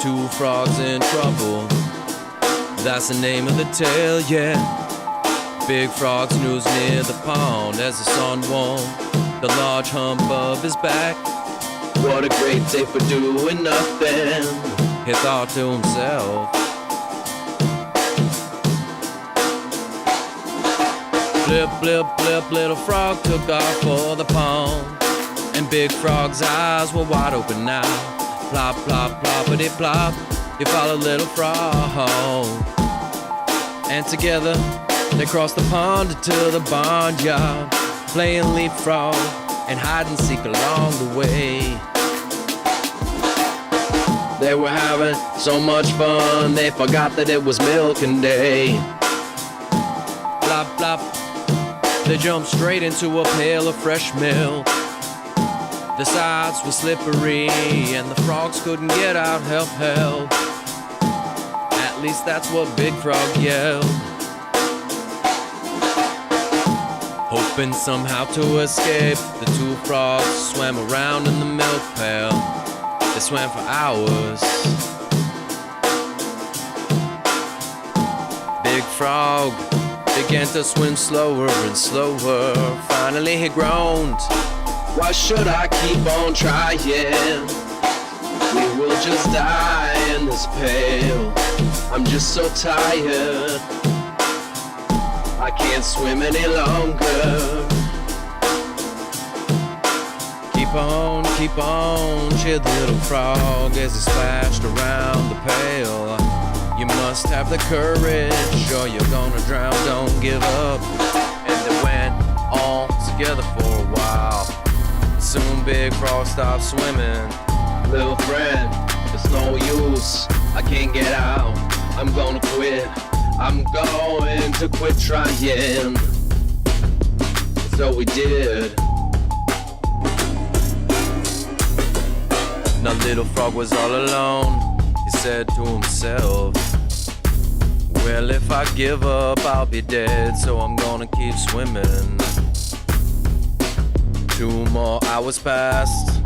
Two frogs in trouble, that's the name of the tale, yeah. Big frog snooze near the pond as the sun warmed the large hump of his back. What a great day for doing nothing, he thought to himself. Blip, blip, blip, little frog took off for the pond, and Big Frog's eyes were wide open now. Plop, plop, ploppity plop, he followed little frog, and together they crossed the pond to the barnyard, playing leapfrog and hide and seek along the way. They were having so much fun, they forgot that it was milking day. Plop, plop, they jumped straight into a pail of fresh milk. The sides were slippery and the frogs couldn't get out, help, help. At least that's what Big Frog yelled. Hoping somehow to escape, the two frogs swam around in the milk pail. They swam for hours. Big Frog began to swim slower and slower. Finally he groaned, why should I keep on trying? We will just die in this pail. I'm just so tired, I can't swim any longer. Keep on, cheered the little frog as he splashed around the pail. You must have the courage or you're gonna drown, don't give up. And they went on together for a while. Soon Big Frog stopped swimming. Little friend, it's no use, I can't get out, I'm gonna quit. I'm going to quit trying. So we did. Now little frog was all alone. He said to himself, well, if I give up, I'll be dead, so I'm gonna keep swimming. 2 more hours passed.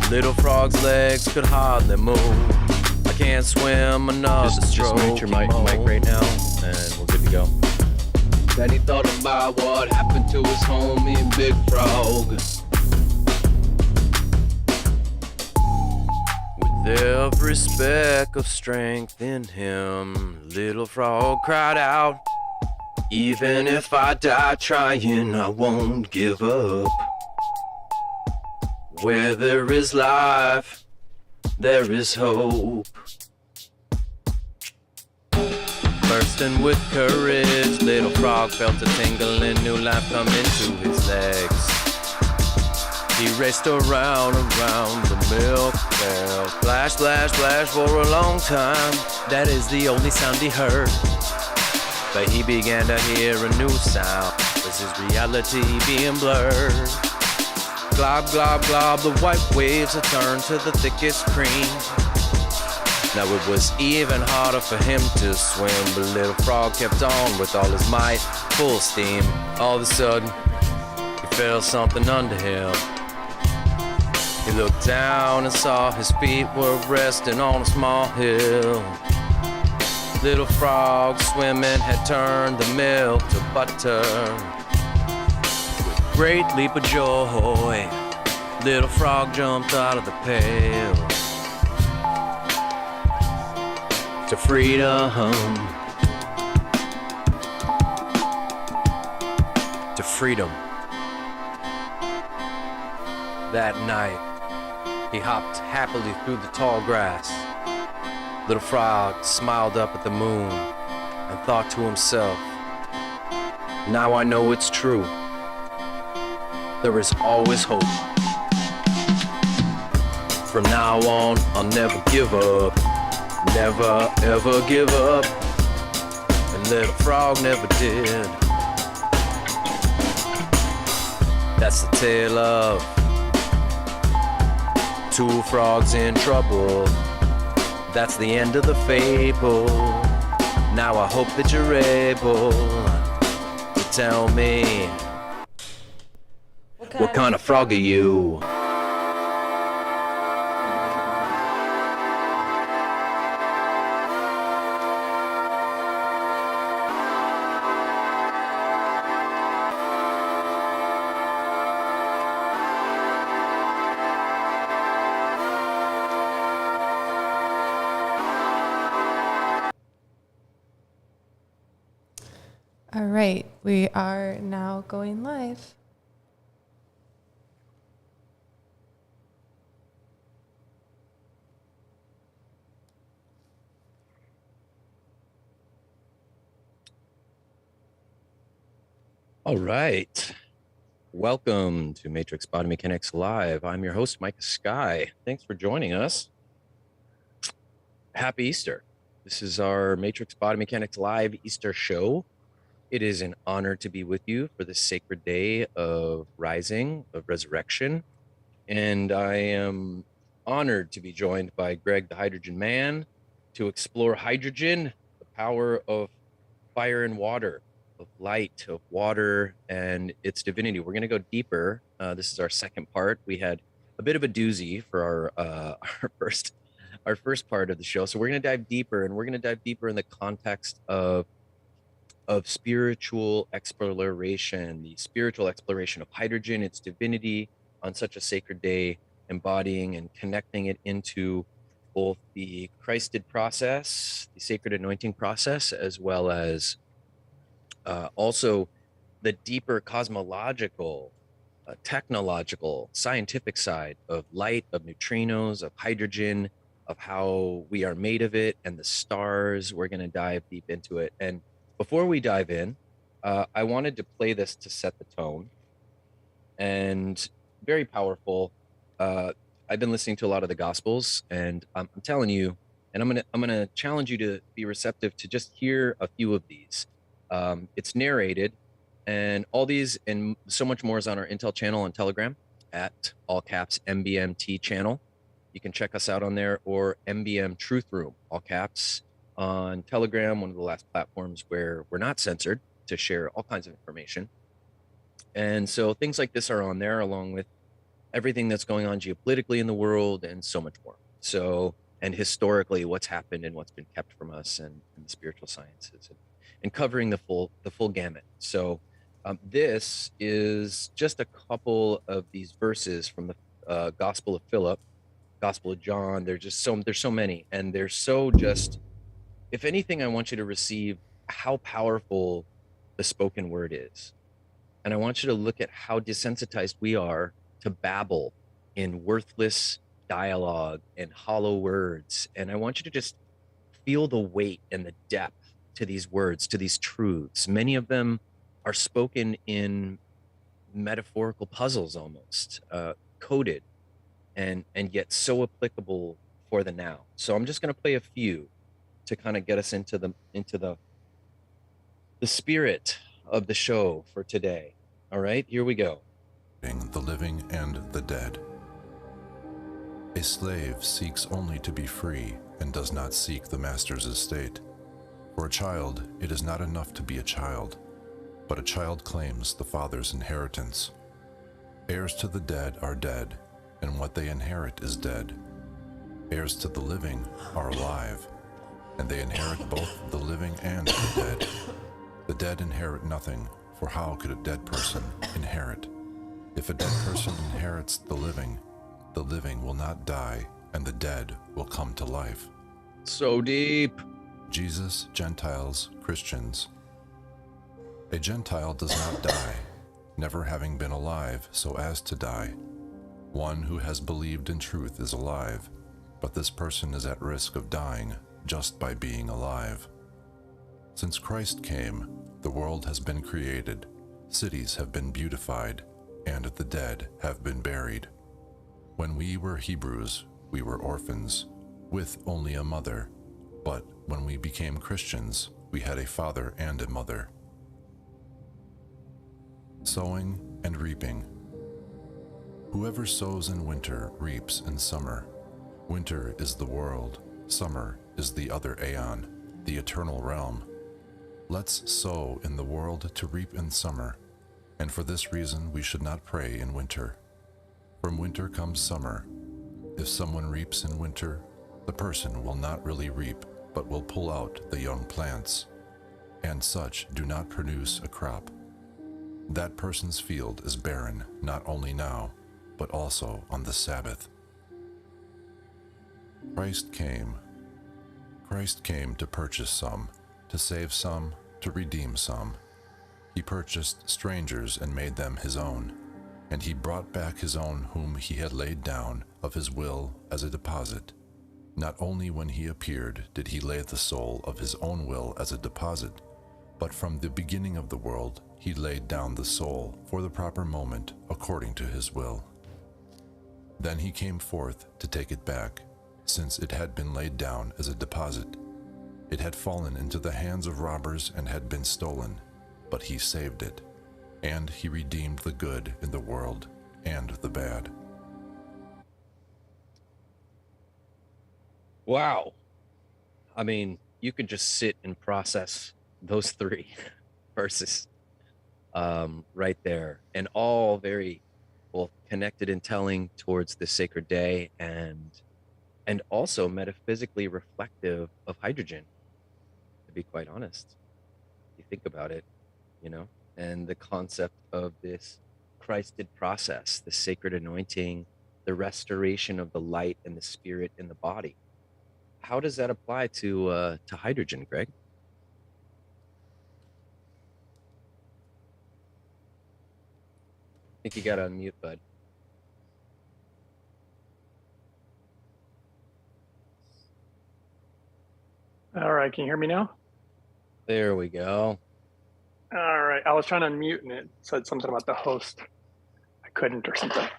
Little frog's legs could hardly move. I can't swim another stroke. Just mute your mic right now, and we're good to go. Then he thought about what happened to his homie Big Frog. With every speck of strength in him, little frog cried out, even if I die trying, I won't give up. Where there is life, there is hope. Bursting with courage, little frog felt a tingle and new life come into his legs. He raced around the milk pail, splash, splash, splash for a long time. That is the only sound he heard. But he began to hear a new sound. Was his reality being blurred? Glob, glob, glob, the white waves had turned to the thickest cream. Now it was even harder for him to swim, but little frog kept on with all his might, full steam. All of a sudden, he felt something under him. He looked down and saw his feet were resting on a small hill. Little frog swimming had turned the milk to butter. With a great leap of joy, little frog jumped out of the pail. To freedom, to freedom. That night, he hopped happily through the tall grass. Little frog smiled up at the moon and thought to himself, now I know it's true. There is always hope. From now on, I'll never give up. Never ever give up. And little frog never did. That's the tale of 2 frogs in trouble. That's the end of the fable. Now I hope that you're able to tell me, what kind of frog are you? right, we are now going live. All right. Welcome to Matrix Body Mechanics Live. I'm your host, Micah Skye. Thanks for joining us. Happy Easter. This is our Matrix Body Mechanics Live Easter show. It is an honor to be with you for this sacred day of rising, of resurrection. And I am honored to be joined by Greg, the Hydrogen Man, to explore hydrogen, the power of fire and water, of light, of water, and its divinity. We're going to go deeper. This is our second part. We had a bit of a doozy for our first part of the show. So we're going to dive deeper, and we're going to dive deeper in the context of spiritual exploration, the spiritual exploration of hydrogen, its divinity on such a sacred day, embodying and connecting it into both the Christed process, the sacred anointing process, as well as also the deeper cosmological, technological, scientific side of light, of neutrinos, of hydrogen, of how we are made of it, and the stars. We're going to dive deep into it. And before we dive in, I wanted to play this to set the tone. And very powerful. I've been listening to a lot of the Gospels, and I'm telling you, and I'm gonna challenge you to be receptive to just hear a few of these. It's narrated, and all these and so much more is on our Intel channel on Telegram at all caps MBMT channel. You can check us out on there, or MBM Truth Room, all caps, on Telegram, one of the last platforms where we're not censored to share all kinds of information. And so things like this are on there, along with everything that's going on geopolitically in the world and so much more. So, and historically, what's happened and what's been kept from us, and the spiritual sciences, and covering the full gamut. So this is just a couple of these verses from the Gospel of Philip, Gospel of John. There's so many, and they're so just, if anything, I want you to receive how powerful the spoken word is. And I want you to look at how desensitized we are to babble in worthless dialogue and hollow words. And I want you to just feel the weight and the depth to these words, to these truths. Many of them are spoken in metaphorical puzzles, almost coded, and yet so applicable for the now. So I'm just going to play a few to kind of get us into the spirit of the show for today. All right, here we go. The living and the dead. A slave seeks only to be free and does not seek the master's estate. For a child, it is not enough to be a child, but a child claims the father's inheritance. Heirs to the dead are dead, and what they inherit is dead. Heirs to the living are alive, and they inherit both the living and the dead. The dead inherit nothing, for how could a dead person inherit? If a dead person inherits the living will not die, and the dead will come to life. So deep. Jesus, Gentiles, Christians. A Gentile does not die, never having been alive so as to die. One who has believed in truth is alive, but this person is at risk of dying just by being alive. Since Christ came, the world has been created, cities have been beautified, and the dead have been buried. When we were Hebrews, we were orphans, with only a mother, but when we became Christians, we had a father and a mother. Sowing and reaping. Whoever sows in winter reaps in summer. Winter is the world, summer is the other aeon, the eternal realm. Let's sow in the world to reap in summer, and for this reason we should not pray in winter. From winter comes summer. If someone reaps in winter, the person will not really reap, but will pull out the young plants, and such do not produce a crop. That person's field is barren, not only now, but also on the Sabbath. Christ came to purchase some, to save some, to redeem some. He purchased strangers and made them his own, and he brought back his own whom he had laid down of his will as a deposit. Not only when he appeared did he lay the soul of his own will as a deposit, but from the beginning of the world he laid down the soul for the proper moment according to his will. Then he came forth to take it back, since it had been laid down as a deposit. It had fallen into the hands of robbers and had been stolen, but he saved it, and he redeemed the good in the world and the bad. Wow. I mean, you could just sit and process those three verses right there, and all very well connected and telling towards the sacred day, and also metaphysically reflective of hydrogen, to be quite honest. You think about it, you know, and the concept of this Christed process, the sacred anointing, the restoration of the light and the spirit in the body. How does that apply to hydrogen, Greg? I think you got to unmute, bud. All right, can you hear me now? There we go. All right, I was trying to unmute and it said something about the host. I couldn't or something.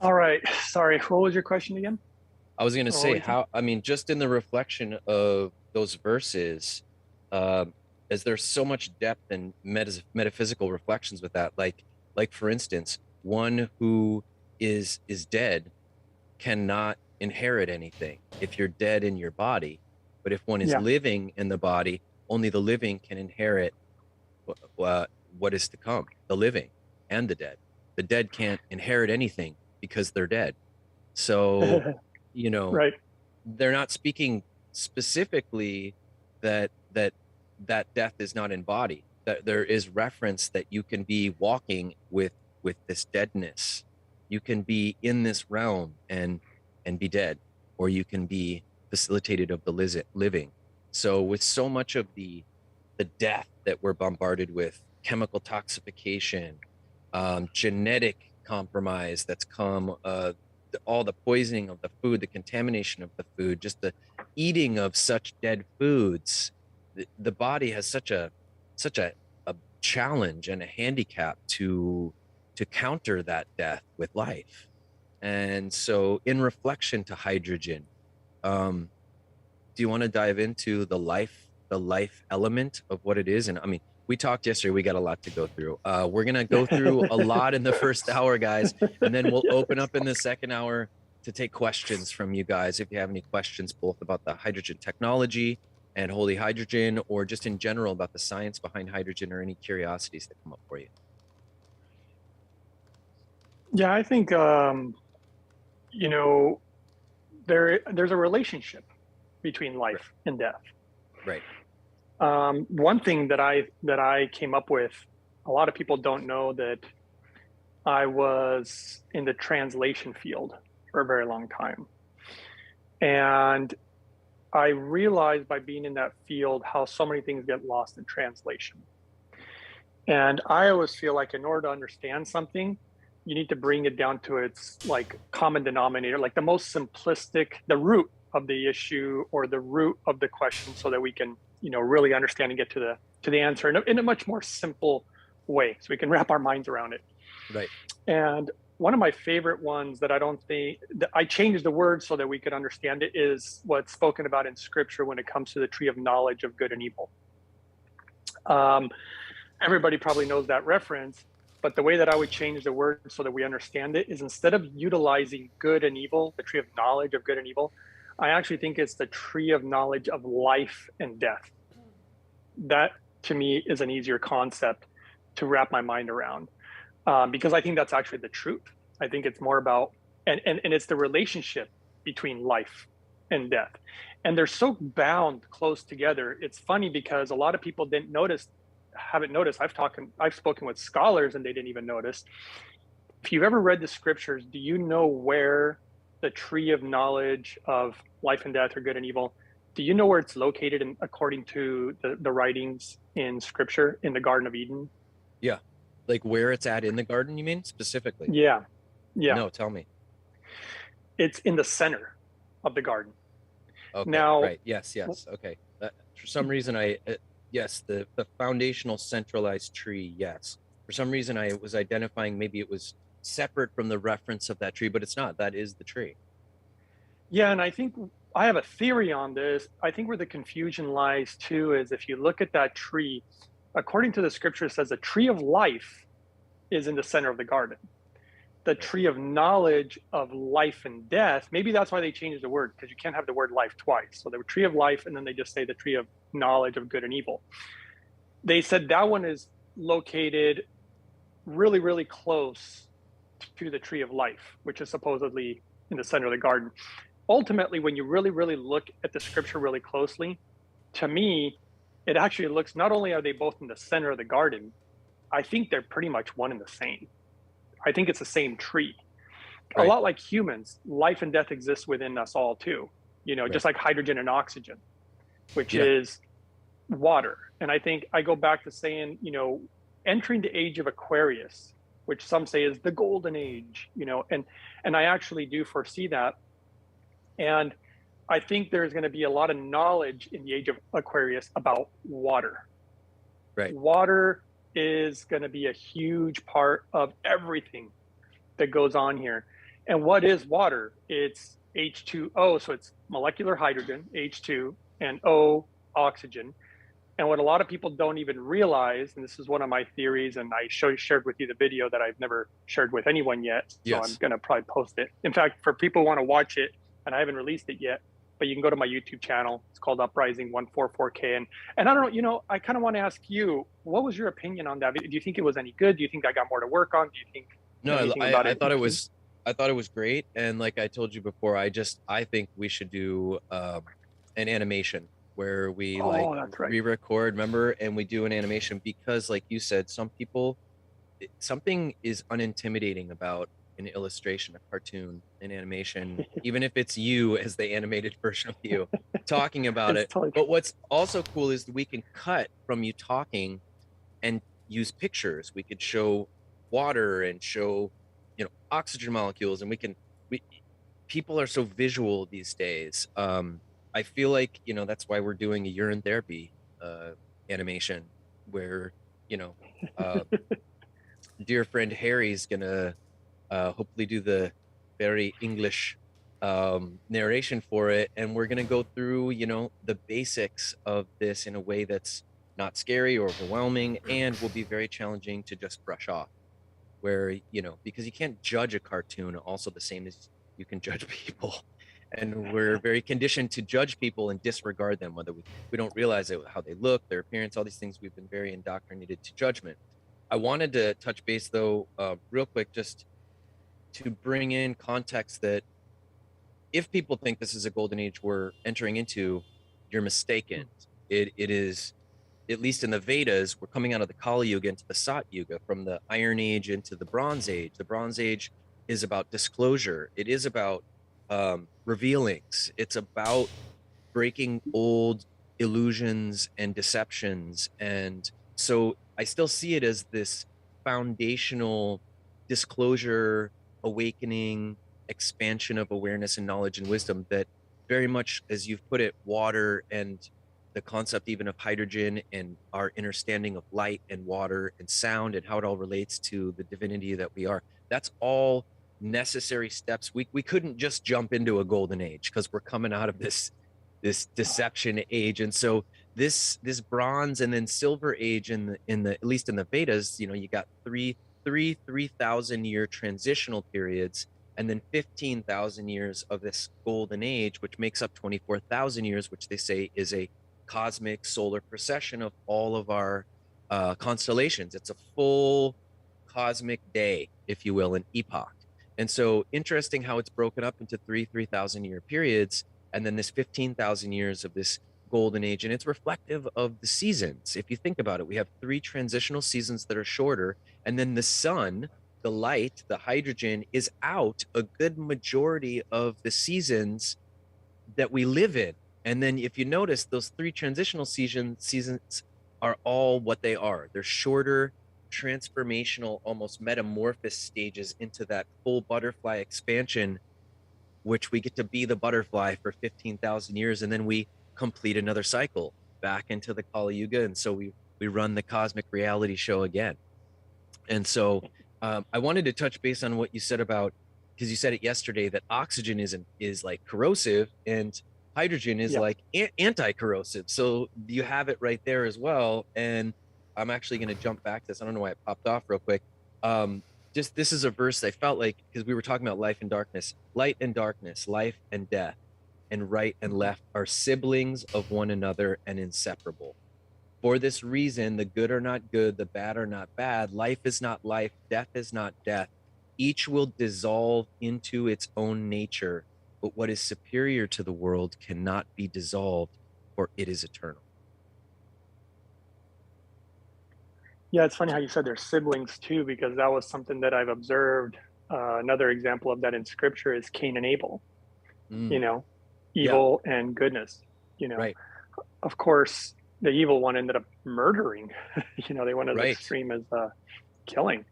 All right, sorry, what was your question again? I was going to say how, I mean, just in the reflection of those verses, as there's so much depth and metaphysical reflections with that, like for instance, one who is dead cannot inherit anything if you're dead in your body, but if one is living in the body, only the living can inherit what is to come, the living and the dead. The dead can't inherit anything because they're dead. So, you know, right. They're not speaking specifically that death is not in body, that there is reference that you can be walking with this deadness. You can be in this realm and be dead, or you can be facilitated of the living. So with so much of the death that we're bombarded with, chemical toxification, genetic compromise that's come, all the poisoning of the food, the contamination of the food, just the eating of such dead foods, the body has such a challenge and a handicap to counter that death with life. And so in reflection to hydrogen, do you want to dive into the life element of what it is? And I mean, we talked yesterday, we got a lot to go through. We're going to go through a lot in the first hour, guys, and then we'll open up in the second hour to take questions from you guys. If you have any questions, both about the hydrogen technology and holy hydrogen, or just in general about the science behind hydrogen, or any curiosities that come up for you. Yeah, I think, you know, there's a relationship between life and death. Right. One thing that I came up with, a lot of people don't know that I was in the translation field for a very long time. And I realized by being in that field how so many things get lost in translation. And I always feel like in order to understand something, you need to bring it down to its like common denominator, like the most simplistic, the root of the issue or the root of the question, so that we can, you know, really understand and get to the answer in a much more simple way, so we can wrap our minds around it. Right. And one of my favorite ones that I don't think that I changed the word so that we could understand it is what's spoken about in scripture when it comes to the tree of knowledge of good and evil. Everybody probably knows that reference, but the way that I would change the word so that we understand it is, instead of utilizing good and evil, the tree of knowledge of good and evil, I actually think it's the tree of knowledge of life and death. That to me is an easier concept to wrap my mind around, because I think that's actually the truth. I think it's more about, and it's the relationship between life and death. And they're so bound close together. It's funny because a lot of people haven't noticed. I've spoken with scholars and they didn't even notice. If you've ever read the scriptures, do you know where the tree of knowledge of life and death or good and evil Do you know where it's located in, according to the writings in scripture, in the Garden of Eden? Yeah. Like where it's at in the garden, you mean, specifically? Yeah. Yeah. No, tell me. It's in the center of the garden. Okay, Now, right. Yes, okay. For some reason, yes, the foundational centralized tree, yes. For some reason, I was identifying maybe it was separate from the reference of that tree, but it's not. That is the tree. yeah, and I think I have a theory on this. I think where the confusion lies too is if you look at that tree, according to the scripture, it says the tree of life is in the center of the garden. The tree of knowledge of life and death, maybe that's why they changed the word, because you can't have the word life twice. So the tree of life, and then they just say the tree of knowledge of good and evil. They said that one is located really, really close to the tree of life, which is supposedly in the center of the garden. Ultimately, when you really, really look at the scripture really closely, to me, it actually looks, not only are they both in the center of the garden, I think they're pretty much one and the same. I think it's the same tree. Right. A lot like humans, life and death exists within us all too, right. Just like hydrogen and oxygen, which is water. And I think I go back to saying, entering the age of Aquarius, which some say is the golden age, and I actually do foresee that. And I think there's going to be a lot of knowledge in the age of Aquarius about water. Right. Water is going to be a huge part of everything that goes on here. And what is water? It's H2O, so it's molecular hydrogen, H2, and O, oxygen. And what a lot of people don't even realize, and this is one of my theories, and I shared with you the video that I've never shared with anyone yet, so I'm going to probably post it. In fact, for people who want to watch it, and I haven't released it yet, but you can go to my YouTube channel. It's called Uprising 144K. And I don't know, I kind of want to ask you, what was your opinion on that? Do you think it was any good? Do you think I got more to work on? Do you think I thought it was great. And like I told you before, I think we should do an animation where we re-record, remember, and we do an animation, because like you said, something is unintimidating about an illustration, a cartoon, an animation, even if it's you as the animated version of you talking about it. Totally. But what's also cool is we can cut from you talking and use pictures. We could show water and show, oxygen molecules, and people are so visual these days. I feel like, that's why we're doing a urine therapy animation where, dear friend Harry's gonna hopefully do the very English narration for it, and we're gonna go through the basics of this in a way that's not scary or overwhelming, and will be very challenging to just brush off, where because you can't judge a cartoon also the same as you can judge people, and we're very conditioned to judge people and disregard them, whether we don't realize it, how they look, their appearance, all these things. We've been very indoctrinated to judgment. I wanted to touch base though real quick, just to bring in context that if people think this is a golden age we're entering into, you're mistaken. It is, at least in the Vedas, we're coming out of the Kali Yuga into the Sat Yuga, from the Iron Age into the Bronze Age. The Bronze Age is about disclosure. It is about revealings. It's about breaking old illusions and deceptions. And so I still see it as this foundational disclosure, awakening, expansion of awareness and knowledge and wisdom that very much, as you've put it, water and the concept even of hydrogen and our understanding of light and water and sound and how it all relates to the divinity that we are. That's all necessary steps. We couldn't just jump into a golden age because we're coming out of this deception age. And so this bronze and then silver age in the at least in the Vedas, you got 3,000 year transitional periods, and then 15,000 years of this golden age, which makes up 24,000 years, which they say is a cosmic solar precession of all of our constellations. It's a full cosmic day, if you will, an epoch. And so interesting how it's broken up into 3,000 year periods, and then this 15,000 years of this golden age. And it's reflective of the seasons. If you think about it, we have 3 transitional seasons that are shorter, and then the sun, the light, the hydrogen is out a good majority of the seasons that we live in. And then if you notice, those 3 transitional seasons are all what they are. They're shorter, transformational, almost metamorphosis stages into that full butterfly expansion, which we get to be the butterfly for 15,000 years, and then we complete another cycle back into the Kali Yuga, and so we run the cosmic reality show again. And so I wanted to touch base on what you said about, because you said it yesterday, that oxygen is like corrosive and hydrogen is like anti-corrosive. So you have it right there as well. And I'm actually going to jump back to this. I don't know why it popped off real quick. Just this is a verse I felt like, because we were talking about life and darkness, light and darkness, life and death, and right and left are siblings of one another and inseparable. For this reason, the good are not good, the bad are not bad, life is not life, death is not death. Each will dissolve into its own nature, but what is superior to the world cannot be dissolved, for it is eternal. Yeah, it's funny how you said they're siblings too, because that was something that I've observed. Another example of that in scripture is Cain and Abel, you know, evil and goodness, you know. Of course, the evil one ended up murdering, you know, they went as extreme as killing.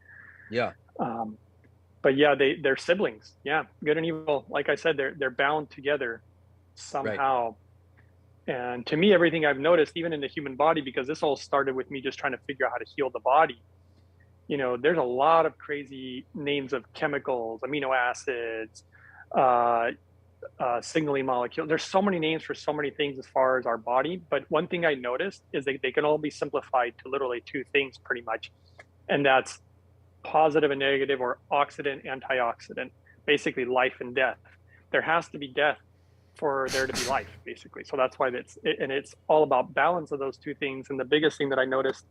But yeah, they're siblings. Yeah, good and evil. Like I said, they're bound together somehow. And to me, everything I've noticed, even in the human body, because this all started with me just trying to figure out how to heal the body. You know, there's a lot of crazy names of chemicals, amino acids, signaling molecules. There's so many names for so many things as far as our body. But one thing I noticed is that they can all be simplified to literally 2 things pretty much. And that's positive and negative, or oxidant, antioxidant, basically life and death. There has to be death for there to be life, basically. So that's why it's all about balance of those 2 things. And the biggest thing that I noticed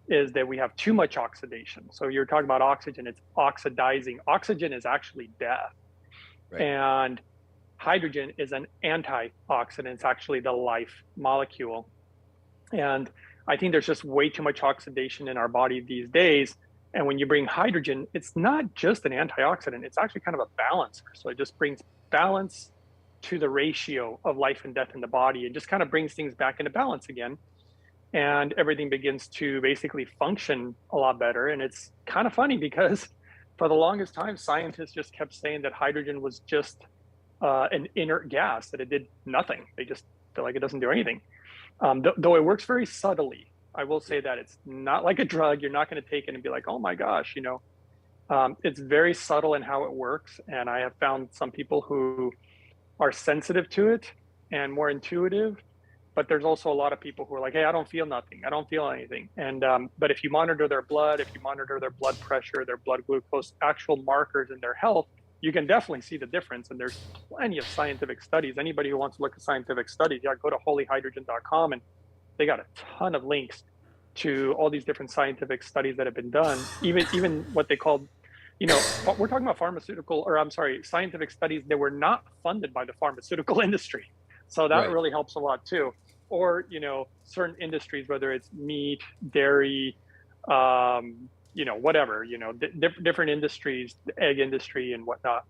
is that we have too much oxidation. So you're talking about oxygen, it's oxidizing. Oxygen is actually death. And hydrogen is an antioxidant. It's actually the life molecule. And I think there's just way too much oxidation in our body these days. And when you bring hydrogen, it's not just an antioxidant, it's actually kind of a balancer. So it just brings balance to the ratio of life and death in the body, and just kind of brings things back into balance again. And everything begins to basically function a lot better. And it's kind of funny because for the longest time, scientists just kept saying that hydrogen was just an inert gas, that it did nothing. They just feel like it doesn't do anything. Though it works very subtly. I will say that it's not like a drug. You're not going to take it and be like, oh my gosh, you know, it's very subtle in how it works. And I have found some people who are sensitive to it and more intuitive, but there's also a lot of people who are like, hey, I don't feel nothing. I don't feel anything. And, but if you monitor their blood, if you monitor their blood pressure, their blood glucose, actual markers in their health, you can definitely see the difference. And there's plenty of scientific studies. Anybody who wants to look at scientific studies, go to holyhydrogen.com, and they got a ton of links to all these different scientific studies that have been done, even what they called, you know, we're talking about scientific studies that were not funded by the pharmaceutical industry. So that really helps a lot too. Or, you know, certain industries, whether it's meat, dairy, you know, whatever, you know, different industries, the egg industry and whatnot.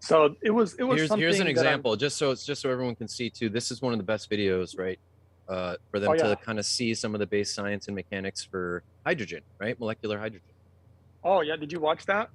So it was something. Here's an example, just so everyone can see too. This is one of the best videos, right? For them to kind of see some of the base science and mechanics for hydrogen, right? Molecular hydrogen. Oh yeah, did you watch that?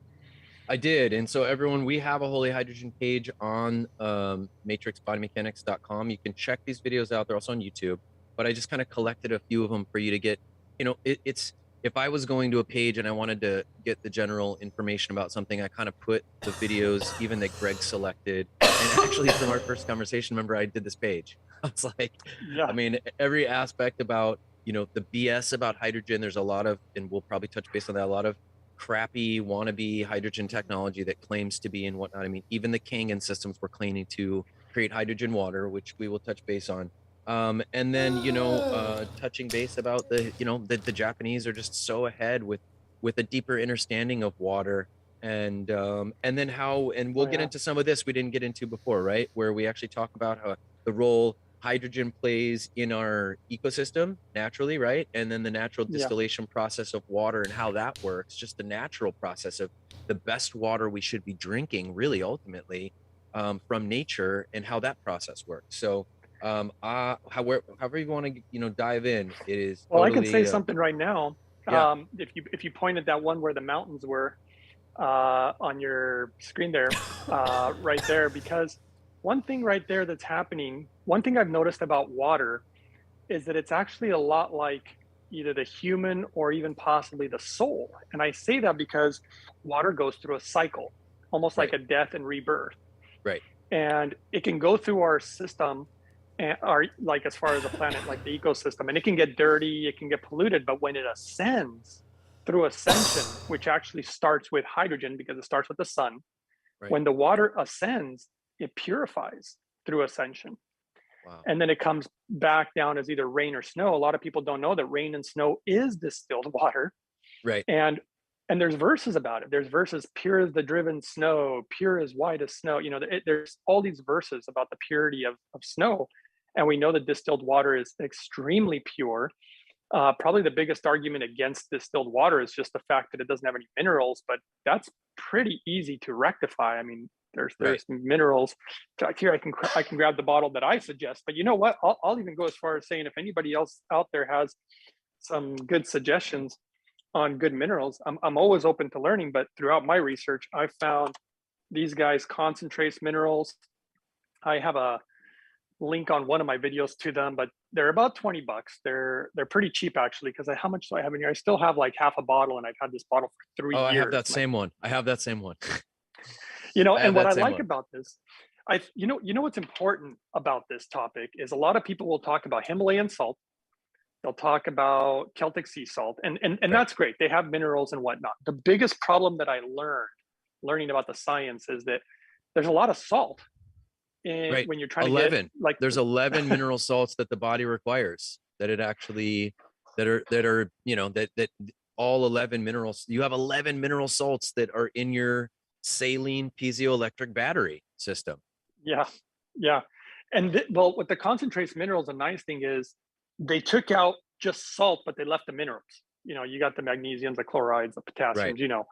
I did. And so everyone, we have a Holy Hydrogen page on matrixbodymechanics.com. You can check these videos out. They're also on YouTube, but I just kind of collected a few of them for you to get, you know, it's, if I was going to a page and I wanted to get the general information about something, I kind of put the videos, even that Greg selected. And actually from our first conversation, remember I did this page. I was like, I mean, every aspect about, you know, the BS about hydrogen, there's a lot of, and we'll probably touch base on that, a lot of crappy wannabe hydrogen technology that claims to be and whatnot. I mean, even the Kangen systems were claiming to create hydrogen water, which we will touch base on. And then, you know, touching base about the, you know, the Japanese are just so ahead with a deeper understanding of water. And then how, and we'll get into some of this we didn't get into before, right? Where we actually talk about how the role hydrogen plays in our ecosystem naturally, right? And then the natural distillation process of water and how that works, just the natural process of the best water we should be drinking, really, ultimately. from nature and how that process works. So however you want to dive in, it is Well, totally, I can say something right now. Yeah. If you pointed that one where the mountains were on your screen there, right there, because one thing right there that's happening, one thing I've noticed about water is that it's actually a lot like either the human or even possibly the soul. And I say that because water goes through a cycle, almost like Right. a death and rebirth. Right. And it can go through our system and our, like, as far as the planet, like the ecosystem, and it can get dirty, it can get polluted, but when it ascends through ascension, which actually starts with hydrogen because it starts with the sun, Right. when the water ascends, it purifies through ascension. Wow. And then it comes back down as either rain or snow. A lot of people don't know that rain and snow is distilled water. Right. And there's verses about it. There's verses, pure as the driven snow, pure as white as snow. There's all these verses about the purity of snow. And we know that distilled water is extremely pure. Probably the biggest argument against distilled water is just the fact that it doesn't have any minerals, but that's pretty easy to rectify. I mean, there's minerals. Here, I can grab the bottle that I suggest. But you know what? I'll even go as far as saying if anybody else out there has some good suggestions on good minerals, I'm always open to learning. But throughout my research, I found these guys concentrates minerals. I have a link on one of my videos to them, but they're about $20. They're pretty cheap actually, because how much do I have in here? I still have like half a bottle, and I've had this bottle for 3 years. I have that same one. And what I like about this, you know what's important about this topic is a lot of people will talk about Himalayan salt. They'll talk about Celtic sea salt, and that's great. They have minerals and whatnot. The biggest problem that I learning about the science is that there's a lot of salt when you're trying 11. to get, like, there's 11 mineral salts that the body requires that all 11 minerals. You have 11 mineral salts that are in your saline piezoelectric battery system. Yeah. And well, with the concentrates minerals, the nice thing is they took out just salt, but they left the minerals. You got the magnesiums, the chlorides, the potassiums,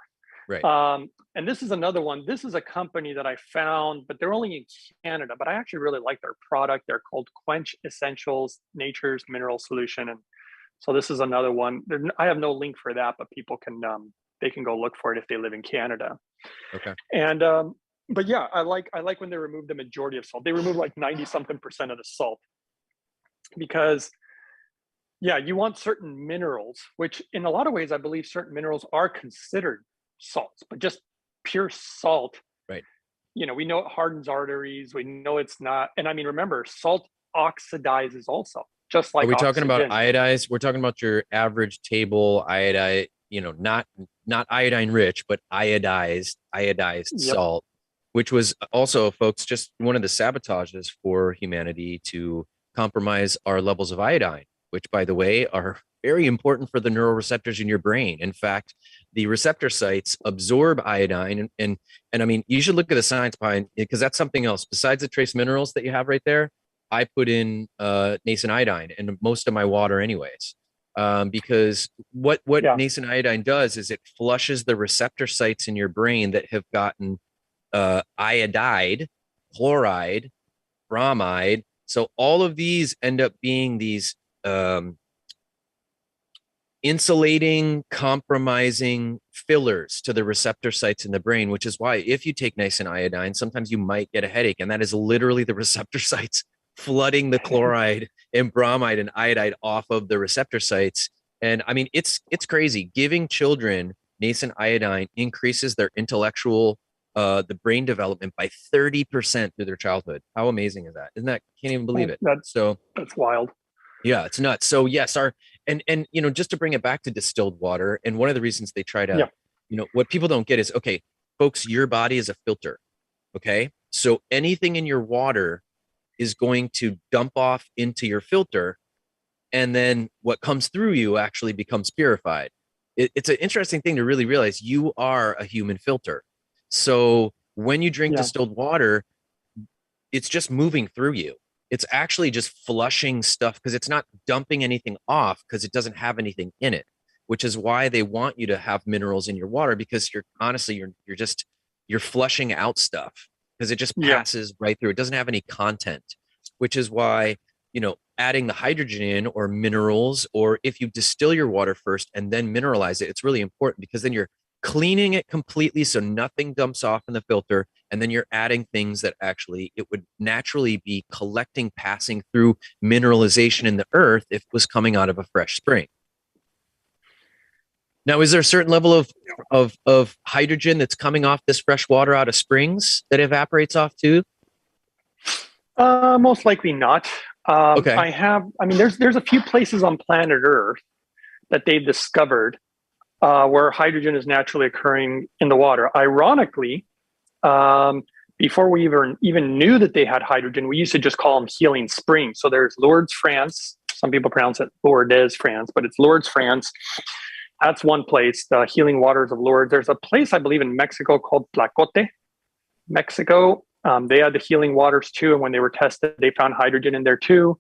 Right. And this is another one. This is a company that I found, but they're only in Canada, but I actually really like their product. They're called Quench Essentials Nature's Mineral Solution. And so this is another one. I have no link for that, but people can, they can go look for it if they live in Canada. Okay. And, but yeah, I like when they remove the majority of salt. They remove like 90-something% of the salt, because you want certain minerals, which in a lot of ways, I believe certain minerals are considered salts, but just pure salt. Right. We know it hardens arteries. We know it's not. And I mean, remember, salt oxidizes also, just like Are we talking oxygen. about iodized? We're talking about your average table iodide, not iodine rich, but iodized salt, which was also, folks, just one of the sabotages for humanity to compromise our levels of iodine, which, by the way, are very important for the neuroreceptors in your brain. In fact, the receptor sites absorb iodine, and I mean, you should look at the science behind it, because that's something else. Besides the trace minerals that you have right there, I put in nascent iodine in most of my water anyways, because what nascent iodine does is it flushes the receptor sites in your brain that have gotten iodide, chloride, bromide. So all of these end up being these insulating, compromising fillers to the receptor sites in the brain, which is why if you take nascent iodine, sometimes you might get a headache. And that is literally the receptor sites flooding the chloride and bromide and iodide off of the receptor sites. And I mean, it's crazy. Giving children nascent iodine increases their intellectual, the brain development by 30% through their childhood. How amazing is that? Isn't that, can't even believe it. That's wild. Yeah, it's nuts. So yes, and just to bring it back to distilled water, and one of the reasons they try to, what people don't get is, okay, folks, your body is a filter. Okay. So anything in your water is going to dump off into your filter, and then what comes through you actually becomes purified. It's an interesting thing to really realize. You are a human filter. So when you drink distilled water, it's just moving through you. It's actually just flushing stuff, because it's not dumping anything off, because it doesn't have anything in it, which is why they want you to have minerals in your water, because you're flushing out stuff, because it just Yeah. passes right through. It doesn't have any content, which is why, adding the hydrogen in, or minerals, or if you distill your water first and then mineralize it, it's really important, because then you're cleaning it completely so nothing dumps off in the filter, and then you're adding things that actually it would naturally be collecting, passing through mineralization in the earth if it was coming out of a fresh spring. Now, is there a certain level of hydrogen that's coming off this fresh water out of springs that evaporates off too? Most likely not. Okay. There's a few places on planet Earth that they've discovered where hydrogen is naturally occurring in the water. Ironically, before we even knew that they had hydrogen, we used to just call them healing springs. So there's Lourdes, France. Some people pronounce it Lourdes, France, but it's Lourdes, France. That's one place, the healing waters of Lourdes. There's a place, I believe, in Mexico called Tlacote, Mexico. They had the healing waters too, and when they were tested, they found hydrogen in there too.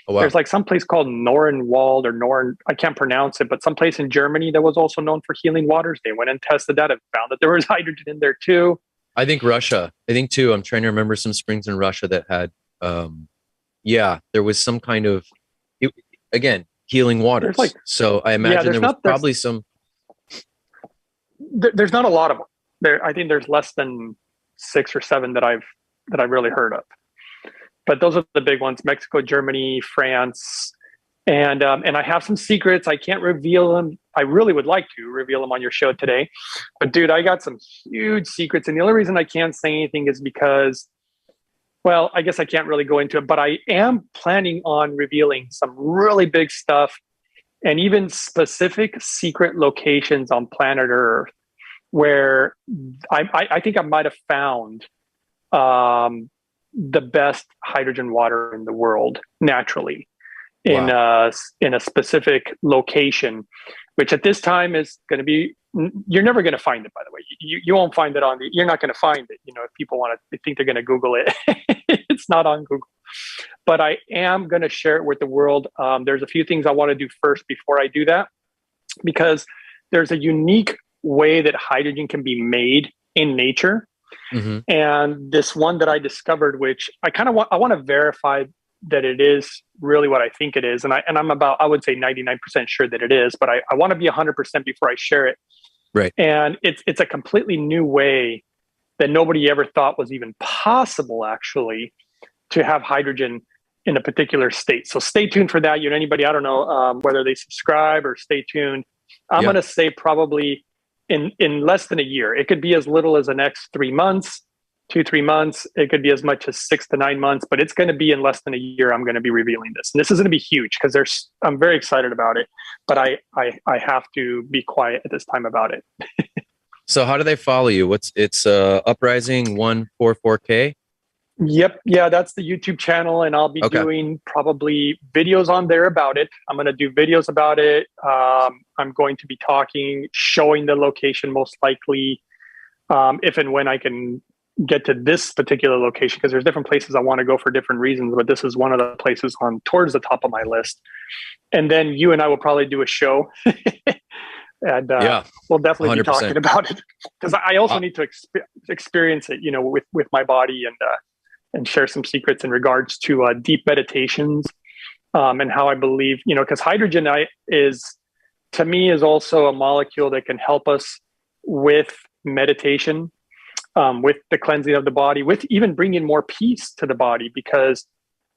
Oh, wow. There's like some place called Norenwald or Noren, I can't pronounce it, but some place in Germany that was also known for healing waters. They went and tested that and found that there was hydrogen in there too. I think Russia. I'm trying to remember some springs in Russia that had, there was some kind of, again, healing waters. So I imagine there was probably some. There's not a lot of them. I think there's less than 6 or 7 that I've really heard of. But those are the big ones: Mexico, Germany, France, and I have some secrets. I can't reveal them. I really would like to reveal them on your show today, but dude, I got some huge secrets, and the only reason I can't say anything is because, well, I guess I can't really go into it. But I am planning on revealing some really big stuff, and even specific secret locations on planet Earth where I think I might have found the best hydrogen water in the world naturally in a specific location, which at this time is going to be, you're never going to find it, by the way. You won't find it you're not going to find it. If people they think they're going to Google it, it's not on Google. But I am going to share it with the world. There's a few things I want to do first before I do that, because there's a unique way that hydrogen can be made in nature. Mm-hmm. And this one that I discovered, which I want to verify that it is really what I think it is. And I'm about, I would say 99% sure that it is, but I want to be 100% before I share it. Right. And it's a completely new way that nobody ever thought was even possible, actually, to have hydrogen in a particular state. So stay tuned for that. Anybody, I don't know whether they subscribe or stay tuned. I'm going to say probably in less than a year. It could be as little as the next 3 months, 2-3 months. It could be as much as 6 to 9 months, but it's going to be in less than a year. I'm going to be revealing this, and this is going to be huge because I'm very excited about it, but I have to be quiet at this time about it. So how do they follow you? It's Uprising 144K? Yep. Yeah, that's the YouTube channel, and I'll be doing probably videos on there about it. I'm going to do videos about it. I'm going to be showing the location most likely, if and when I can get to this particular location, because there's different places I want to go for different reasons, but this is one of the places towards the top of my list. And then you and I will probably do a show. And we'll definitely 100%. Be talking about it, because I also need to experience it, with my body, and share some secrets in regards to deep meditations, and how I believe, because hydrogen to me is also a molecule that can help us with meditation, with the cleansing of the body, with even bringing more peace to the body, because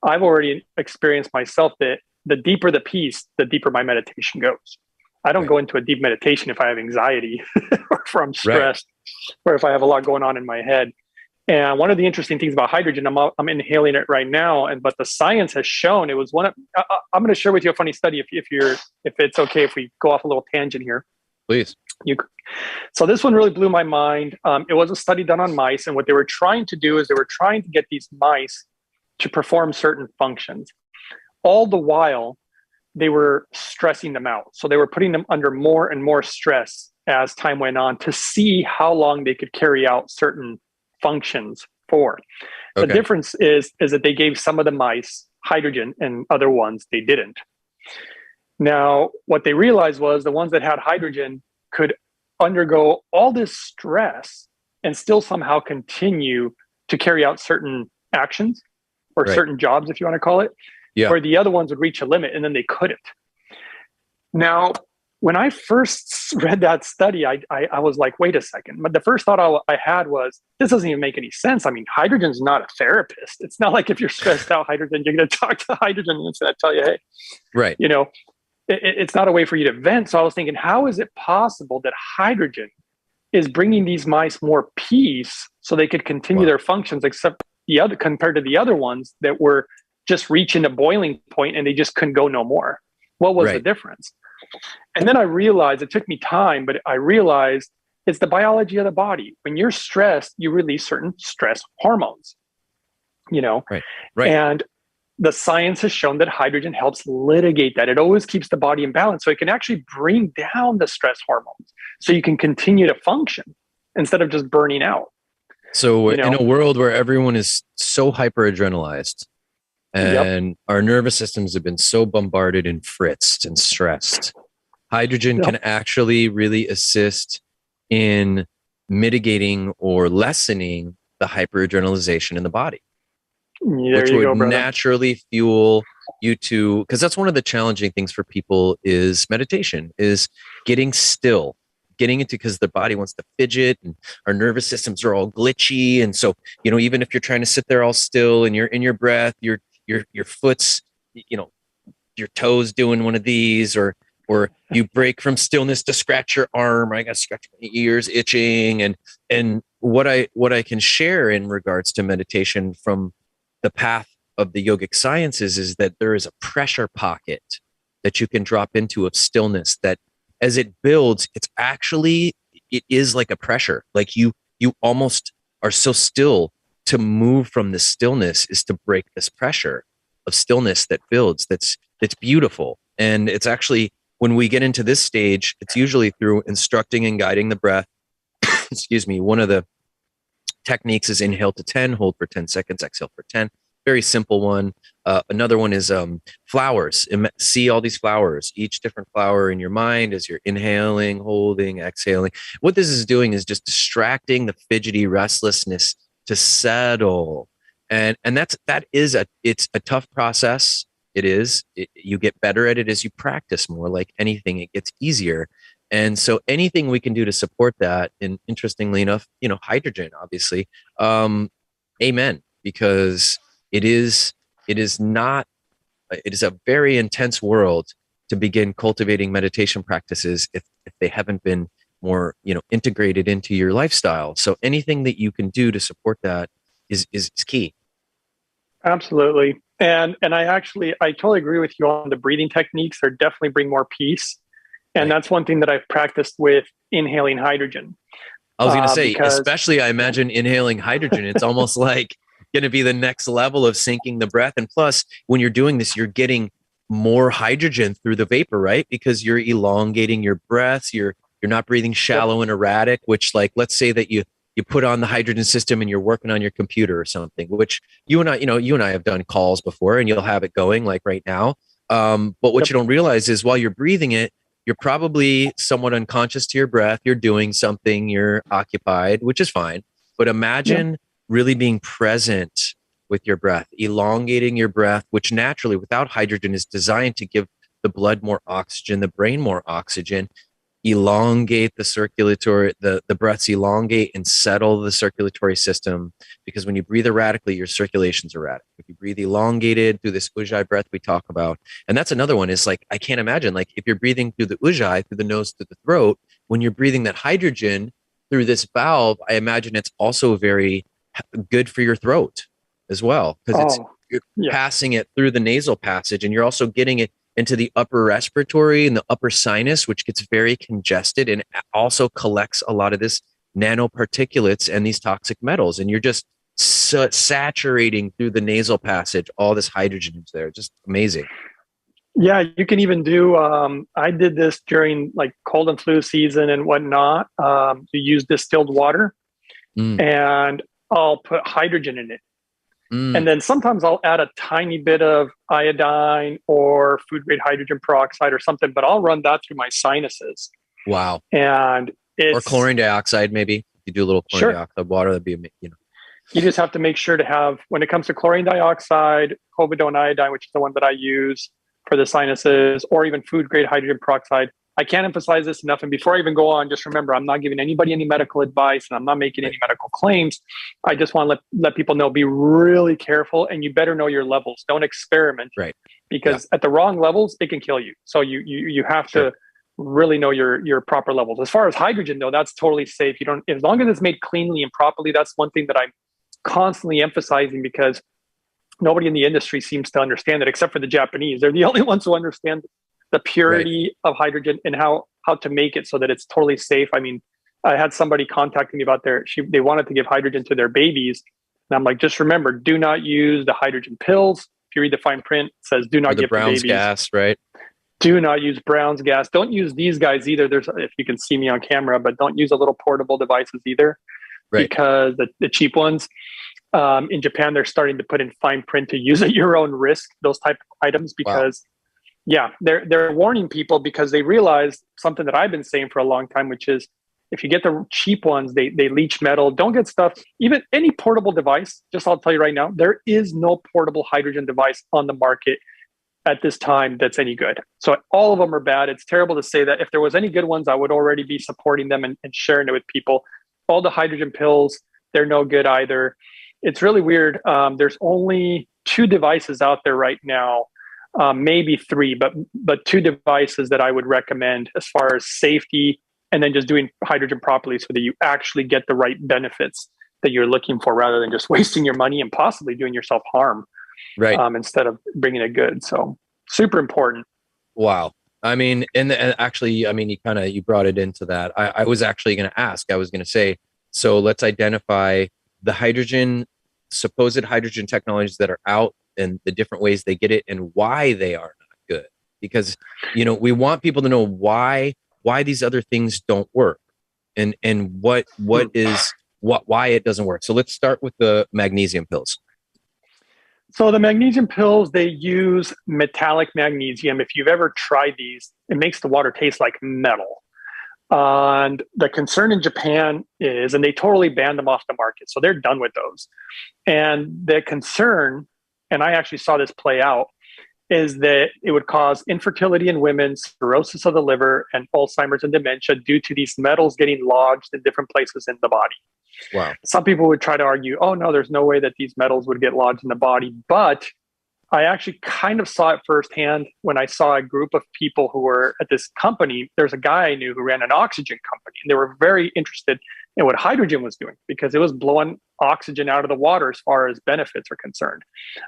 I've already experienced myself that the deeper the peace, the deeper my meditation goes. I don't go into a deep meditation if I have anxiety or if I'm stressed, or if I have a lot going on in my head. And one of the interesting things about hydrogen, I'm inhaling it right now, but the science has shown it was I'm going to share with you a funny study if it's okay if we go off a little tangent here. Please. So this one really blew my mind. It was a study done on mice, and what they were trying to do is they were trying to get these mice to perform certain functions. All the while, they were stressing them out. So they were putting them under more and more stress as time went on to see how long they could carry out certain functions for. The difference is that they gave some of the mice hydrogen and other ones they didn't. Now, what they realized was the ones that had hydrogen could undergo all this stress and still somehow continue to carry out certain actions or Right. certain jobs, if you want to call it, Yeah. where the other ones would reach a limit and then they couldn't. Now, when I first read that study, I was like, wait a second. But the first thought I had was, this doesn't even make any sense. I mean, hydrogen's not a therapist. It's not like if you're stressed out, hydrogen, you're going to talk to hydrogen and it's going to tell you, hey, Right. you know, it's not a way for you to vent. So I was thinking, how is it possible that hydrogen is bringing these mice more peace so they could continue Wow. their functions, except the other, compared to the other ones that were just reaching a boiling point and they just couldn't go no more? What was the Right. difference? And then I realized, it took me time, but I realized it's the biology of the body. When you're stressed, you release certain stress hormones, you know? Right. Right. And the science has shown that hydrogen helps litigate that. It always keeps the body in balance. So it can actually bring down the stress hormones so you can continue to function instead of just burning out. So You know? in a world where everyone is so hyper-adrenalized and our nervous systems have been so bombarded and fritzed and stressed, hydrogen Yep. can actually really assist in mitigating or lessening the hyperadrenalization in the body, There which you would go, brother. naturally fuel you to, because that's one of the challenging things for people is meditation, is getting still, getting into, because the body wants to fidget and our nervous systems are all glitchy. And so, you know, even if you're trying to sit there all still and you're in your breath, your foot's, you know, your toes doing one of these, or you break from stillness to scratch your arm. I got to scratch my ears itching. And what I can share in regards to meditation from the path of the yogic sciences is that there is a pressure pocket that you can drop into of stillness, that as it builds, it is like a pressure. Like you almost are so still. To move from the stillness is to break this pressure of stillness that builds. That's beautiful. And it's actually, when we get into this stage, it's usually through instructing and guiding the breath. Excuse me. One of the techniques is inhale to 10, hold for 10 seconds, exhale for 10. Very simple one. Another one is flowers. See all these flowers, each different flower in your mind as you're inhaling, holding, exhaling. What this is doing is just distracting the fidgety restlessness to settle. And it's a tough process. You get better at it as you practice more. Like anything, it gets easier. And so anything we can do to support that, and interestingly enough, you know, hydrogen, obviously, amen, because it is a very intense world to begin cultivating meditation practices if they haven't been more, you know, integrated into your lifestyle. So anything that you can do to support that is key. Absolutely. And I totally agree with you on the breathing techniques. They definitely bring more peace. And Right. that's one thing that I've practiced with inhaling hydrogen. I was going to say, because- especially I imagine inhaling hydrogen, it's almost like going to be the next level of syncing the breath. And plus, when you're doing this, you're getting more hydrogen through the vapor, right? Because you're elongating your breaths. You're not breathing shallow and erratic, which, like, let's say that you put on the hydrogen system and you're working on your computer or something, which you and I have done calls before, and you'll have it going like right now. But what you don't realize is while you're breathing it, you're probably somewhat unconscious to your breath. You're doing something, you're occupied, which is fine. But imagine really being present with your breath, elongating your breath, which naturally without hydrogen is designed to give the blood more oxygen, the brain more oxygen, elongate the circulatory, the breaths elongate and settle the circulatory system. Because when you breathe erratically, your circulation's erratic. If you breathe elongated through this ujjayi breath we talk about, and that's another one, is like, I can't imagine, like, if you're breathing through the ujjayi, through the nose, through the throat, when you're breathing that hydrogen through this valve, I imagine it's also very good for your throat as well, because you're passing it through the nasal passage, and you're also getting it into the upper respiratory and the upper sinus, which gets very congested and also collects a lot of this nanoparticulates and these toxic metals. And you're just saturating through the nasal passage all this hydrogen into there. Just amazing. Yeah, you can even do, I did this during like cold and flu season and whatnot. You use distilled water and I'll put hydrogen in it. And then sometimes I'll add a tiny bit of iodine or food grade hydrogen peroxide or something, but I'll run that through my sinuses. Wow. And it's, or chlorine dioxide, maybe. If you do a little chlorine dioxide water, that'd be, you know. You just have to make sure to have, when it comes to chlorine dioxide, povidone iodine, which is the one that I use for the sinuses, or even food grade hydrogen peroxide. I can't emphasize this enough. And before I even go on, just remember, I'm not giving anybody any medical advice and I'm not making any medical claims. I just want to let people know, be really careful, and you better know your levels. Don't experiment, because at the wrong levels, it can kill you. So you have to really know your proper levels. As far as hydrogen though, that's totally safe. You don't, as long as it's made cleanly and properly. That's one thing that I'm constantly emphasizing, because nobody in the industry seems to understand it except for the Japanese. They're the only ones who understand the purity of hydrogen and how to make it so that it's totally safe. I mean, I had somebody contacting me about they wanted to give hydrogen to their babies. And I'm like, just remember, do not use the hydrogen pills. If you read the fine print, it says do not give to babies. Brown's gas, right? Do not use Brown's gas. Don't use these guys either. There's, if you can see me on camera, but don't use the little portable devices either, because the cheap ones, in Japan, they're starting to put in fine print to use at your own risk, those type of items, because they're warning people, because they realize something that I've been saying for a long time, which is, if you get the cheap ones, they leach metal. Don't get stuff, even any portable device. Just, I'll tell you right now, there is no portable hydrogen device on the market at this time that's any good. So all of them are bad. It's terrible to say that. If there was any good ones, I would already be supporting them and sharing it with people. All the hydrogen pills, they're no good either. It's really weird. There's only 2 devices out there right now, maybe 3, but 2 devices that I would recommend as far as safety, and then just doing hydrogen properly so that you actually get the right benefits that you're looking for, rather than just wasting your money and possibly doing yourself harm, instead of bringing it good. So super important. Wow. I mean, and actually, I mean, you brought it into that. I was actually going to ask, I was going to say, so let's identify the supposed hydrogen technologies that are out and the different ways they get it and why they are not good. Because, we want people to know why these other things don't work, and why it doesn't work. So let's start with the magnesium pills. So the magnesium pills, they use metallic magnesium. If you've ever tried these, it makes the water taste like metal. And the concern in Japan is, and they totally banned them off the market, so they're done with those. And the concern, and I actually saw this play out, is that it would cause infertility in women, cirrhosis of the liver, and Alzheimer's and dementia due to these metals getting lodged in different places in the body. Wow. Some people would try to argue, oh no, there's no way that these metals would get lodged in the body. But I actually kind of saw it firsthand when I saw a group of people who were at this company. There's a guy I knew who ran an oxygen company, and they were very interested in what hydrogen was doing, because it was blowing oxygen out of the water as far as benefits are concerned.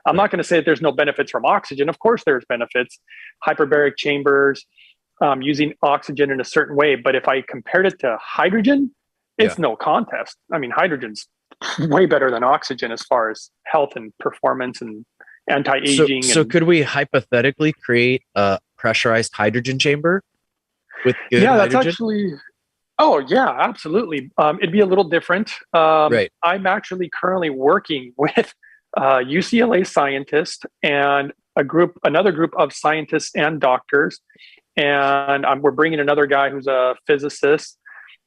I'm not going to say that there's no benefits from oxygen. Of course there's benefits, hyperbaric chambers, using oxygen in a certain way. But if I compared it to hydrogen, it's no contest. I mean, hydrogen's way better than oxygen as far as health and performance and anti-aging. So could we hypothetically create a pressurized hydrogen chamber with good hydrogen? That's actually... Oh yeah, absolutely. It'd be a little different. I'm actually currently working with UCLA scientists and another group of scientists and doctors, and we're bringing another guy who's a physicist.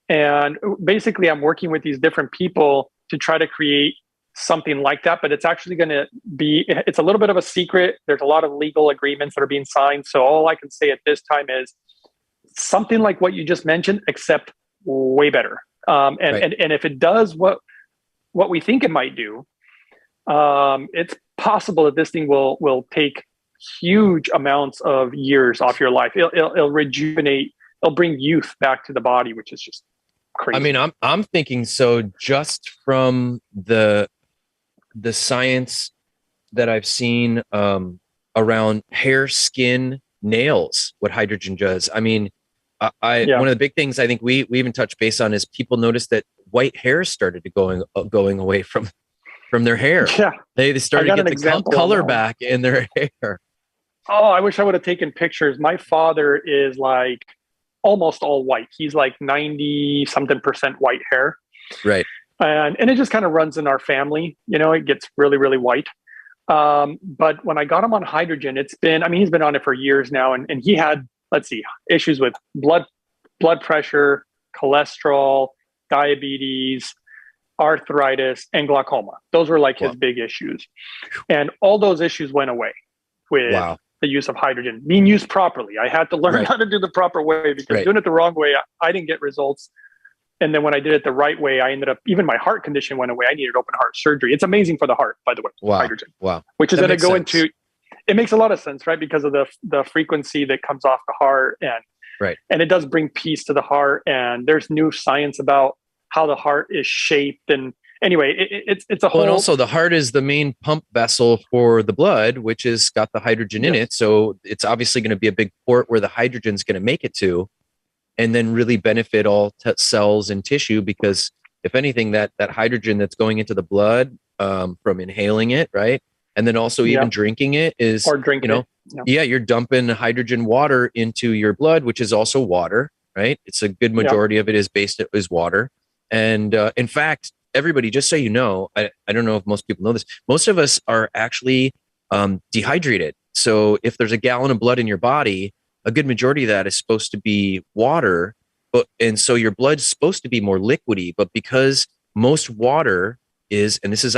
And basically, I'm working with these different people to try to create something like that. But it's actually going to it's a little bit of a secret. There's a lot of legal agreements that are being signed. So all I can say at this time is something like what you just mentioned, except way better. And if it does what we think it might do, it's possible that this thing will take huge amounts of years off your life. It'll rejuvenate. It'll bring youth back to the body, which is just crazy. I mean, I'm thinking, so just from the science that I've seen around hair, skin, nails, what hydrogen does. I mean, one of the big things I think we even touched base on is people noticed that white hair started to going away from their hair. Yeah, they started to get the color back in their hair. Oh, I wish I would have taken pictures. My father is like almost all white. He's like 90-something% white hair. Right. And it just kind of runs in our family. It gets really, really white. But when I got him on hydrogen, he's been on it for years now. And he had, issues with blood pressure, cholesterol, diabetes, arthritis, and glaucoma. Those were like his big issues. And all those issues went away with the use of hydrogen being used properly. I had to learn how to do the proper way, because doing it the wrong way, I didn't get results. And then when I did it the right way, I ended up, even my heart condition went away. I needed open heart surgery. It's amazing for the heart, by the way, hydrogen. Which is going to go into, it makes a lot of sense, right? Because of the frequency that comes off the heart, and it does bring peace to the heart. And there's new science about how the heart is shaped. And anyway, it's a whole. And also the heart is the main pump vessel for the blood, which has got the hydrogen in it. So it's obviously going to be a big port where the hydrogen is going to make it to, and then really benefit all cells and tissue, because if anything, that hydrogen that's going into the blood from inhaling it, right? And then also even drinking it is, or drinking you're dumping hydrogen water into your blood, which is also water, right? It's a good majority of it is water. And in fact, everybody, just so you know, I don't know if most people know this, most of us are actually dehydrated. So if there's a gallon of blood in your body, a good majority of that is supposed to be water, and so your blood's supposed to be more liquidy. But because most water is, and this is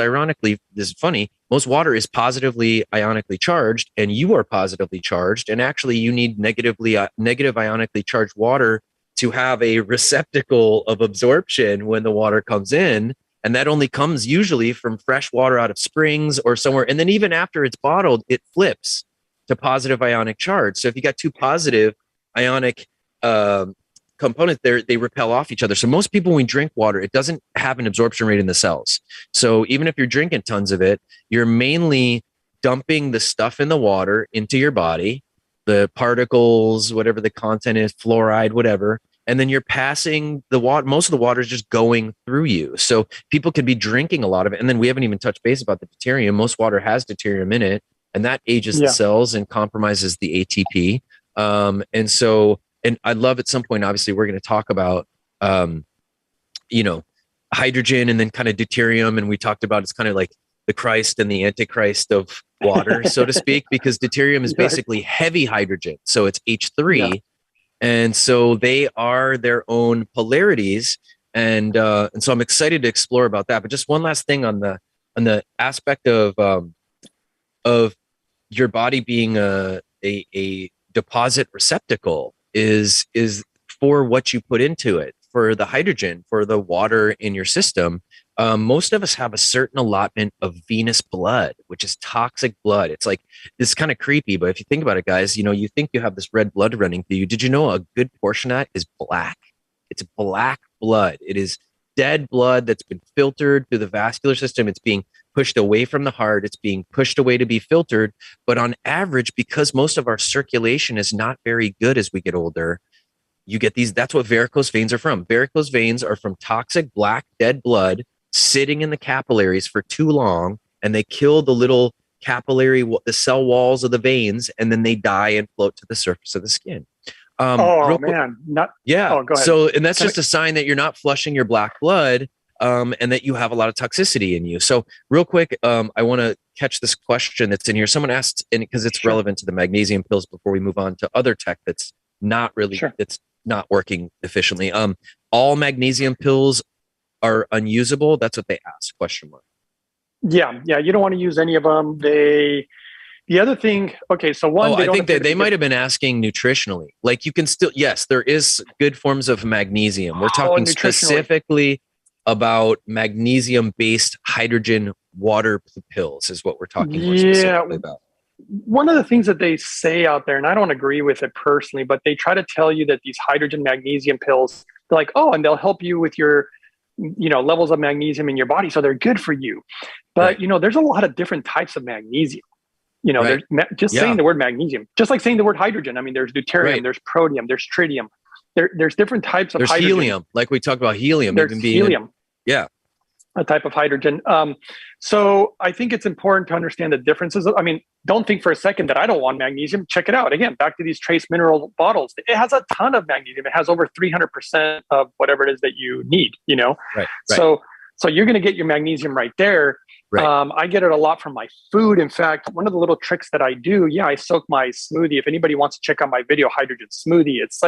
funny, most water is positively ionically charged, and you are positively charged, and actually you need negative ionically charged water to have a receptacle of absorption when the water comes in. And that only comes usually from fresh water out of springs or somewhere. And then even after it's bottled, it flips to positive ionic charge. So if you got two positive ionic components there, they repel off each other. So most people, when we drink water, it doesn't have an absorption rate in the cells. So even if you're drinking tons of it, you're mainly dumping the stuff in the water into your body, the particles, whatever the content is, fluoride, whatever. And then you're passing the water. Most of the water is just going through you. So people could be drinking a lot of it. And then we haven't even touched base about the deuterium. Most water has deuterium in it, and that ages the cells and compromises the ATP. And I'd love at some point, obviously, we're going to talk about, hydrogen and then kind of deuterium. And we talked about it's kind of like the Christ and the Antichrist of water, so to speak, because deuterium is basically heavy hydrogen. So it's H3. And so they are their own polarities. And so I'm excited to explore about that. But just one last thing on the aspect of your body being a deposit receptacle is for what you put into it, for the hydrogen, for the water in your system. Most of us have a certain allotment of venous blood, which is toxic blood. It's like, this is kind of creepy, but if you think about it, guys, you think you have this red blood running through you. Did you know a good portion of that is black? It's black blood. It is dead blood that's been filtered through the vascular system. It's being pushed away from the heart. It's being pushed away to be filtered. But on average, because most of our circulation is not very good as we get older, you get these. That's what varicose veins are from. Varicose veins are from toxic black dead blood sitting in the capillaries for too long, and they kill the little the cell walls of the veins, and then they die and float to the surface of the skin. Oh man, go ahead. So, and that's just a sign that you're not flushing your black blood, and that you have a lot of toxicity in you. So real quick, I want to catch this question that's in here. Someone asked, and because it's relevant to the magnesium pills before we move on to other tech that's not really, that's not working efficiently. All magnesium pills are unusable. That's what they asked, question mark. Yeah. You don't want to use any of them. The other thing, okay, so one, I think that they might have been asking nutritionally. Like you can still, yes, there is good forms of magnesium. We're talking specifically about magnesium-based hydrogen water pills is what we're talking more specifically about. One of the things that they say out there, and I don't agree with it personally, but they try to tell you that these hydrogen magnesium pills, they're like, and they'll help you with your levels of magnesium in your body, so they're good for you. But there's a lot of different types of magnesium. There's saying the word magnesium, just like saying the word hydrogen. I mean, there's deuterium, there's protium, there's tritium. There's different types of hydrogen. There's helium, like we talked about helium. There's helium. A type of hydrogen. So I think it's important to understand the differences. I mean, don't think for a second that I don't want magnesium. Check it out. Again, back to these trace mineral bottles. It has a ton of magnesium. It has over 300% of whatever it is that you need, Right. So you're going to get your magnesium right there. Right. I get it a lot from my food. In fact, one of the little tricks that I do, I soak my smoothie. If anybody wants to check out my video, Hydrogen Smoothie, it's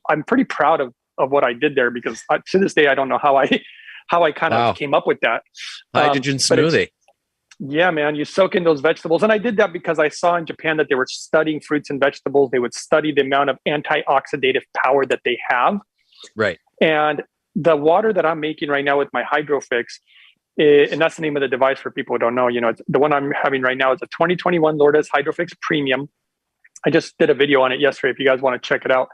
I'm pretty proud of what I did there, because to this day, I don't know how how I kind of came up with that. Hydrogen smoothie. Yeah, man, you soak in those vegetables. And I did that because I saw in Japan that they were studying fruits and vegetables. They would study the amount of antioxidative power that they have. Right. And the water that I'm making right now with my Hydrofix, and that's the name of the device for people who don't know, it's, the one I'm having right now is a 2021 Lourdes Hydrofix Premium. I just did a video on it yesterday if you guys want to check it out,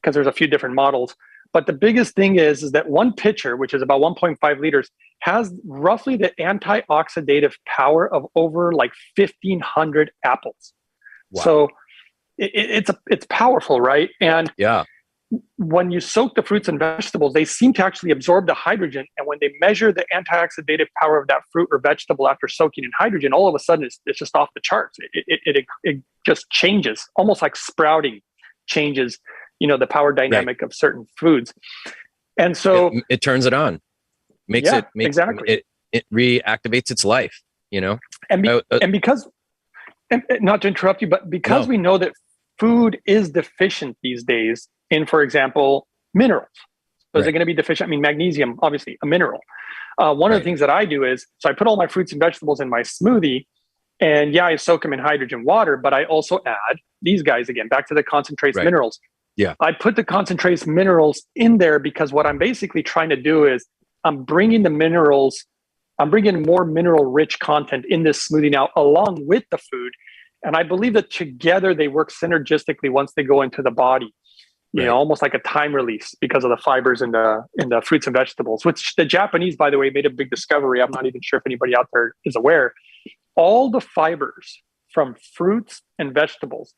because there's a few different models. But the biggest thing is that one pitcher, which is about 1.5 liters, has roughly the antioxidative power of over like 1,500 apples. Wow. So it's powerful, right? And yeah, when you soak the fruits and vegetables, they seem to actually absorb the hydrogen. And when they measure the antioxidative power of that fruit or vegetable after soaking in hydrogen, all of a sudden it's just off the charts. It just changes, almost like sprouting changes, the power dynamic of certain foods. And so it turns it on, exactly. It reactivates its life, and because, and not to interrupt you, but because we know that food is deficient these days in, for example, minerals. So is it going to be deficient? I mean, magnesium, obviously a mineral. One of the things that I do is, so I put all my fruits and vegetables in my smoothie, and I soak them in hydrogen water, but I also add these guys again, back to the concentrates minerals. Yeah. I put the concentrates minerals in there because what I'm basically trying to do is I'm bringing more mineral rich content in this smoothie now along with the food. And I believe that together they work synergistically once they go into the body, almost like a time release because of the fibers in the fruits and vegetables, which the Japanese, by the way, made a big discovery. I'm not even sure if anybody out there is aware. All the fibers from fruits and vegetables,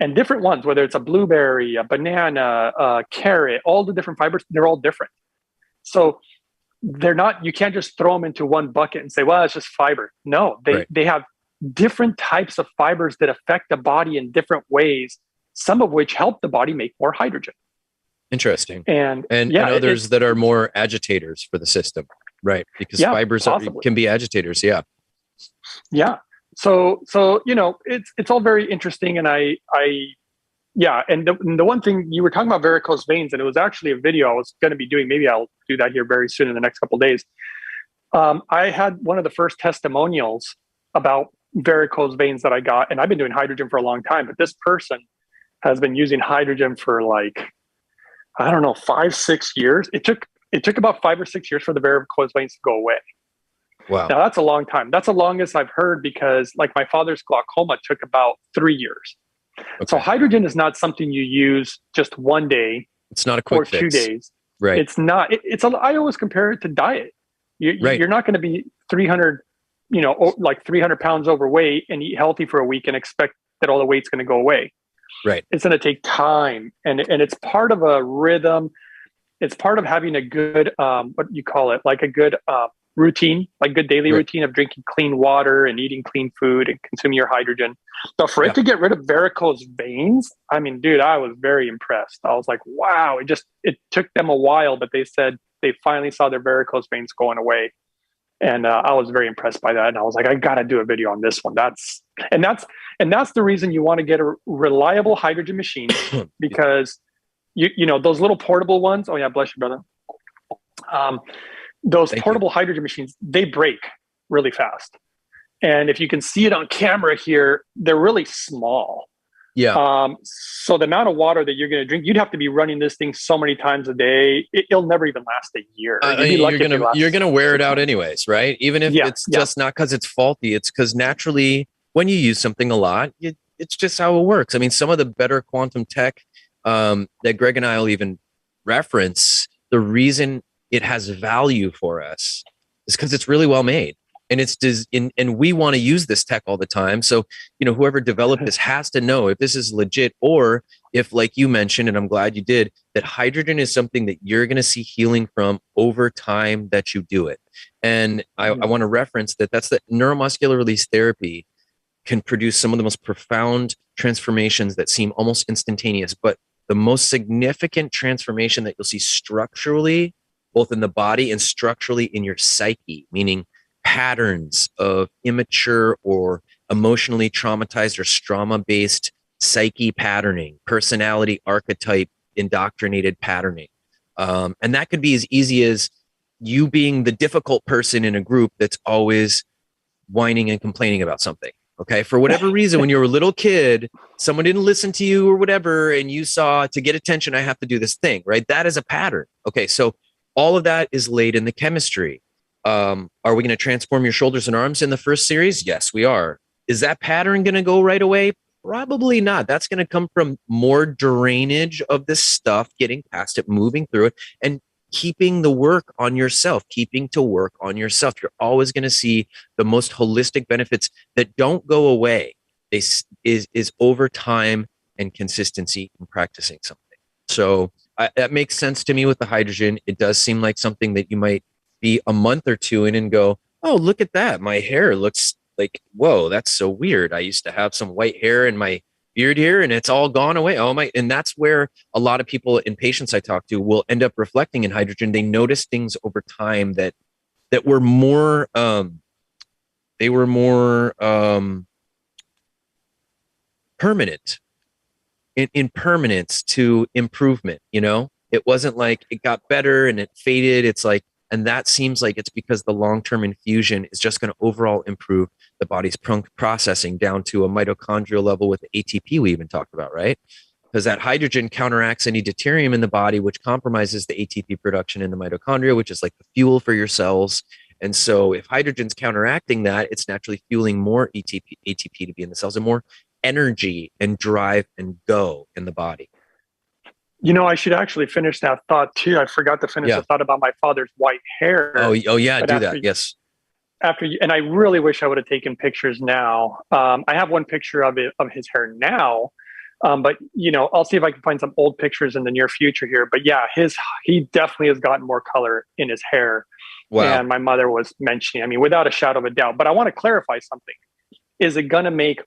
and different ones, whether it's a blueberry, a banana, a carrot, all the different fibers, they're all different. So you can't just throw them into one bucket and say, well, it's just fiber. No, they have different types of fibers that affect the body in different ways, some of which help the body make more hydrogen. Interesting. And others that are more agitators for the system, right? Because fibers can be agitators. Yeah. Yeah. So it's all very interesting. And and the one thing you were talking about varicose veins, and it was actually a video I was going to be doing. Maybe I'll do that here very soon in the next couple of days. I had one of the first testimonials about varicose veins that I got, and I've been doing hydrogen for a long time, but this person has been using hydrogen for 5-6 years. It took about 5 or 6 years for the varicose veins to go away. Wow. Now that's a long time. That's the longest I've heard, because like my father's glaucoma took about 3 years. Okay. So hydrogen is not something you use just one day. It's not a quick fix. 2 days. Right. It's not. I always compare it to diet. You're not going to be 300, 300 pounds overweight and eat healthy for a week and expect that all the weight's going to go away. Right. It's going to take time, and it's part of a rhythm. It's part of having a good, what you call it, like a good routine, like good daily routine of drinking clean water and eating clean food and consuming your hydrogen. But for it to get rid of varicose veins, I mean, dude, I was very impressed. I was like, wow, it took them a while, but they said they finally saw their varicose veins going away. And I was very impressed by that. And I was like, I got to do a video on this one. That's the reason you want to get a reliable hydrogen machine, because you know, those little portable ones. Oh yeah. Bless you, brother. Those portable hydrogen machines, they break really fast. And if you can see it on camera here, they're really small. Yeah. So the amount of water that you're going to drink, you'd have to be running this thing so many times a day. It'll never even last a year. You're gonna wear it out anyways, right? Even if it's just not because it's faulty, it's because naturally when you use something a lot, it's just how it works. I mean, some of the better quantum tech that Greg and I will even reference, the reason it has value for us is because it's really well made. And and we want to use this tech all the time. So, you know, whoever developed this has to know if this is legit, or if, like you mentioned, and I'm glad you did, that hydrogen is something that you're going to see healing from over time that you do it. And I want to reference that's the neuromuscular release therapy can produce some of the most profound transformations that seem almost instantaneous, but the most significant transformation that you'll see structurally, both in the body and structurally in your psyche, meaning patterns of immature or emotionally traumatized or trauma-based psyche patterning, personality archetype indoctrinated patterning. And that could be as easy as you being the difficult person in a group that's always whining and complaining about something. Okay. For whatever reason, when you were a little kid, someone didn't listen to you or whatever, and you saw, to get attention, I have to do this thing, right? That is a pattern. Okay. So all of that is laid in the chemistry. Are we going to transform your shoulders and arms in the first series? Yes, we are. Is that pattern going to go right away? Probably not. That's going to come from more drainage of this stuff, getting past it, moving through it, and keeping the work on yourself, keeping to work on yourself. You're always going to see the most holistic benefits that don't go away. This is over time and consistency in practicing something. So that makes sense to me with the hydrogen. It does seem like something that you might be a month or two in and go, oh, look at that. My hair looks like, whoa, that's so weird. I used to have some white hair in my beard here and it's all gone away. Oh my. And that's where a lot of people and patients I talk to will end up reflecting in hydrogen. They notice things over time that were more, permanent, in permanence to improvement. You know, it wasn't like it got better and it faded. It's like, and that seems like it's because the long-term infusion is just going to overall improve the body's processing down to a mitochondrial level with the ATP we even talked about, right? Because that hydrogen counteracts any deuterium in the body, which compromises the ATP production in the mitochondria, which is like the fuel for your cells. And so if hydrogen's counteracting that, it's naturally fueling more ATP to be in the cells and more energy and drive and go in the body. You know, I should actually finish that thought too. I forgot to finish the thought about my father's white hair. Oh yeah, do that. Yes. After you, and I really wish I would have taken pictures now. I have one picture of his hair now, but you know, I'll see if I can find some old pictures in the near future here. But yeah, he definitely has gotten more color in his hair. Wow. And my mother was mentioning, I mean, without a shadow of a doubt. But I want to clarify something. Is it going to make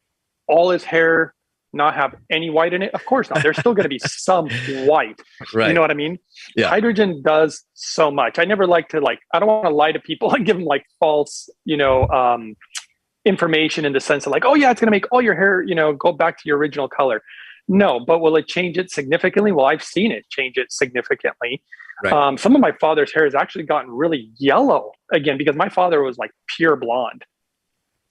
all his hair not have any white in it? Of course not. There's still going to be some white. Right. You know what I mean? Yeah. Hydrogen does so much. I never like to I don't want to lie to people and give them like false, information in the sense of like, oh yeah, it's going to make all your hair, go back to your original color. No, but will it change it significantly? Well, I've seen it change it significantly. Right. Some of my father's hair has actually gotten really yellow again, because my father was like pure blonde.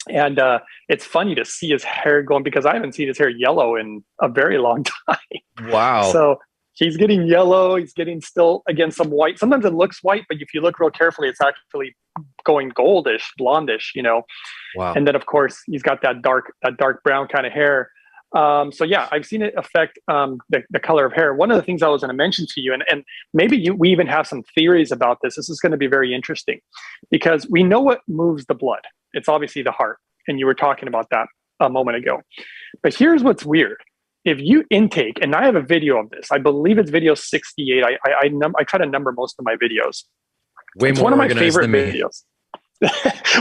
And it's funny to see his hair going, because I haven't seen his hair yellow in a very long time. Wow. So he's getting yellow. He's getting still, again, some white. Sometimes it looks white, but if you look real carefully, it's actually going goldish, blondish, Wow. And then, of course, he's got that dark brown kind of hair. So yeah, I've seen it affect the color of hair. One of the things I was going to mention to you, and maybe we even have some theories about this. This is going to be very interesting, because we know what moves the blood. It's obviously the heart. And you were talking about that a moment ago. But here's what's weird. If you intake, and I have a video of this, I believe it's video 68. I try to number most of my videos. It's more one of my favorite videos.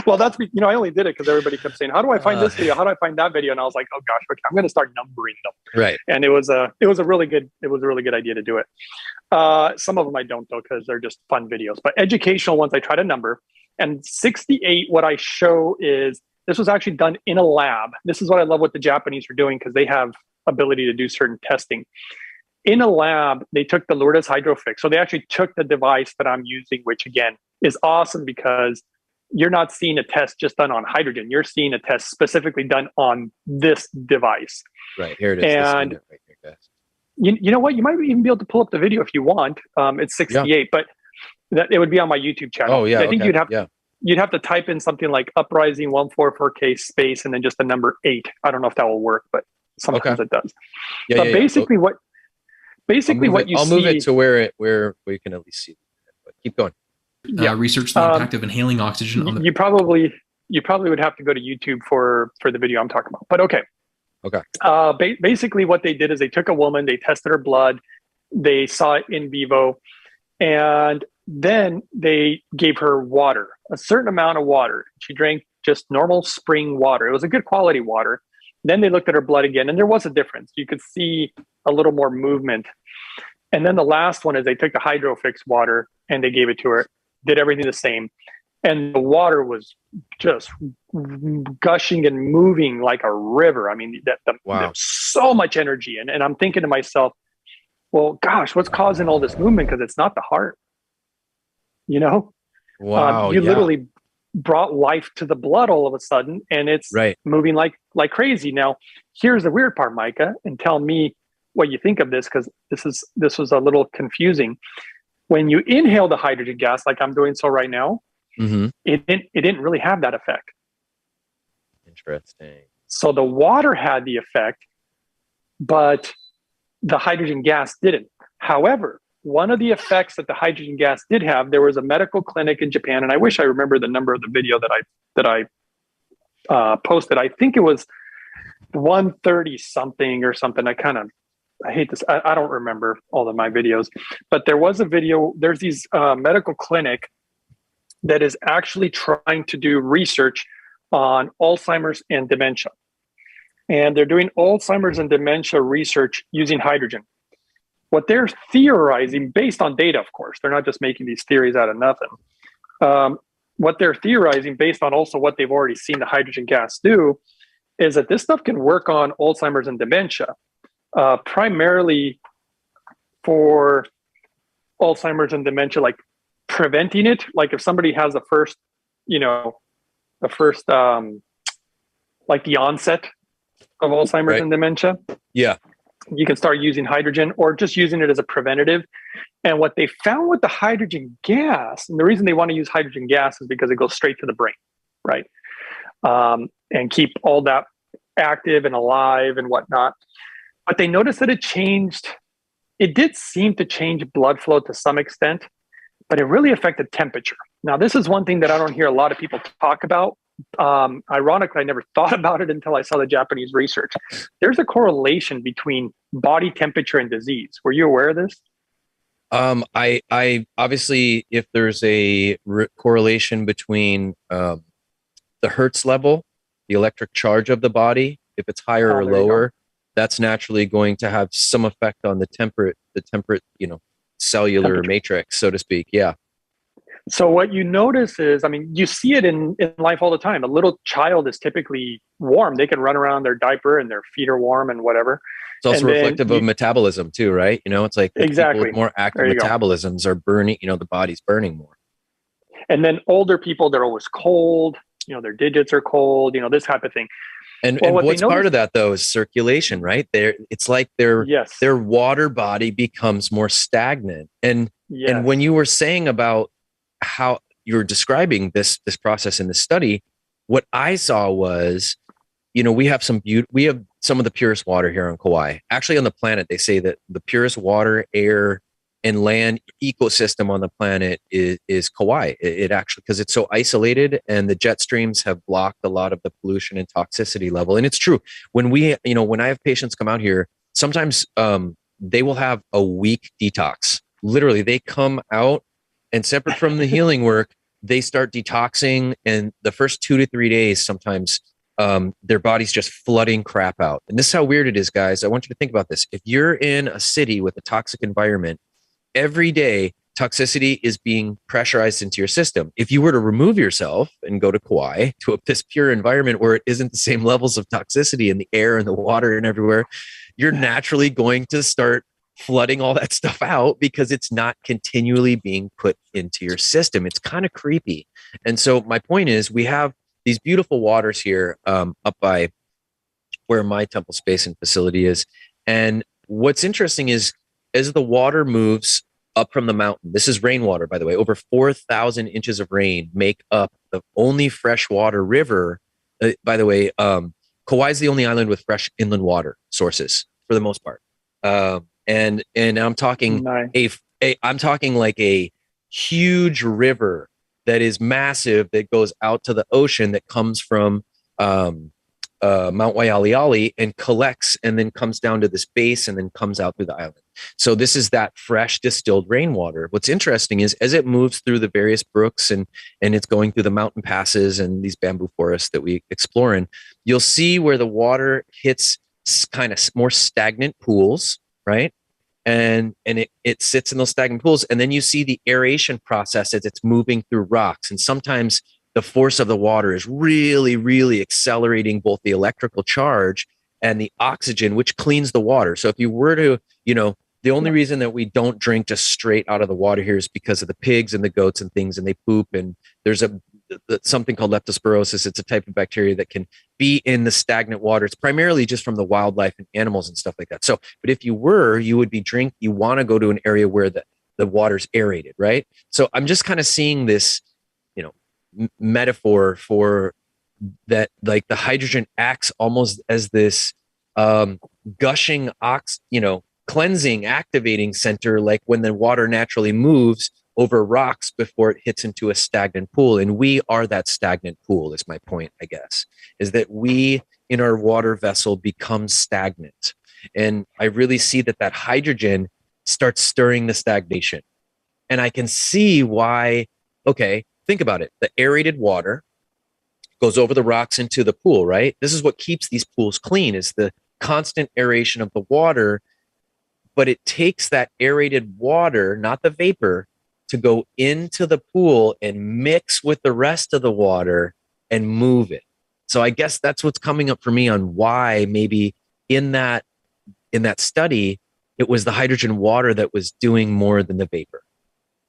Well, that's, I only did it because everybody kept saying, how do I find this video? How do I find that video? And I was like, oh gosh, okay, I'm going to start numbering them. Right. And it was a really good idea to do it. Some of them I don't though, because they're just fun videos, but educational ones I try to number. And 68, what I show is, this was actually done in a lab. This is what I love what the Japanese are doing, because they have ability to do certain testing. In a lab, they took the Lourdes Hydrofix. So they actually took the device that I'm using, which again is awesome, because you're not seeing a test just done on hydrogen. You're seeing a test specifically done on this device. Right, here it is. And right here, you know what? You might even be able to pull up the video if you want. It's 68, but it would be on my YouTube channel. Oh yeah, I think you'd have to type in something like uprising 144K space and then just the number 8. I don't know if that will work, but sometimes it does. Yeah, but basically what you see. I'll move it to where you can at least see it. But keep going. Research the impact of inhaling oxygen on the. You probably would have to go to YouTube for the video I'm talking about. But okay. Basically what they did is they took a woman, they tested her blood, they saw it in vivo, and then they gave her water, a certain amount of water. She drank just normal spring water. It was a good quality water. Then they looked at her blood again, and there was a difference. You could see a little more movement. And then the last one is they took the Hydrofix water and they gave it to her, did everything the same. And the water was just gushing and moving like a river. I mean, wow. There was so much energy. And I'm thinking to myself, well, gosh, what's causing all this movement? Because it's not the heart. Wow. You yeah. literally brought life to the blood all of a sudden, and it's Right. moving like crazy. Now, here's the weird part, Micah, and tell me what you think of this, because this was a little confusing. When you inhale the hydrogen gas, like I'm doing so right now, Mm-hmm. it didn't really have that effect. Interesting. So the water had the effect, but the hydrogen gas didn't. However, one of the effects that the hydrogen gas did have, there was a medical clinic in Japan, and I wish I remember the number of the video that I posted. I think it was 130 something or something. I hate this. I don't remember all of my videos, but there was a video. There's these medical clinic that is actually trying to do research on Alzheimer's and dementia. And they're doing Alzheimer's and dementia research using hydrogen. What they're theorizing, based on data, of course, they're not just making these theories out of nothing. What they're theorizing, based on also what they've already seen the hydrogen gas do, is that this stuff can work on Alzheimer's and dementia, primarily for Alzheimer's and dementia, like preventing it. Like if somebody has the first, like the onset of Alzheimer's Right. and dementia, Yeah. you can start using hydrogen or just using it as a preventative. And what they found with the hydrogen gas, and the reason they want to use hydrogen gas is because it goes straight to the brain, right? And keep all that active and alive and whatnot. But they noticed that it did seem to change blood flow to some extent, but it really affected temperature. Now, this is one thing that I don't hear a lot of people talk about. Ironically, I never thought about it until I saw the Japanese research. There's a correlation between body temperature and disease. Were you aware of this? I obviously, if there's a correlation between the Hertz level, the electric charge of the body, if it's higher or lower, that's naturally going to have some effect on the temperate, cellular matrix, so to speak. Yeah. So what you notice is, you see it in life all the time. A little child is typically warm. They can run around their diaper and their feet are warm and whatever. It's also reflective of metabolism too, right? It's like exactly. people with more active metabolisms are burning, the body's burning more. And then older people, they're always cold, their digits are cold, this type of thing. And what's part of that though is circulation, right? It's like their water body becomes more stagnant. And when you were saying about how you're describing this process in the study, what I saw was, we have some of the purest water here on Kauai. Actually, on the planet, they say that the purest water, air, and land ecosystem on the planet is Kauai. It actually, because it's so isolated, and the jet streams have blocked a lot of the pollution and toxicity level. And it's true. When when I have patients come out here, sometimes they will have a week detox. Literally, they come out, and separate from the healing work, they start detoxing. And the first 2 to 3 days, sometimes their body's just flooding crap out. And this is how weird it is, guys. I want you to think about this. If you're in a city with a toxic environment, every day toxicity is being pressurized into your system. If you were to remove yourself and go to Kauai, to this pure environment where it isn't the same levels of toxicity in the air and the water and everywhere, you're naturally going to start flooding all that stuff out because it's not continually being put into your system. It's kind of creepy. And so my point is, we have these beautiful waters here up by where my temple space and facility is. And what's interesting is, as the water moves up from the mountain, this is rainwater, by the way, over 4,000 inches of rain make up the only freshwater river. By the way, Kauai is the only island with fresh inland water sources for the most part. And I'm talking I'm talking like a huge river that is massive, that goes out to the ocean, that comes from Mount Waialeale and collects, and then comes down to this base, and then comes out through the island. So this is that fresh distilled rainwater. What's interesting is, as it moves through the various brooks and it's going through the mountain passes and these bamboo forests that we explore in, you'll see where the water hits kind of more stagnant pools, right? And it sits in those stagnant pools. And then you see the aeration process as it's moving through rocks. And sometimes the force of the water is really, really accelerating both the electrical charge and the oxygen, which cleans the water. So if you were to, The only reason that we don't drink just straight out of the water here is because of the pigs and the goats and things, and they poop. And there's something called leptospirosis. It's a type of bacteria that can be in the stagnant water. It's primarily just from the wildlife and animals and stuff like that. So, but if you would be you want to go to an area where the water's aerated, right? So I'm just kind of seeing this, metaphor for that, like the hydrogen acts almost as this gushing cleansing, activating center, like when the water naturally moves over rocks before it hits into a stagnant pool. And we are that stagnant pool, is my point, I guess, is that we in our water vessel become stagnant. And I really see that hydrogen starts stirring the stagnation. And I can see why, okay, think about it. The aerated water goes over the rocks into the pool, right? This is what keeps these pools clean, is the constant aeration of the water. But it takes that aerated water, not the vapor, to go into the pool and mix with the rest of the water and move it. So I guess that's what's coming up for me on why maybe in that study, it was the hydrogen water that was doing more than the vapor.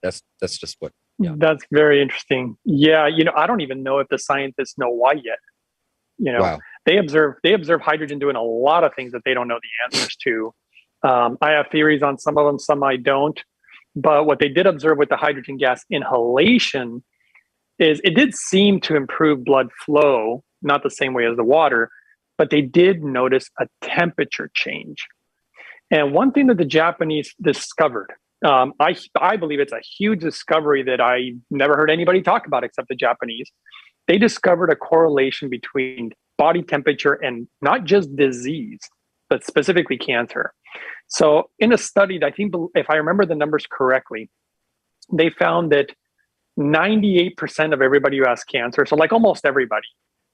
That's just what. Yeah. That's very interesting. Yeah, I don't even know if the scientists know why yet. Wow. They observe hydrogen doing a lot of things that they don't know the answers to. I have theories on some of them, some I don't. But what they did observe with the hydrogen gas inhalation is it did seem to improve blood flow, not the same way as the water, but they did notice a temperature change. And one thing that the Japanese discovered, I believe it's a huge discovery that I never heard anybody talk about except the Japanese. They discovered a correlation between body temperature and not just disease, but specifically cancer. So in a study, I think, if I remember the numbers correctly, they found that 98% of everybody who has cancer, so like almost everybody,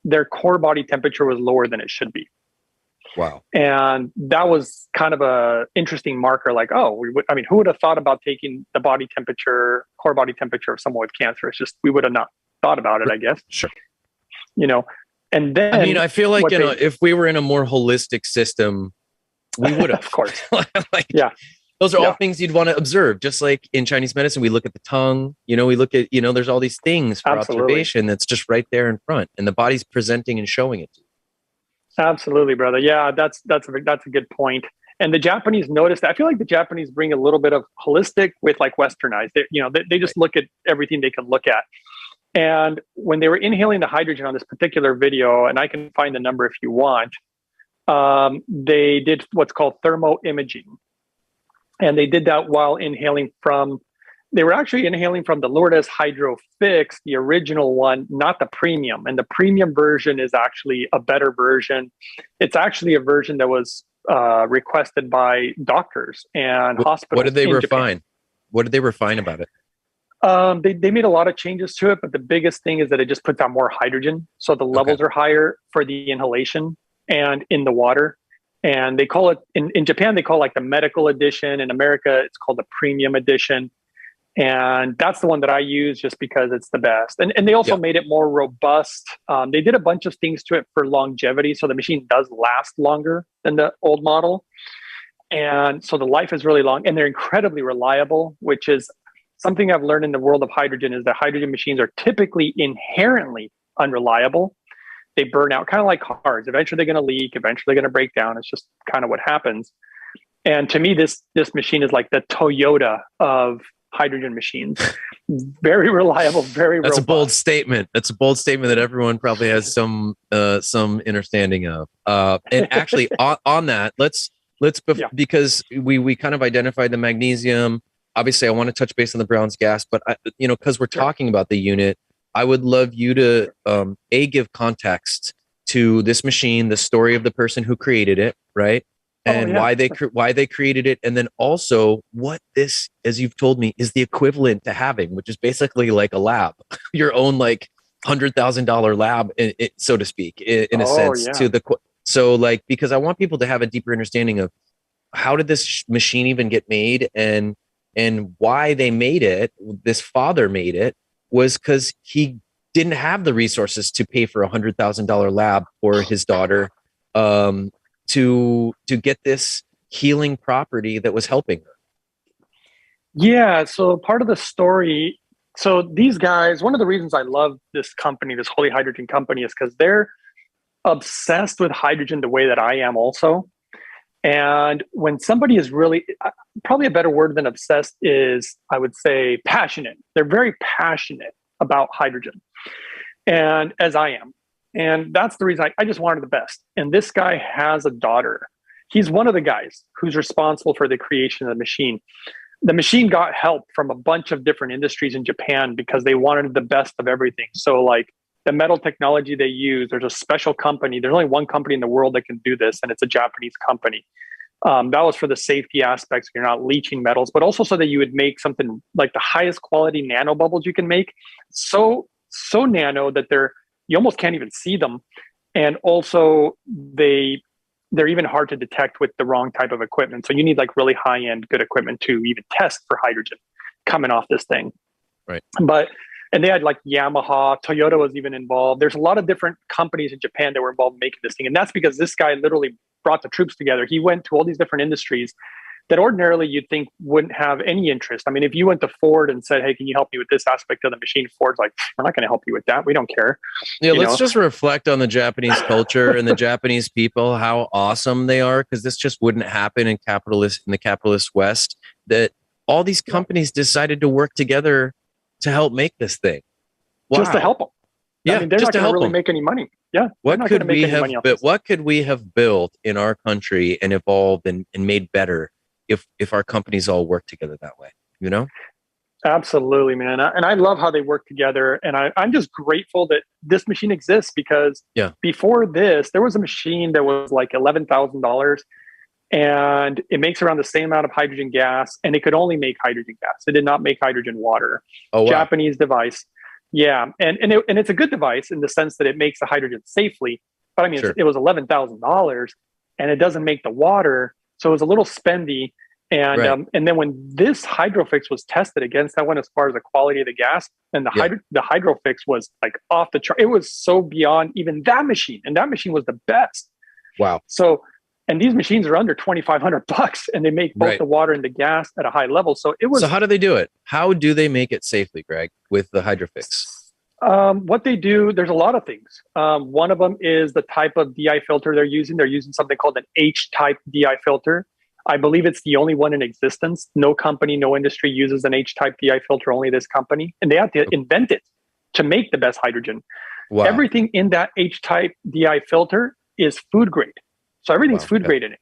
their core body temperature was lower than it should be. Wow. And that was kind of a interesting marker, like, who would have thought about taking the body temperature, core body temperature of someone with cancer? It's just, we would have not thought about it, I guess. Sure. And then, I feel like, if we were in a more holistic system, we would have. Of course. Yeah. Those are all things you'd want to observe. Just like in Chinese medicine, we look at the tongue, we look at, there's all these things for observation that's just right there in front, and the body's presenting and showing it to you. Absolutely, brother. Yeah, that's a good point. And the Japanese noticed that. I feel like the Japanese bring a little bit of holistic with like westernized. They just look at everything they can look at. And when they were inhaling the hydrogen on this particular video, and I can find the number if you want, they did what's called thermoimaging. And they did that while they were actually inhaling from the Lourdes Hydro Fix, the original one, not the premium. And the premium version is actually a better version. It's actually a version that was requested by doctors and hospitals. What did they refine? What did they refine about it? They made a lot of changes to it, but the biggest thing is that it just puts out more hydrogen. So the levels are higher for the inhalation and in the water. And they call it, in Japan, they call it like the medical edition. In America, it's called the premium edition. And that's the one that I use just because it's the best. And they also made it more robust. They did a bunch of things to it for longevity. So the machine does last longer than the old model. And so the life is really long, and they're incredibly reliable, which is something I've learned in the world of hydrogen, is that hydrogen machines are typically inherently unreliable. They burn out, kind of like cars. Eventually they're going to leak. Eventually they're going to break down. It's just kind of what happens. And to me, this machine is like the Toyota of hydrogen machines. Very reliable, very robust. That's a bold statement. That's a bold statement that everyone probably has some understanding of. And actually on that, let's because we kind of identified the magnesium. Obviously I want to touch base on the Brown's gas, but because we're talking about the unit, I would love you to give context to this machine, the story of the person who created it, right? And why they created it, and then also what this, as you've told me, is the equivalent to having, which is basically like a lab, your own like $100,000 lab, so to speak, in a sense. So like, because I want people to have a deeper understanding of how did this machine even get made, and why they made it. This father made it was because he didn't have the resources to pay for $100,000 lab for his daughter. To get this healing property that was helping her. Yeah. So part of the story, so these guys, one of the reasons I love this company, this Holy Hydrogen company, is because they're obsessed with hydrogen the way that I am also. And when somebody is really, probably a better word than obsessed is, I would say, passionate. They're very passionate about hydrogen, and as I am. And that's the reason I just wanted the best. And this guy has a daughter. He's one of the guys who's responsible for the creation of the machine. The machine got help from a bunch of different industries in Japan because they wanted the best of everything. So like the metal technology they use, there's a special company. There's only one company in the world that can do this, and it's a Japanese company. That was for the safety aspects. You're not leaching metals, but also so that you would make something like the highest quality nanobubbles you can make. So nano that you almost can't even see them. And also they're even hard to detect with the wrong type of equipment. So you need like really high end, good equipment to even test for hydrogen coming off this thing. Right. And they had like Yamaha, Toyota was even involved. There's a lot of different companies in Japan that were involved in making this thing. And that's because this guy literally brought the troops together. He went to all these different industries that ordinarily you'd think wouldn't have any interest. I mean, if you went to Ford and said, hey, can you help me with this aspect of the machine? Ford's like, we're not going to help you with that. We don't care. Yeah, let's just reflect on the Japanese culture and the Japanese people, how awesome they are, because this just wouldn't happen in the capitalist West, that all these companies decided to work together to help make this thing. Wow. Just to help them. Yeah, I mean, they're not going to really make any money. Yeah. What could we have built in our country and evolved and made better if our companies all work together that way, you know? Absolutely, man. And I love how they work together. And I'm just grateful that this machine exists, because before this, there was a machine that was like $11,000, and it makes around the same amount of hydrogen gas, and it could only make hydrogen gas. It did not make hydrogen water. Oh, wow. Japanese device. Yeah. And it's a good device in the sense that it makes the hydrogen safely. But I mean, it was $11,000 and it doesn't make the water. So it was a little spendy. And and then when this Hydrofix was tested against, that went as far as the quality of the gas, and the Hydrofix was like off the chart. It was so beyond even that machine, and that machine was the best. Wow. So, and these machines are under $2,500, and they make both the water and the gas at a high level. So it was. So how do they do it? How do they make it safely, Greg, with the Hydrofix? What they do, there's a lot of things. One of them is the type of DI filter they're using. They're using something called an H-type DI filter. I believe it's the only one in existence. No company, no industry uses an H-type DI filter, only this company. And they have to invent it to make the best hydrogen. Wow. Everything in that H-type DI filter is food grade. So everything's food grade in it.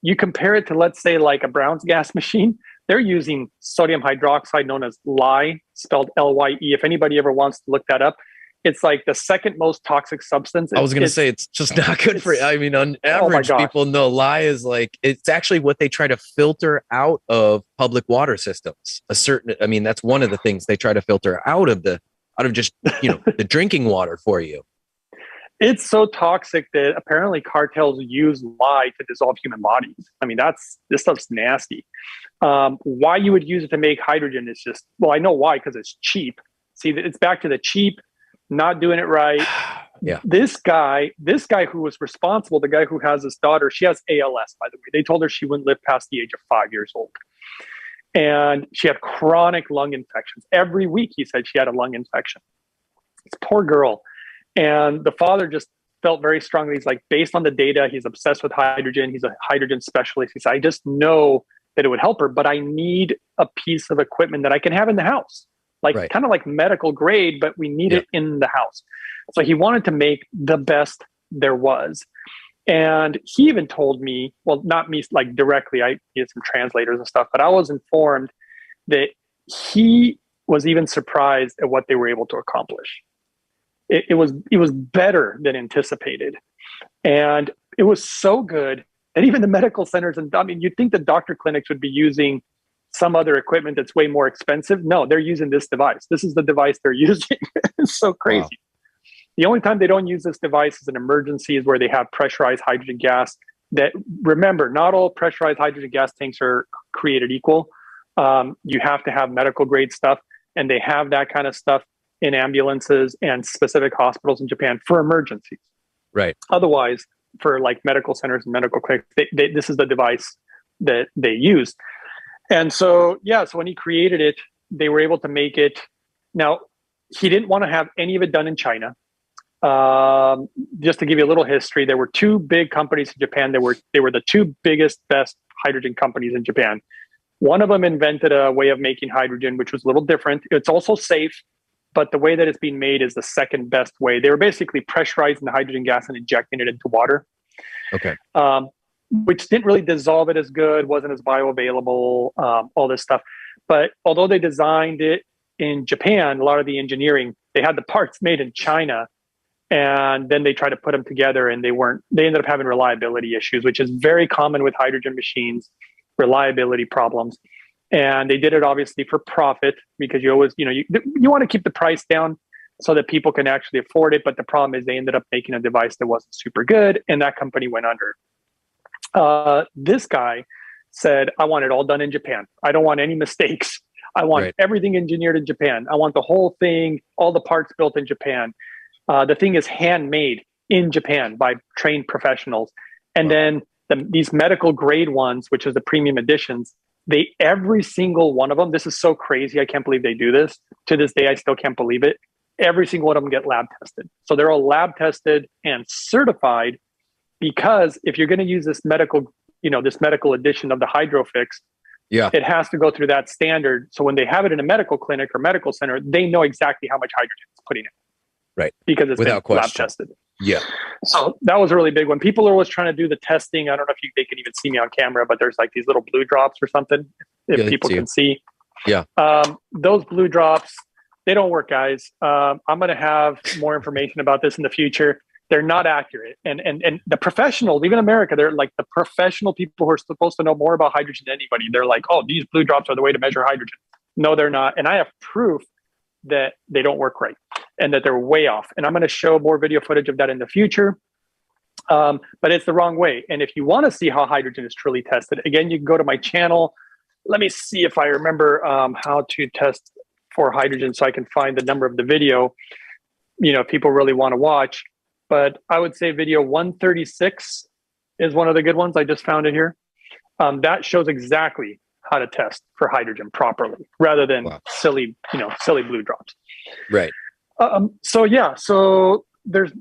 You compare it to, let's say, like a Brown's gas machine. They're using sodium hydroxide, known as lye, spelled Lye. If anybody ever wants to look that up, it's like the second most toxic substance. I was going to say, it's just not good for, I mean, on average, people know lye is like, it's actually what they try to filter out of public water systems. That's one of the things they try to filter out of just, the drinking water for you. It's so toxic that apparently cartels use lye to dissolve human bodies. I mean, this stuff's nasty. Why you would use it to make hydrogen is just, well, I know why, because it's cheap. See, it's back to the cheap, not doing it right. Yeah. This guy who was responsible, the guy who has his daughter, she has ALS, by the way. They told her she wouldn't live past the age of 5 years old. And she had chronic lung infections. Every week, he said she had a lung infection. This poor girl. And the father just felt very strongly. He's like, based on the data, he's obsessed with hydrogen. He's a hydrogen specialist. He said, I just know that it would help her, but I need a piece of equipment that I can have in the house. Kind of like medical grade, but we need it in the house. So he wanted to make the best there was. And he even told me, well, not me like directly, I needed some translators and stuff, but I was informed that he was even surprised at what they were able to accomplish. It was better than anticipated. And it was so good that even the medical centers, and I mean, you'd think the doctor clinics would be using some other equipment that's way more expensive. No, they're using this device. This is the device they're using. It's so crazy. Wow. The only time they don't use this device is in emergencies where they have pressurized hydrogen gas. That, remember, not all pressurized hydrogen gas tanks are created equal. You have to have medical grade stuff, and they have that kind of stuff in ambulances and specific hospitals in Japan for emergencies. Right. Otherwise, for like medical centers and medical clinics, this is the device that they use. And so, yeah, so when he created it, they were able to make it. Now, he didn't want to have any of it done in China. Just to give you a little history, there were two big companies in Japan. They were the two biggest, best hydrogen companies in Japan. One of them invented a way of making hydrogen, which was a little different. It's also safe, but the way that it's being made is the second best way. They were basically pressurizing the hydrogen gas and injecting it into water. Okay. Which didn't really dissolve it as good, wasn't as bioavailable, all this stuff. But although they designed it in Japan, a lot of the engineering, they had the parts made in China, and then they tried to put them together and they ended up having reliability issues, which is very common with hydrogen machines, reliability problems. And they did it obviously for profit, because you always, you want to keep the price down so that people can actually afford it. But the problem is they ended up making a device that wasn't super good, and that company went under. This guy said, I want it all done in Japan. I don't want any mistakes. I want everything engineered in Japan. I want the whole thing, all the parts built in Japan. The thing is handmade in Japan by trained professionals. And then these medical grade ones, which is the premium editions, every single one of them, this is so crazy. I can't believe they do this. To this day, I still can't believe it. Every single one of them get lab tested. So they're all lab tested and certified, because if you're going to use this medical edition of the Hydrofix, it has to go through that standard. So when they have it in a medical clinic or medical center, they know exactly how much hydrogen it's putting in. Right. Because it's without been question. lab tested. Yeah. So that was a really big one. People are always trying to do the testing. I don't know if they can even see me on camera, but there's like these little blue drops or something, if people can see. Yeah. Those blue drops, they don't work, guys. I'm going to have more information about this in the future. They're not accurate. And the professionals, even in America, they're like the professional people who are supposed to know more about hydrogen than anybody. They're like, oh, these blue drops are the way to measure hydrogen. No, they're not. And I have proof that they don't work right and that they're way off. And I'm going to show more video footage of that in the future. But it's the wrong way. And if you want to see how hydrogen is truly tested, again, you can go to my channel. Let me see if I remember how to test for hydrogen so I can find the number of the video, if people really want to watch. But I would say video 136 is one of the good ones. I just found it here. That shows exactly how to test for hydrogen properly, rather than silly blue drops. Right. So there's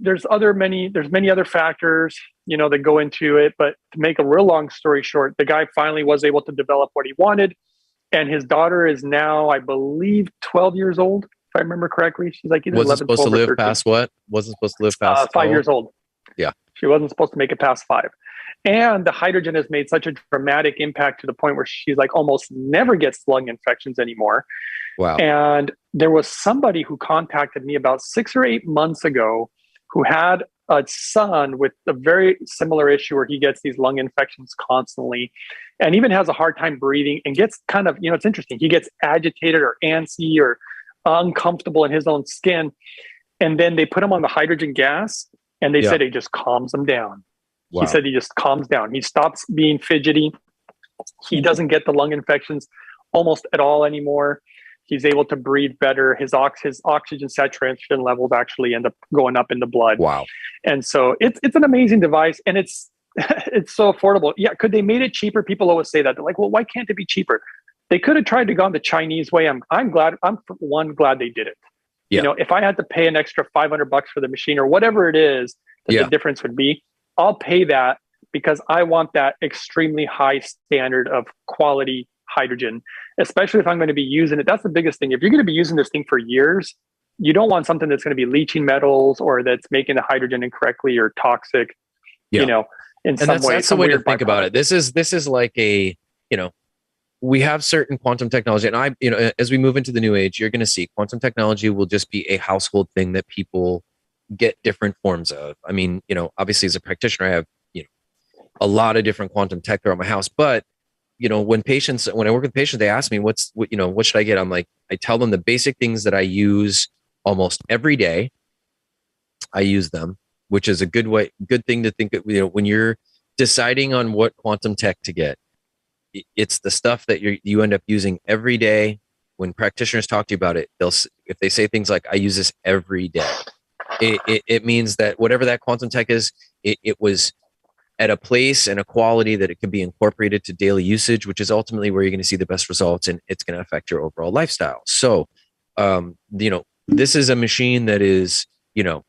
many other factors, that go into it. But to make a real long story short, the guy finally was able to develop what he wanted, and his daughter is now, I believe, 12 years old. If I remember correctly, she's like either wasn't 11, supposed to live 13. past what? Wasn't supposed to live past 5 years old. Yeah, she wasn't supposed to make it past 5. And the hydrogen has made such a dramatic impact to the point where she's like almost never gets lung infections anymore. Wow. And there was somebody who contacted me about 6 or 8 months ago who had a son with a very similar issue where he gets these lung infections constantly and even has a hard time breathing and gets kind of, it's interesting. He gets agitated or antsy or uncomfortable in his own skin. And then they put him on the hydrogen gas, and they said it just calms him down. Wow. He said he just calms down. He stops being fidgety. He doesn't get the lung infections almost at all anymore. He's able to breathe better. His oxygen saturation levels actually end up going up in the blood. Wow. And so it's an amazing device, and it's so affordable. Yeah. Could they made it cheaper? People always say that. They're like, well, why can't it be cheaper? They could have tried to go the Chinese way. I'm glad they did it. Yeah. If I had to pay an extra $500 for the machine or whatever it is that the difference would be, I'll pay that, because I want that extremely high standard of quality hydrogen, especially if I'm going to be using it. That's the biggest thing. If you're going to be using this thing for years, you don't want something that's going to be leaching metals or that's making the hydrogen incorrectly or toxic, in some way. That's the way to think about it. This is like we have certain quantum technology, and as we move into the new age, you're going to see quantum technology will just be a household thing that people get different forms of. I mean, obviously as a practitioner, I have, a lot of different quantum tech throughout my house, but when I work with patients, they ask me, what should I get? I'm like, I tell them the basic things that I use almost every day. I use them, which is a good thing to think of, when you're deciding on what quantum tech to get. It's the stuff that you end up using every day. When practitioners talk to you about it, if they say things like, I use this every day, it means that whatever that quantum tech is, it was at a place and a quality that it can be incorporated to daily usage, which is ultimately where you're going to see the best results, and it's going to affect your overall lifestyle. So, this is a machine that is, you're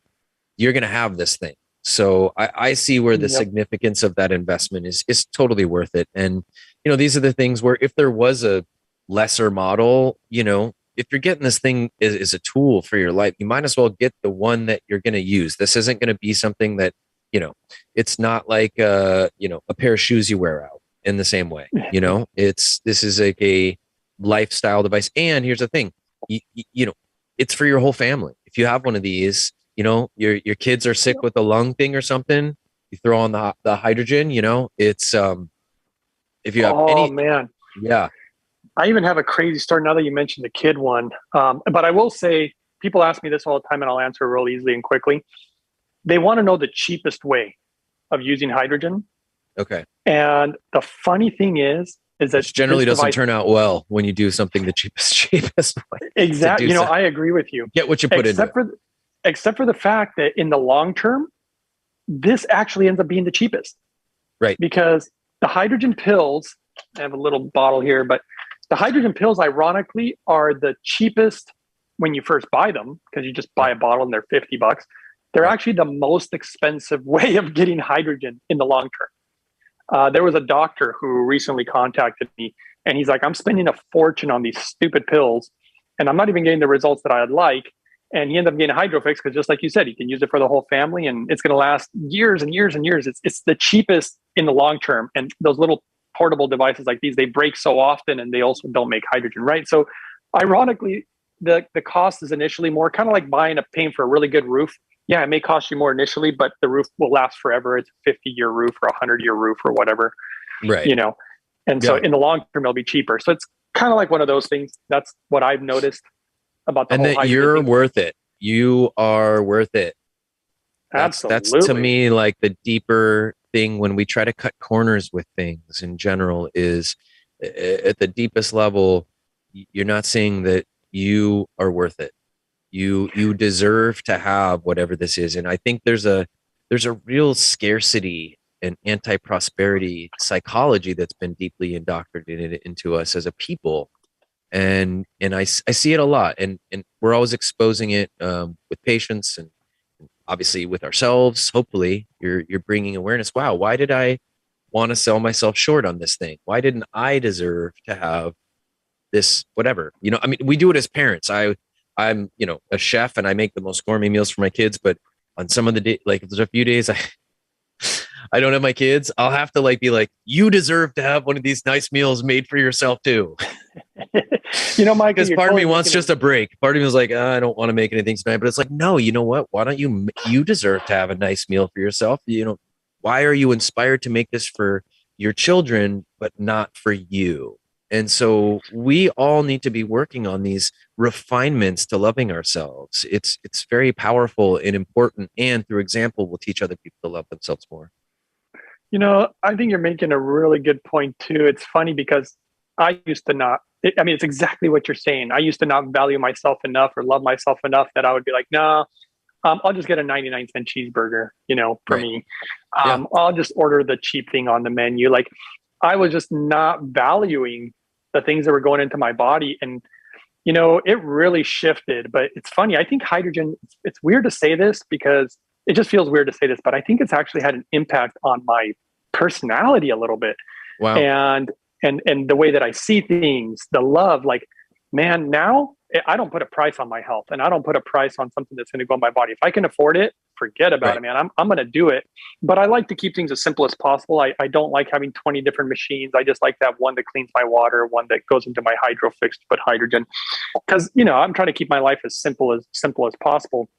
going to have this thing. So I see where the significance of that investment is totally worth it. And, these are the things where if there was a lesser model, if you're getting this thing as a tool for your life, you might as well get the one that you're going to use. This isn't going to be something that, it's not like, a pair of shoes you wear out in the same way, this is like a lifestyle device. And here's the thing, it's for your whole family. If you have one of these, your kids are sick with a lung thing or something, you throw on the hydrogen, it's, if you have any, man. Yeah. I even have a crazy story now that you mentioned the kid one. But I will say, people ask me this all the time and I'll answer real easily and quickly. They want to know the cheapest way of using hydrogen. Okay. And the funny thing is that which generally doesn't turn out well when you do something the cheapest way. Exactly. I agree with you. Get what you put into it. Except for the fact that in the long term, this actually ends up being the cheapest. Right. Because the hydrogen pills, I have a little bottle here, but the hydrogen pills, ironically, are the cheapest when you first buy them, because you just buy a bottle and they're $50. They're actually the most expensive way of getting hydrogen in the long term. There was a doctor who recently contacted me, and he's like, I'm spending a fortune on these stupid pills, and I'm not even getting the results that I'd like. And he ended up getting a HydroFix because, just like you said, he can use it for the whole family, and it's going to last years and years and years. It's the cheapest in the long term. And those little portable devices like these, they break so often, and they also don't make hydrogen, right? So ironically, the cost is initially more, kind of like paying for a really good roof. Yeah, it may cost you more initially, but the roof will last forever. It's a 50-year roof or a 100-year roof or whatever, right? And so in the long term, it'll be cheaper. So it's kind of like one of those things. That's what I've noticed about the and whole that you're worth it. You are worth it. Absolutely. That's to me like the deeper thing when we try to cut corners with things in general is at the deepest level, you're not saying that you are worth it. You deserve to have whatever this is. And I think there's a real scarcity and anti-prosperity psychology that's been deeply indoctrinated into us as a people. And I see it a lot, and we're always exposing it with patients and obviously with ourselves. Hopefully you're bringing awareness. Wow, why did I want to sell myself short on this thing? Why didn't I deserve to have this, whatever? We do it as parents. I'm a chef and I make the most gourmet meals for my kids, but on some of the day, like if there's a few days I don't have my kids, I'll have to be like, you deserve to have one of these nice meals made for yourself too. Mike, because part of me wants just a break. Part of me was like, I don't want to make anything tonight, but it's like, no, you know what? Why don't you deserve to have a nice meal for yourself? Why are you inspired to make this for your children, but not for you? And so we all need to be working on these refinements to loving ourselves. It's very powerful and important. And through example, we'll teach other people to love themselves more. I think you're making a really good point too. It's funny because I used to not, it's exactly what you're saying. I used to not value myself enough or love myself enough that I would be like, no, I'll just get a 99-cent cheeseburger, for me. I'll just order the cheap thing on the menu. Like I was just not valuing the things that were going into my body. And, it really shifted, but it's funny. I think hydrogen, it's weird to say this because it just feels weird to say this, but I think it's actually had an impact on my personality a little bit. Wow. And the way that I see things, the love, like, man, now I don't put a price on my health, and I don't put a price on something that's going to go in my body. If I can afford it, forget about it, man. I'm going to do it. But I like to keep things as simple as possible. I don't like having 20 different machines. I just like to have one that cleans my water, one that goes into my HydroFix to put hydrogen. Because, I'm trying to keep my life as simple as possible.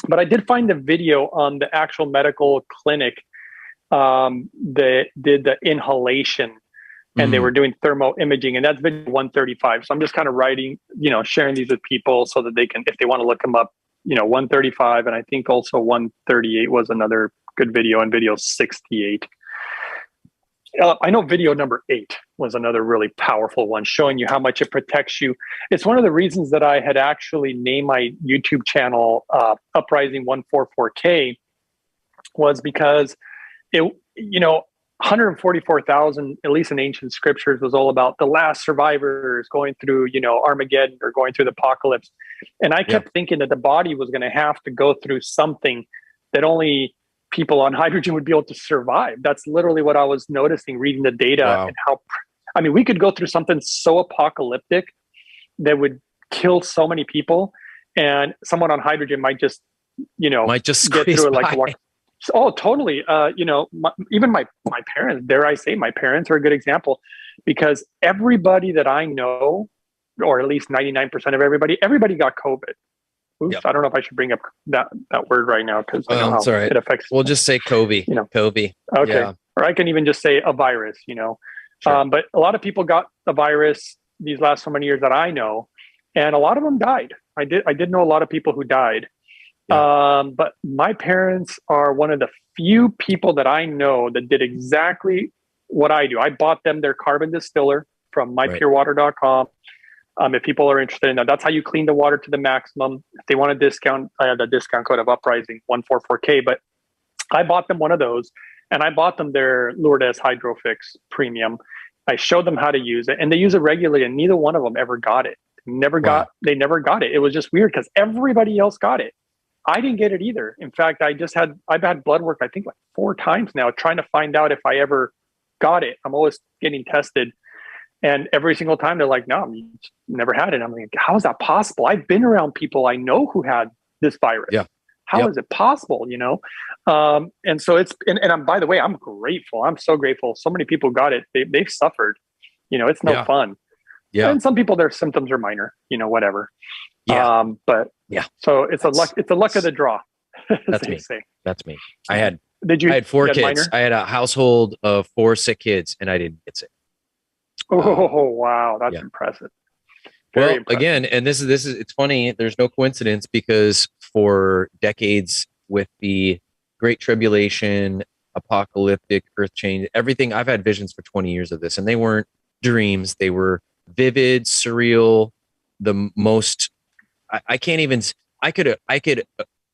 But I did find the video on the actual medical clinic that did the inhalation, and they were doing thermal imaging, and that's video 135. So I'm just kind of sharing these with people so that they can, if they want to look them up, 135. And I think also 138 was another good video, and video 68. I know video number 8 was another really powerful one, showing you how much it protects you. It's one of the reasons that I had actually named my YouTube channel Uprising 144K, was because 144,000, at least in ancient scriptures, was all about the last survivors going through, Armageddon or going through the apocalypse. And I kept thinking that the body was going to have to go through something that only people on hydrogen would be able to survive. That's literally what I was noticing, reading the data, and how, we could go through something so apocalyptic that would kill so many people, and someone on hydrogen might just get through it like walk. Oh, totally. Even my parents, dare I say, my parents are a good example, because everybody that I know, or at least 99% of everybody got COVID. Oops, I don't know if I should bring up that word right now, because I know how it affects. We'll just say COVID. COVID. Okay. Yeah. Or I can even just say a virus, Sure. But a lot of people got the virus these last so many years that I know, and a lot of them died. I did know a lot of people who died. Yeah. But my parents are one of the few people that I know that did exactly what I do. I bought them their carbon distiller from mypurewater.com. If people are interested in that, that's how you clean the water to the maximum. If they want a discount, I have the discount code of Uprising 144K. But I bought them one of those, and I bought them their Lourdes Hydrofix Premium. I showed them how to use it, and they use it regularly, and neither one of them ever got it. They never got it. It was just weird because everybody else got it. I didn't get it either. In fact, I've had blood work, I think like 4 times now, trying to find out if I ever got it. I'm always getting tested. And every single time they're like, no, you never had it. I'm like, how is that possible? I've been around people I know who had this virus. Yeah. How is it possible? And so and I'm, by the way, I'm grateful. I'm so grateful. So many people got it. They've suffered, it's no fun. Yeah. And some people, their symptoms are minor, whatever. Yeah. But so it's a luck of the draw. That's me. Say. That's me. I had 4 kids. Minor? I had a household of 4 sick kids, and I didn't get sick. Oh, wow. That's impressive. Very impressive. Again, and this is, it's funny. There's no coincidence, because for decades with the Great Tribulation, apocalyptic, earth change, everything, I've had visions for 20 years of this, and they weren't dreams. They were vivid, surreal, the most, I could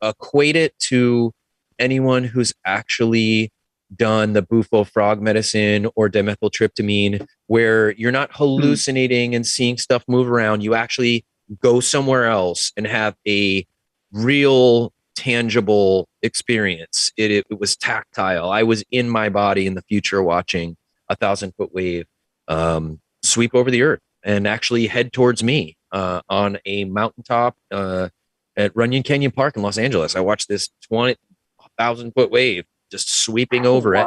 equate it to anyone who's actually done the Bufo frog medicine or dimethyltryptamine, where you're not hallucinating and seeing stuff move around. You actually go somewhere else and have a real tangible experience. It was tactile. I was in my body in the future, watching 1,000-foot wave sweep over the earth and actually head towards me on a mountaintop at Runyon Canyon Park in Los Angeles. I watched this 20,000-foot wave just sweeping over it.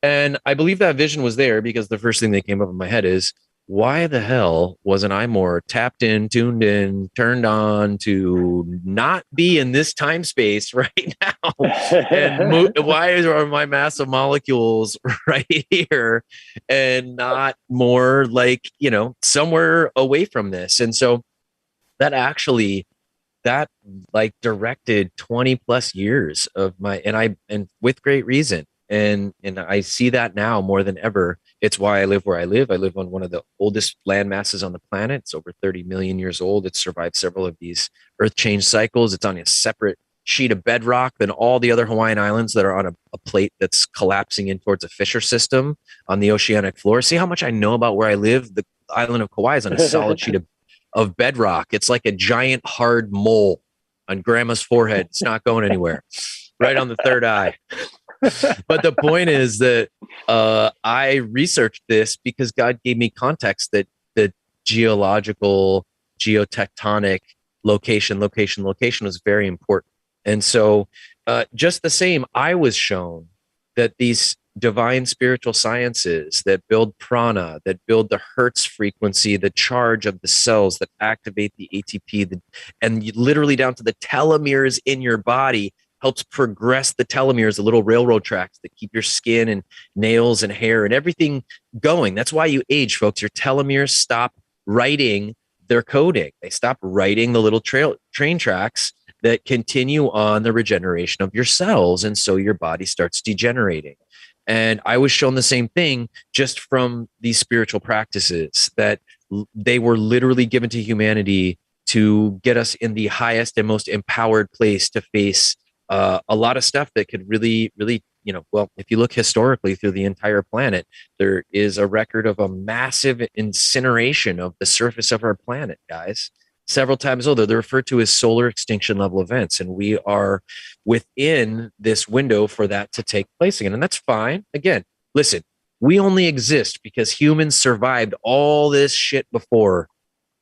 And I believe that vision was there because the first thing that came up in my head is, why the hell wasn't I more tapped in, tuned in, turned on to not be in this time space right now? And why are my massive molecules right here and not more like, somewhere away from this? And so that directed 20 plus years of my, and with great reason. And I see that now more than ever. It's why I live where I live. I live on one of the oldest land masses on the planet. It's over 30 million years old. It's survived several of these earth change cycles. It's on a separate sheet of bedrock than all the other Hawaiian islands that are on a plate that's collapsing in towards a fissure system on the oceanic floor. See how much I know about where I live? The island of Kauai is on a solid sheet of bedrock. It's like a giant hard mole on grandma's forehead. It's not going anywhere. Right on the third eye. But the point is that I researched this because God gave me context that the geotectonic location was very important. And so just the same, I was shown that these divine spiritual sciences that build prana, that build the Hertz frequency, the charge of the cells that activate the ATP, and literally down to the telomeres in your body, helps progress the telomeres, the little railroad tracks that keep your skin and nails and hair and everything going. That's why you age, folks. Your telomeres stop writing their coding. They stop writing the little train tracks that continue on the regeneration of your cells. And so your body starts degenerating. And I was shown the same thing just from these spiritual practices, that they were literally given to humanity to get us in the highest and most empowered place to face a lot of stuff that could really, really, well, if you look historically through the entire planet, there is a record of a massive incineration of the surface of our planet, guys. Several times older. They're referred to as solar extinction level events. And we are within this window for that to take place again. And that's fine. Again, listen, we only exist because humans survived all this shit before.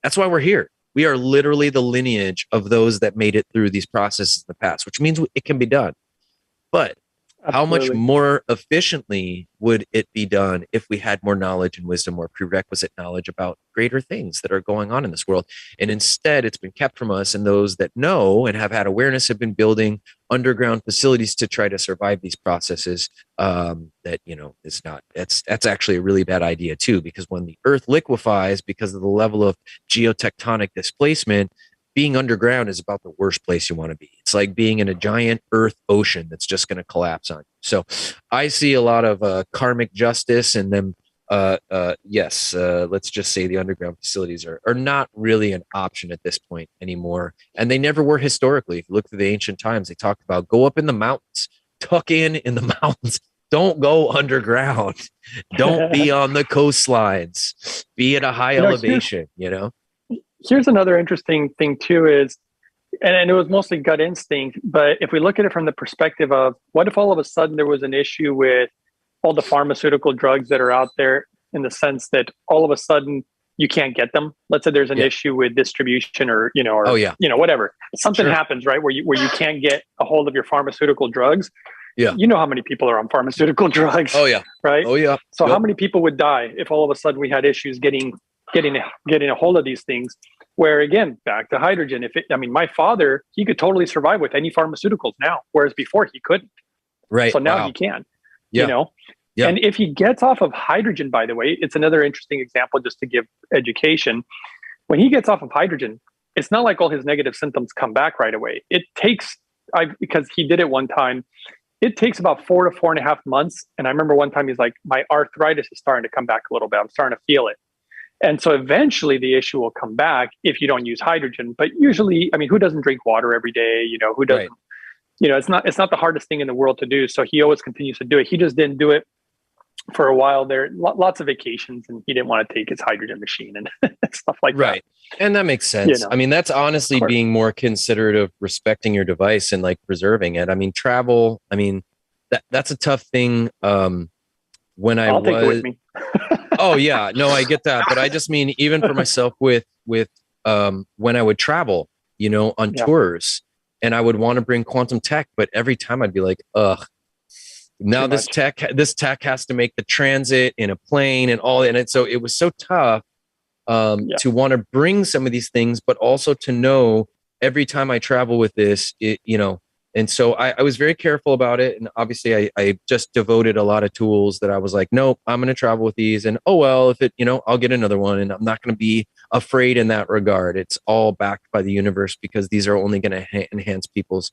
That's why we're here. We are literally the lineage of those that made it through these processes in the past, which means it can be done. But how much more efficiently would it be done if we had more knowledge and wisdom, more prerequisite knowledge about greater things that are going on in this world? And instead, it's been kept from us, and those that know and have had awareness have been building underground facilities to try to survive these processes. That, it's not, that's actually a really bad idea too, because when the earth liquefies because of the level of geotectonic displacement, being underground is about the worst place you want to be. It's like being in a giant earth ocean that's just going to collapse on you. So I see a lot of karmic justice, and then let's just say the underground facilities are not really an option at this point anymore. And they never were historically. If you look through the ancient times, they talked about go up in the mountains, tuck in the mountains. Don't go underground. Don't be on the coastlines. Be at a high elevation, Here's another interesting thing too is, and it was mostly gut instinct, but if we look at it from the perspective of what if all of a sudden there was an issue with all the pharmaceutical drugs that are out there, in the sense that all of a sudden you can't get them. Let's say there's an issue with distribution or whatever. Something happens, right? Where you can't get a hold of your pharmaceutical drugs. Yeah. You know how many people are on pharmaceutical drugs. Oh yeah. Right. Oh yeah. So how many people would die if all of a sudden we had issues getting a hold of these things? Where again, back to hydrogen. My father, he could totally survive with any pharmaceuticals now, whereas before he couldn't. Right. So now he can. Yeah. Yeah. And if he gets off of hydrogen, by the way, it's another interesting example just to give education. When he gets off of hydrogen, it's not like all his negative symptoms come back right away. It takes, because he did it one time, it takes about 4 to 4.5 months. And I remember one time he's like, my arthritis is starting to come back a little bit. I'm starting to feel it. And so eventually the issue will come back if you don't use hydrogen. But usually, who doesn't drink water every day? Who doesn't? Right. It's not the hardest thing in the world to do. So he always continues to do it. He just didn't do it for a while there. Lots of vacations, and he didn't want to take his hydrogen machine and stuff like that. Right. And that makes sense. That's honestly being more considerate of respecting your device and like preserving it. Travel, that's a tough thing. I'll take it with me. Oh yeah, no, I get that. But I just mean, even for myself with when I would travel, on tours, and I would want to bring quantum tech, but every time I'd be like, ugh, now this tech has to make the transit in a plane and all. And so it was so tough to want to bring some of these things, but also to know every time I travel with this, and so I was very careful about it. And obviously I just devoted a lot of tools that I was like, nope, I'm going to travel with these. And if it, I'll get another one, and I'm not going to be afraid in that regard. It's all backed by the universe, because these are only going to enhance people's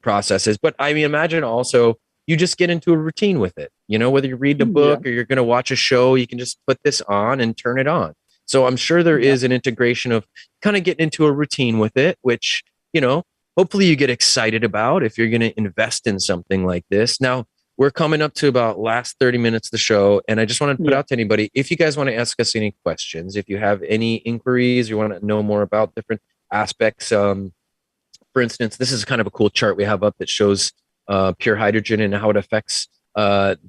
processes. But imagine also you just get into a routine with it, whether you read a book or you're going to watch a show, you can just put this on and turn it on. So I'm sure there is an integration of kind of getting into a routine with it, which, hopefully you get excited about if you're going to invest in something like this. Now, we're coming up to about last 30 minutes of the show, and I just want to put out to anybody, if you guys want to ask us any questions, if you have any inquiries, you want to know more about different aspects. For instance, this is kind of a cool chart we have up that shows pure hydrogen and how it affects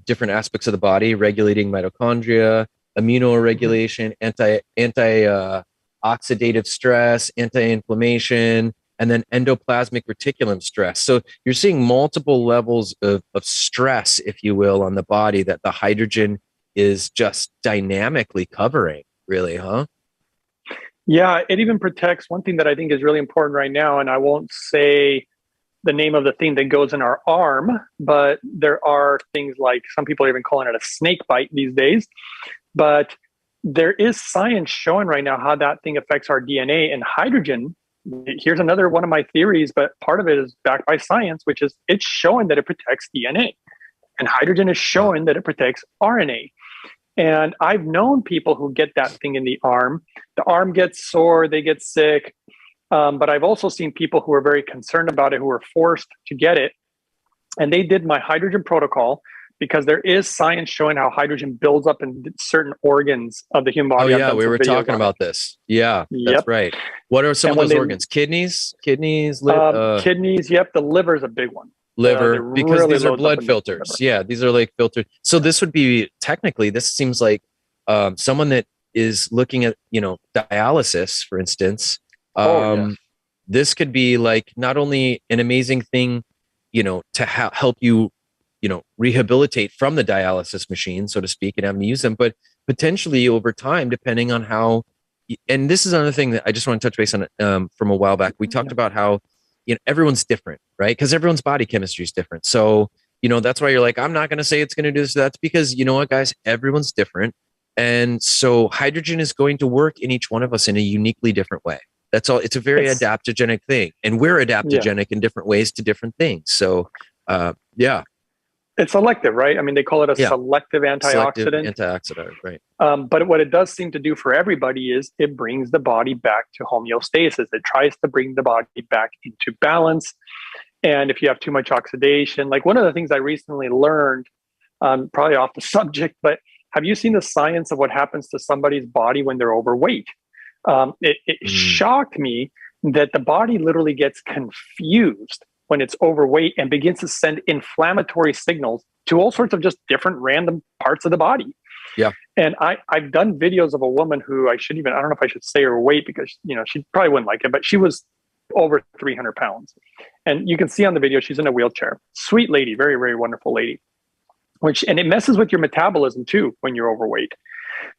different aspects of the body, regulating mitochondria, immunoregulation, anti-oxidative stress, anti-inflammation, and then endoplasmic reticulum stress. So you're seeing multiple levels of stress, if you will, on the body that the hydrogen is just dynamically covering, really, huh? Yeah, it even protects one thing that I think is really important right now, and I won't say the name of the thing that goes in our arm, but there are things like, some people are even calling it a snake bite these days, but there is science showing right now how that thing affects our DNA. And hydrogen, here's another one of my theories, but part of it is backed by science, which is it's showing that it protects DNA, and hydrogen is showing that it protects RNA. And I've known people who get that thing in the arm gets sore, they get sick. But I've also seen people who are very concerned about it, who were forced to get it. And they did my hydrogen protocol because there is science showing how hydrogen builds up in certain organs of the human body. Oh yeah, we were talking about this. Yeah, that's right. What are some of those organs? Kidneys, kidneys. Yep, the liver is a big one. Liver, because really these are blood filters. Yeah, these are like filtered. So this would be technically. This seems like someone that is looking at dialysis, for instance. This could be like not only an amazing thing, to help you, rehabilitate from the dialysis machine, so to speak, and having to use them, but potentially over time, depending on how. And this is another thing that I just want to touch base on from a while back. We talked about how everyone's different, right? Because everyone's body chemistry is different. So that's why you're like, I'm not going to say it's going to do this. That's because you know what, guys, everyone's different, and so hydrogen is going to work in each one of us in a uniquely different way. That's all. It's a very adaptogenic thing, and we're adaptogenic in different ways to different things. So, yeah. It's selective, right? I mean, they call it a selective antioxidant. Antioxidant, right. But what it does seem to do for everybody is it brings the body back to homeostasis. It tries to bring the body back into balance. And if you have too much oxidation, like one of the things I recently learned, probably off the subject, but have you seen the science of what happens to somebody's body when they're overweight? It shocked me that the body literally gets confused when it's overweight and begins to send inflammatory signals to all sorts of just different random parts of the body. Yeah. And I've done videos of a woman who I don't know if I should say her weight because, she probably wouldn't like it, but she was over 300 pounds. And you can see on the video, she's in a wheelchair. Sweet lady, very, very wonderful lady. And it messes with your metabolism too when you're overweight.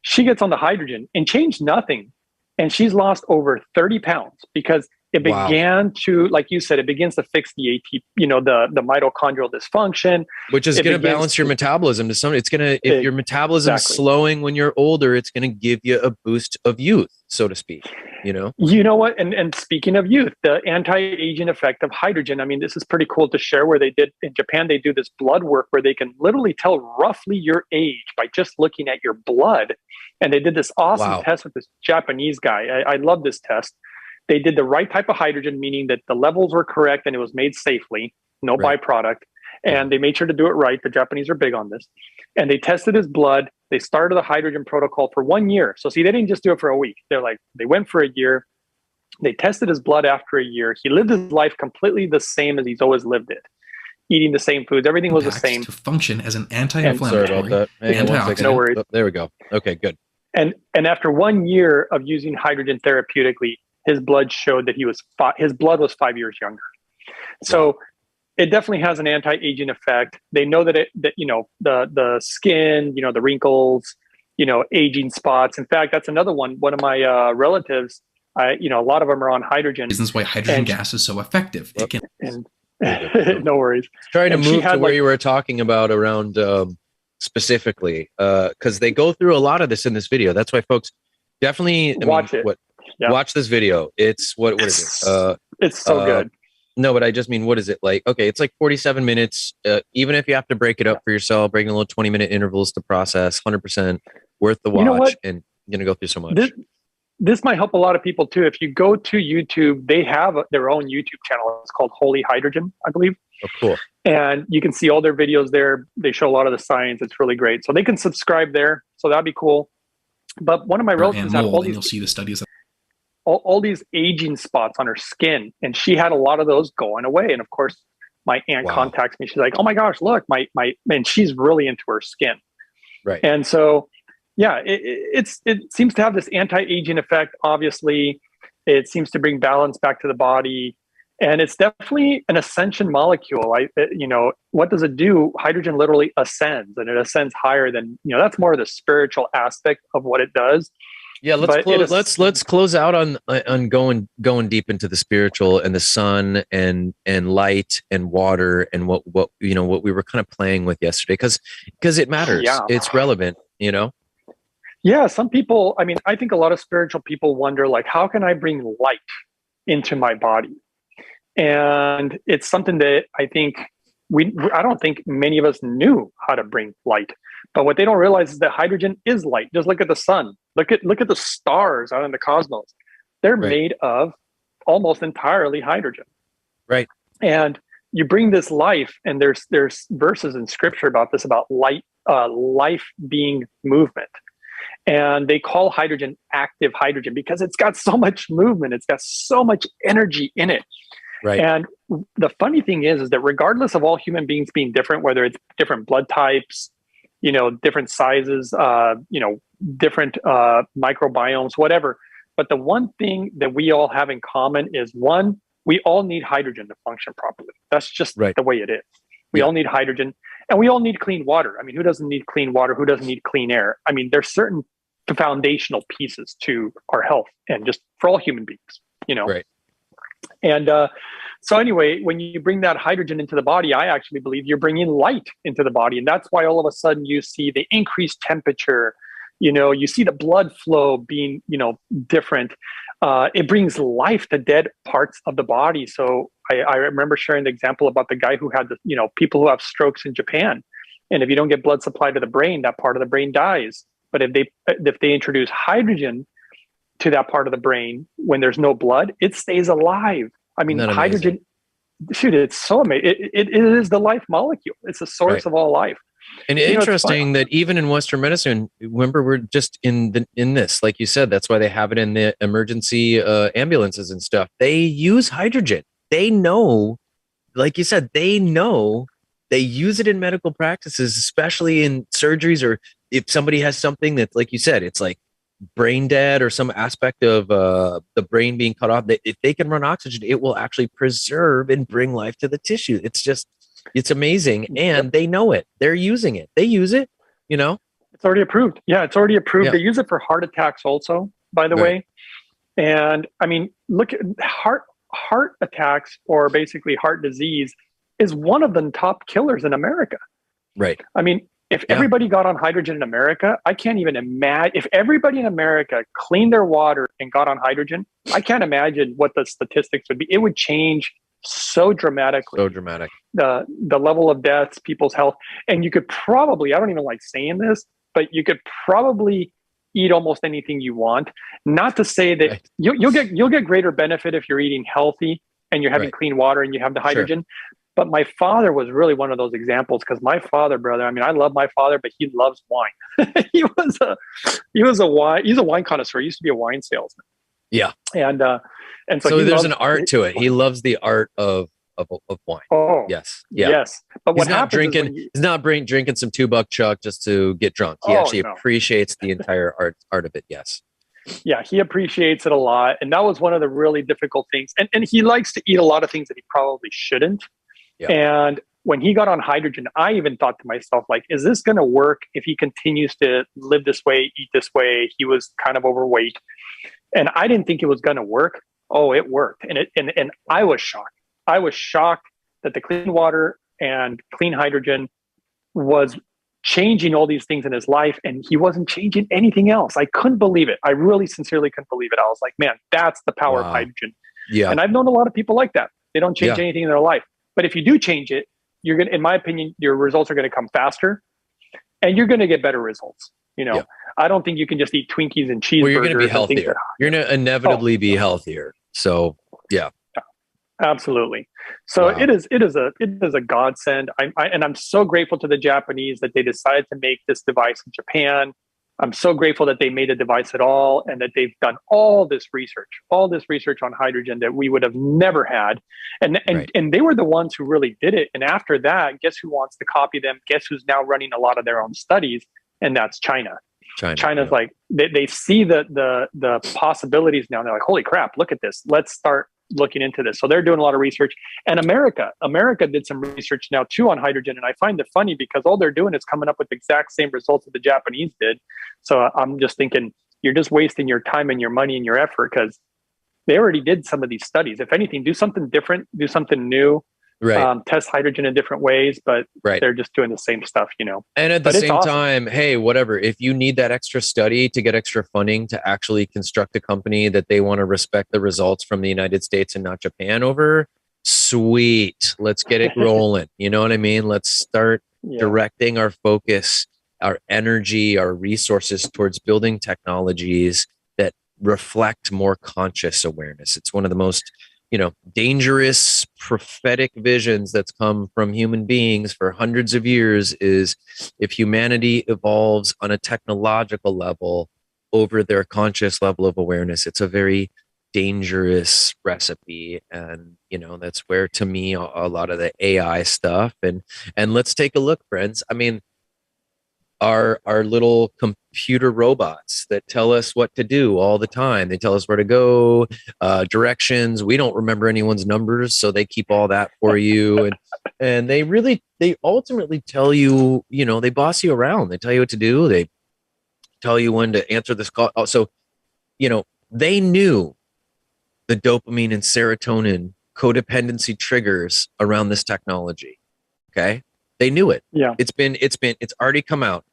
She gets on the hydrogen and changed nothing. And she's lost over 30 pounds because it began to, like you said, it begins to fix the ATP, the mitochondrial dysfunction. Which is going to balance your metabolism to some. It's going to, if your metabolism is slowing when you're older, it's going to give you a boost of youth, so to speak. You know what? And speaking of youth, the anti-aging effect of hydrogen. I mean, this is pretty cool to share. Where they did in Japan, they do this blood work where they can literally tell roughly your age by just looking at your blood. And they did this awesome test with this Japanese guy. I love this test. They did the right type of hydrogen, meaning that the levels were correct and it was made safely, no byproduct. And they made sure to do it right. The Japanese are big on this. And they tested his blood. They started the hydrogen protocol for 1 year. So see, they didn't just do it for a week. They went for a year. They tested his blood after a year. He lived his life completely the same as he's always lived it. Eating the same foods. Everything was the same. To function as an anti-inflammatory. Sorry about that. Antioxidant. No worries. Oh, there we go. Okay, good. And after 1 year of using hydrogen therapeutically, his blood showed that his blood was 5 years younger. So it definitely has an anti-aging effect. They know that the skin, the wrinkles, aging spots. In fact, that's another one. One of my relatives, a lot of them are on hydrogen. Reasons why hydrogen gas is so effective. It can. No worries. Trying to move to where you were talking about around specifically, because they go through a lot of this in this video. That's why folks definitely watch it. Watch this video. It's what is it? It's so good. No, but I just mean, what is it like? Okay, it's like 47 minutes. Even if you have to break it up for yourself, breaking a little 20-minute intervals to process, 100% worth the watch. And you're gonna go through so much. This might help a lot of people too. If you go to YouTube, they have their own YouTube channel. It's called Holy Hydrogen, I believe. Oh, cool. And you can see all their videos there. They show a lot of the science. It's really great. So they can subscribe there. So that'd be cool. But one of my relatives had you'll see the studies. All these aging spots on her skin, and she had a lot of those going away. And of course, my aunt contacts me. She's like, "Oh my gosh, look, my," and she's really into her skin. Right. And so, yeah, it seems to have this anti-aging effect. Obviously, it seems to bring balance back to the body, and it's definitely an ascension molecule. What does it do? Hydrogen literally ascends, and it ascends higher than That's more of the spiritual aspect of what it does. Yeah, let's close out on going deep into the spiritual and the sun and light and water and what we were kind of playing with yesterday because it matters. Yeah. It's relevant, Yeah, some people, I think a lot of spiritual people wonder, like, how can I bring light into my body? And it's something that I think I don't think many of us knew how to bring light. But what they don't realize is that hydrogen is light. Just look at the sun. Look at the stars out in the cosmos. They're made of almost entirely hydrogen. Right. And you bring this life, and there's verses in scripture about this, about life being movement. And they call hydrogen active hydrogen because it's got so much movement. It's got so much energy in it. Right. And the funny thing is that regardless of all human beings being different, whether it's different blood types, different sizes, different microbiomes, whatever. But the one thing that we all have in common is, one, we all need hydrogen to function properly. That's just the way it is. We all need hydrogen, and we all need clean water. I mean, who doesn't need clean water? Who doesn't need clean air? I mean, there's certain foundational pieces to our health, and just for all human beings, Right. And so anyway, when you bring that hydrogen into the body, I actually believe you're bringing light into the body. And that's why all of a sudden you see the increased temperature, you see the blood flow being, different. It brings life to dead parts of the body. So I remember sharing the example about the guy who had people who have strokes in Japan. And if you don't get blood supply to the brain, that part of the brain dies. But if they introduce hydrogen to that part of the brain when there's no blood, it stays alive. I mean, hydrogen, shoot, it's so amazing. It is the life molecule. It's the source of all life. And interesting that even in Western medicine, remember, we're just in this, like you said, that's why they have it in the emergency ambulances and stuff. They use hydrogen. They know, like you said, they use it in medical practices, especially in surgeries, or if somebody has something that, like you said, it's like brain dead or some aspect of the brain being cut off, if they can run oxygen, it will actually preserve and bring life to the tissue. It's amazing. And they know it. They're using it. They use it, It's already approved. Yeah, it's already approved. Yeah. They use it for heart attacks also, by the way. And I mean, look at heart attacks, or basically heart disease, is one of the top killers in America. Right. I mean, if everybody got on hydrogen in America, I can't even imagine. If everybody in America cleaned their water and got on hydrogen, I can't imagine what the statistics would be. It would change so dramatically. So dramatic. The level of deaths, people's health. And you could probably, I don't even like saying this, but you could probably eat almost anything you want. Not to say that you'll get greater benefit if you're eating healthy and you're having clean water and you have the hydrogen. Sure. But my father was really one of those examples, because my father, brother, I mean, I love my father, but he loves wine. He's a wine connoisseur. He used to be a wine salesman. Yeah. And so there's an art to it. He loves the art of wine. Oh, yes. Yeah. Yes. But what happens he's not drinking some $2 Chuck just to get drunk. He actually appreciates the entire art of it. Yes. Yeah, he appreciates it a lot. And that was one of the really difficult things. And he likes to eat a lot of things that he probably shouldn't. Yeah. And when he got on hydrogen, I even thought to myself, like, is this going to work if he continues to live this way, eat this way? He was kind of overweight. And I didn't think it was going to work. Oh, it worked. And I was shocked. I was shocked that the clean water and clean hydrogen was changing all these things in his life, and he wasn't changing anything else. I couldn't believe it. I really sincerely couldn't believe it. I was like, man, that's the power of hydrogen. Yeah. And I've known a lot of people like that. They don't change anything in their life. But if you do change it, you're going to, in my opinion, your results are going to come faster, and you're going to get better results. I don't think you can just eat Twinkies and cheeseburgers. Well, you're going to be healthier. You're going to inevitably be healthier. So, yeah. Absolutely. So it is a godsend. I'm so grateful to the Japanese that they decided to make this device in Japan. I'm so grateful that they made a device at all, and that they've done all this research on hydrogen that we would have never had. And they were the ones who really did it. And after that, guess who wants to copy them? Guess who's now running a lot of their own studies? And that's China. China's like, they see the possibilities now. And they're like, holy crap, look at this. Let's start looking into this. So they're doing a lot of research. And America did some research now too on hydrogen. And I find it funny because all they're doing is coming up with the exact same results that the Japanese did. So I'm just thinking, you're just wasting your time and your money and your effort, because they already did some of these studies. If anything, do something different, do something new. Right. Test hydrogen in different ways, but they're just doing the same stuff, And at the same time, hey, whatever, if you need that extra study to get extra funding to actually construct a company that they want to respect the results from the United States and not Japan over, sweet, let's get it rolling. You know what I mean? Let's start directing our focus, our energy, our resources towards building technologies that reflect more conscious awareness. It's one of the most, dangerous prophetic visions that's come from human beings for hundreds of years, is if humanity evolves on a technological level over their conscious level of awareness, it's a very dangerous recipe. And that's where, to me, a lot of the AI stuff, and let's take a look, friends. I mean, our little computer robots that tell us what to do all the time. They tell us where to go, directions. We don't remember anyone's numbers, so they keep all that for you. And they ultimately tell you, they boss you around. They tell you what to do. They tell you when to answer this call. So, they knew the dopamine and serotonin codependency triggers around this technology. Okay. They knew it. Yeah. It's already come out.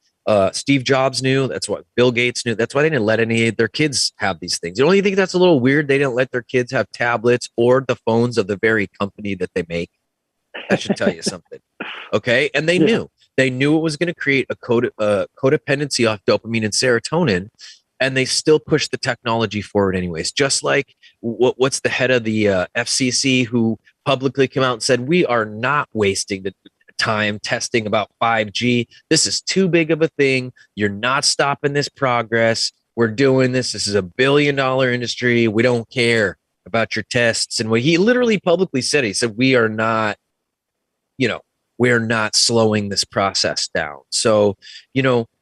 Steve Jobs knew. That's what Bill Gates knew. That's why they didn't let any of their kids have these things. You don't you think that's a little weird? They didn't let their kids have tablets or the phones of the very company that they make. That should tell you something. Okay. And they knew it was going to create a codependency off dopamine and serotonin. And they still push the technology forward anyways. Just like what's the head of the FCC, who publicly came out and said, we are not wasting the time testing about 5G. This is too big of a thing. You're not stopping this progress. We're doing this. This is $1 billion industry. We don't care about your tests. And what he literally publicly said, he said, we are not, we're not slowing this process down. So,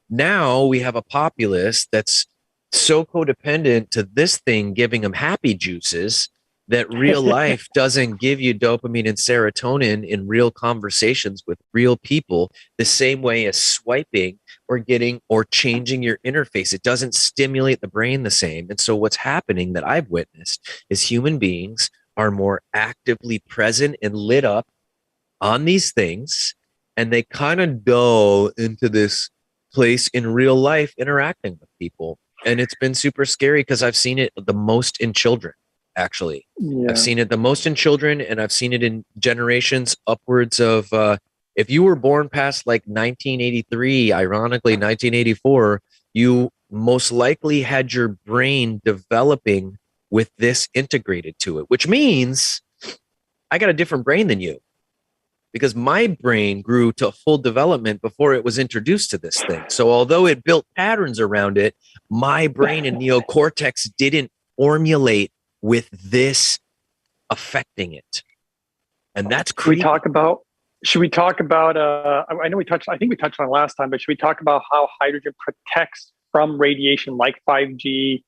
now we have a populace that's so codependent to this thing giving them happy juices that real life doesn't give you dopamine and serotonin in real conversations with real people the same way as swiping or changing your interface. It doesn't stimulate the brain the same. And so what's happening that I've witnessed is human beings are more actively present and lit up on these things, and they kind of go into this place in real life interacting with people. And it's been super scary because I've seen it the most in children. Actually, I've seen it the most in children, and I've seen it in generations upwards of, if you were born past like 1983, ironically 1984, you most likely had your brain developing with this integrated to it, which means I got a different brain than you, because my brain grew to full development before it was introduced to this thing. So although it built patterns around it, my brain and neocortex didn't formulate with this affecting it. And that's creepy. Should we talk about I know I think we touched on it last time, but should we talk about how hydrogen protects from radiation like 5G?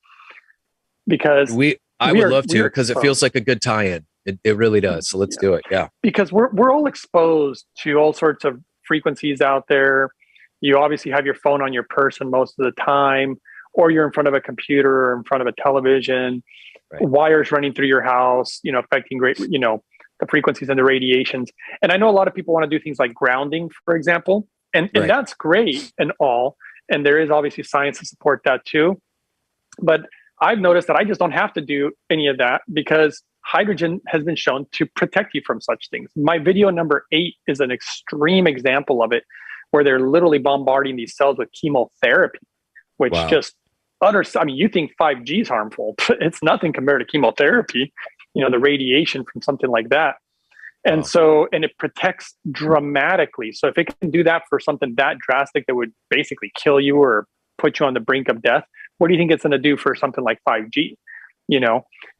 Because I would love to, because it feels like a good tie-in. It really does. So let's do it. Yeah. Because we're all exposed to all sorts of frequencies out there. You obviously have your phone on your person most of the time, or you're in front of a computer or in front of a television. Right. Wires running through your house, affecting the frequencies and the radiations. And I know a lot of people want to do things like grounding, for example, and that's great and all. And there is obviously science to support that too. But I've noticed that I just don't have to do any of that, because hydrogen has been shown to protect you from such things. My video number 8 is an extreme example of it, where they're literally bombarding these cells with chemotherapy, which just you think 5G is harmful. It's nothing compared to chemotherapy, the radiation from something like that. And and it protects dramatically. So if it can do that for something that drastic that would basically kill you or put you on the brink of death, what do you think it's going to do for something like 5G?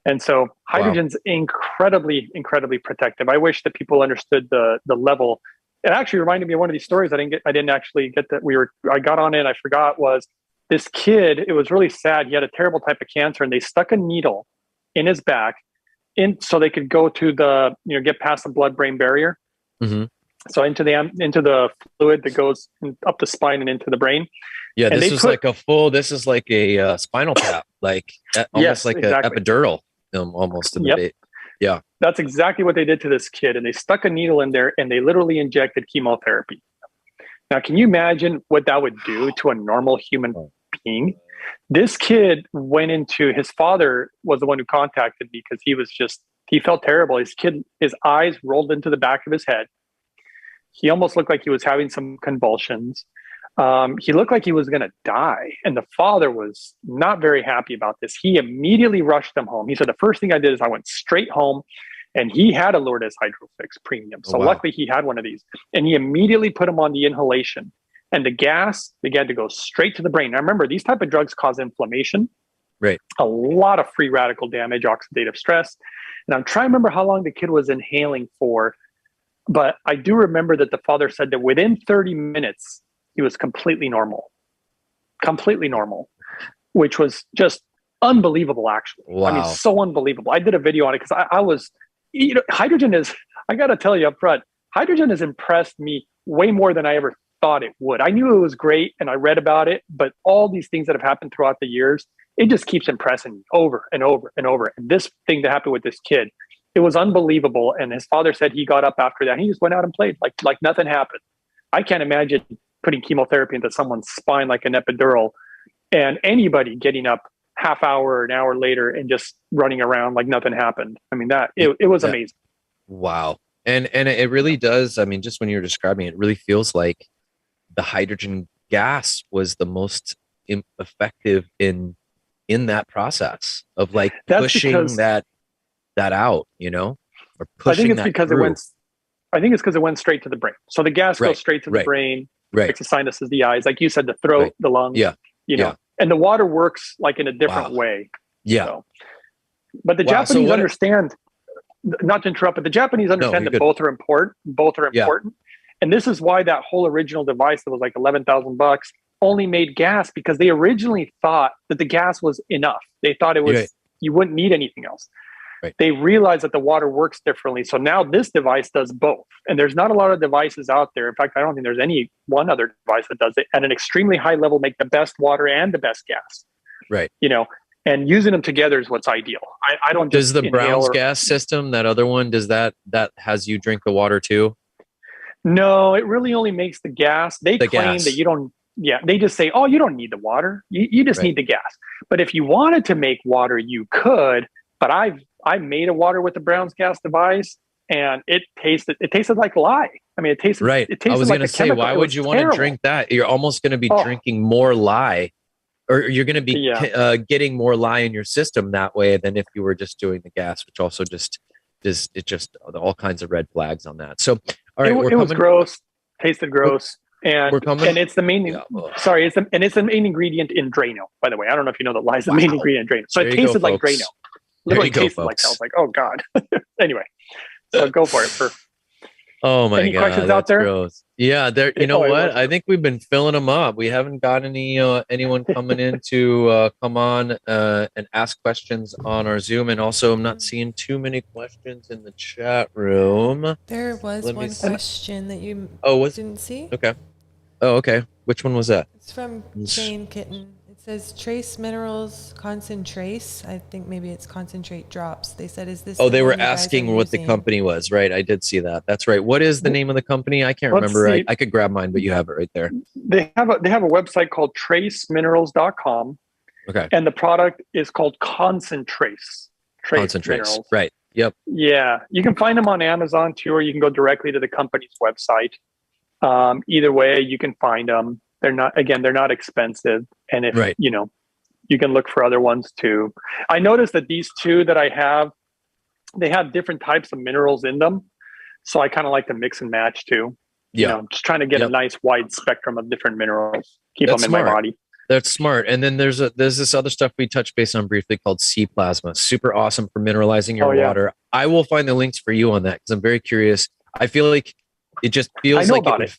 And so hydrogen's incredibly, incredibly protective. I wish that people understood the level. It actually reminded me of one of these stories I didn't actually get that I got on it. I forgot was this kid. It was really sad. He had a terrible type of cancer, and they stuck a needle in his back so they could go to the, get past the blood-brain barrier. Mm-hmm. So into the fluid that goes up the spine and into the brain. Yeah, this is like a spinal tap, almost an epidural, almost in the bit. Yeah, that's exactly what they did to this kid, and they stuck a needle in there and they literally injected chemotherapy. Now, can you imagine what that would do to a normal human being? This kid his father was the one who contacted me, because he felt terrible. His eyes rolled into the back of his head. He almost looked like he was having some convulsions. He looked like he was going to die. And the father was not very happy about this. He immediately rushed them home. He said, the first thing I did is I went straight home, and he had a Lourdes Hydrofix Premium. So luckily he had one of these, and he immediately put him on the inhalation, and the gas began to go straight to the brain. Now remember, these type of drugs cause inflammation, right? A lot of free radical damage, oxidative stress. And I'm trying to remember how long the kid was inhaling for, but I do remember that the father said that within 30 minutes, he was completely normal, which was just unbelievable, actually. Wow. I mean, so unbelievable. I did a video on it because I was, hydrogen is, I got to tell you up front, hydrogen has impressed me way more than I ever thought it would. I knew it was great and I read about it, but all these things that have happened throughout the years, it just keeps impressing me over and over and over. And this thing that happened with this kid, it was unbelievable. And his father said he got up after that. He just went out and played like nothing happened. I can't imagine putting chemotherapy into someone's spine like an epidural and anybody getting up half hour or an hour later and just running around like nothing happened. I mean, it was amazing. Wow. And it really does. I mean, just when you're describing it, it really feels like the hydrogen gas was the most effective in that process of like pushing that out, or pushing that through. I think it's because it went straight to the brain. So the gas goes straight to the brain, the sinuses, the eyes, like you said, the throat, the lungs, and the water works like in a different way. Yeah. So, but the Japanese understand, not to interrupt, but the Japanese understand that both are important. And this is why that whole original device that was like $11,000 only made gas, because they originally thought that the gas was enough. They thought it was, you wouldn't need anything else. Right. They realized that the water works differently. So now this device does both. And there's not a lot of devices out there. In fact, I don't think there's any one other device that does it at an extremely high level, make the best water and the best gas. Right. And using them together is what's ideal. I don't just Does the Brown's gas system, that other one, does that has you drink the water too? No, it really only makes the gas. They claim that you don't, they just say, oh, you don't need the water. You just need the gas. But if you wanted to make water, you could. But I made a water with the Brown's gas device, and it tasted like lye. I mean, it tasted right. It tasted I was like going to say, why would you want to drink that? You're almost going to be drinking more lye, or you're going to be getting more lye in your system that way than if you were just doing the gas, which also just all kinds of red flags on that. So, all right, it was gross, tasted gross. And it's the main it's the main ingredient in Drano, by the way. I don't know if you know that lye is the main ingredient in Drano. So it tasted like Drano. Literally tasted like that. I was like, oh God. Anyway, so go for it. Oh my any God. Questions out there? Gross. Yeah, there. You know what? I think we've been filling them up. We haven't got anyone coming in to come on and ask questions on our Zoom. And also, I'm not seeing too many questions in the chat room. There was one question that you didn't see. Okay. Oh, okay. Which one was that? It's from Jane Kitten. It says trace minerals concentrates. I think maybe it's concentrate drops. They said, is this? Oh, they were asking what the company was, right? I did see that. That's right. What is the name of the company? I can't remember. I could grab mine, but you have it right there. They have a website called traceminerals.com. Okay. And the product is called Concentrace. Concentrace. Right. Yep. Yeah. You can find them on Amazon too, or you can go directly to the company's website. Either way, you can find them. They're not expensive. And if, you can look for other ones too. I noticed that these two that I have, they have different types of minerals in them. So I kind of like to mix and match too. Yeah. Just trying to get a nice wide spectrum of different minerals, keep them in my body. That's smart. And then there's this other stuff we touched base on briefly called sea plasma. Super awesome for mineralizing your water. I will find the links for you on that because I'm very curious. I feel like it just feels like it would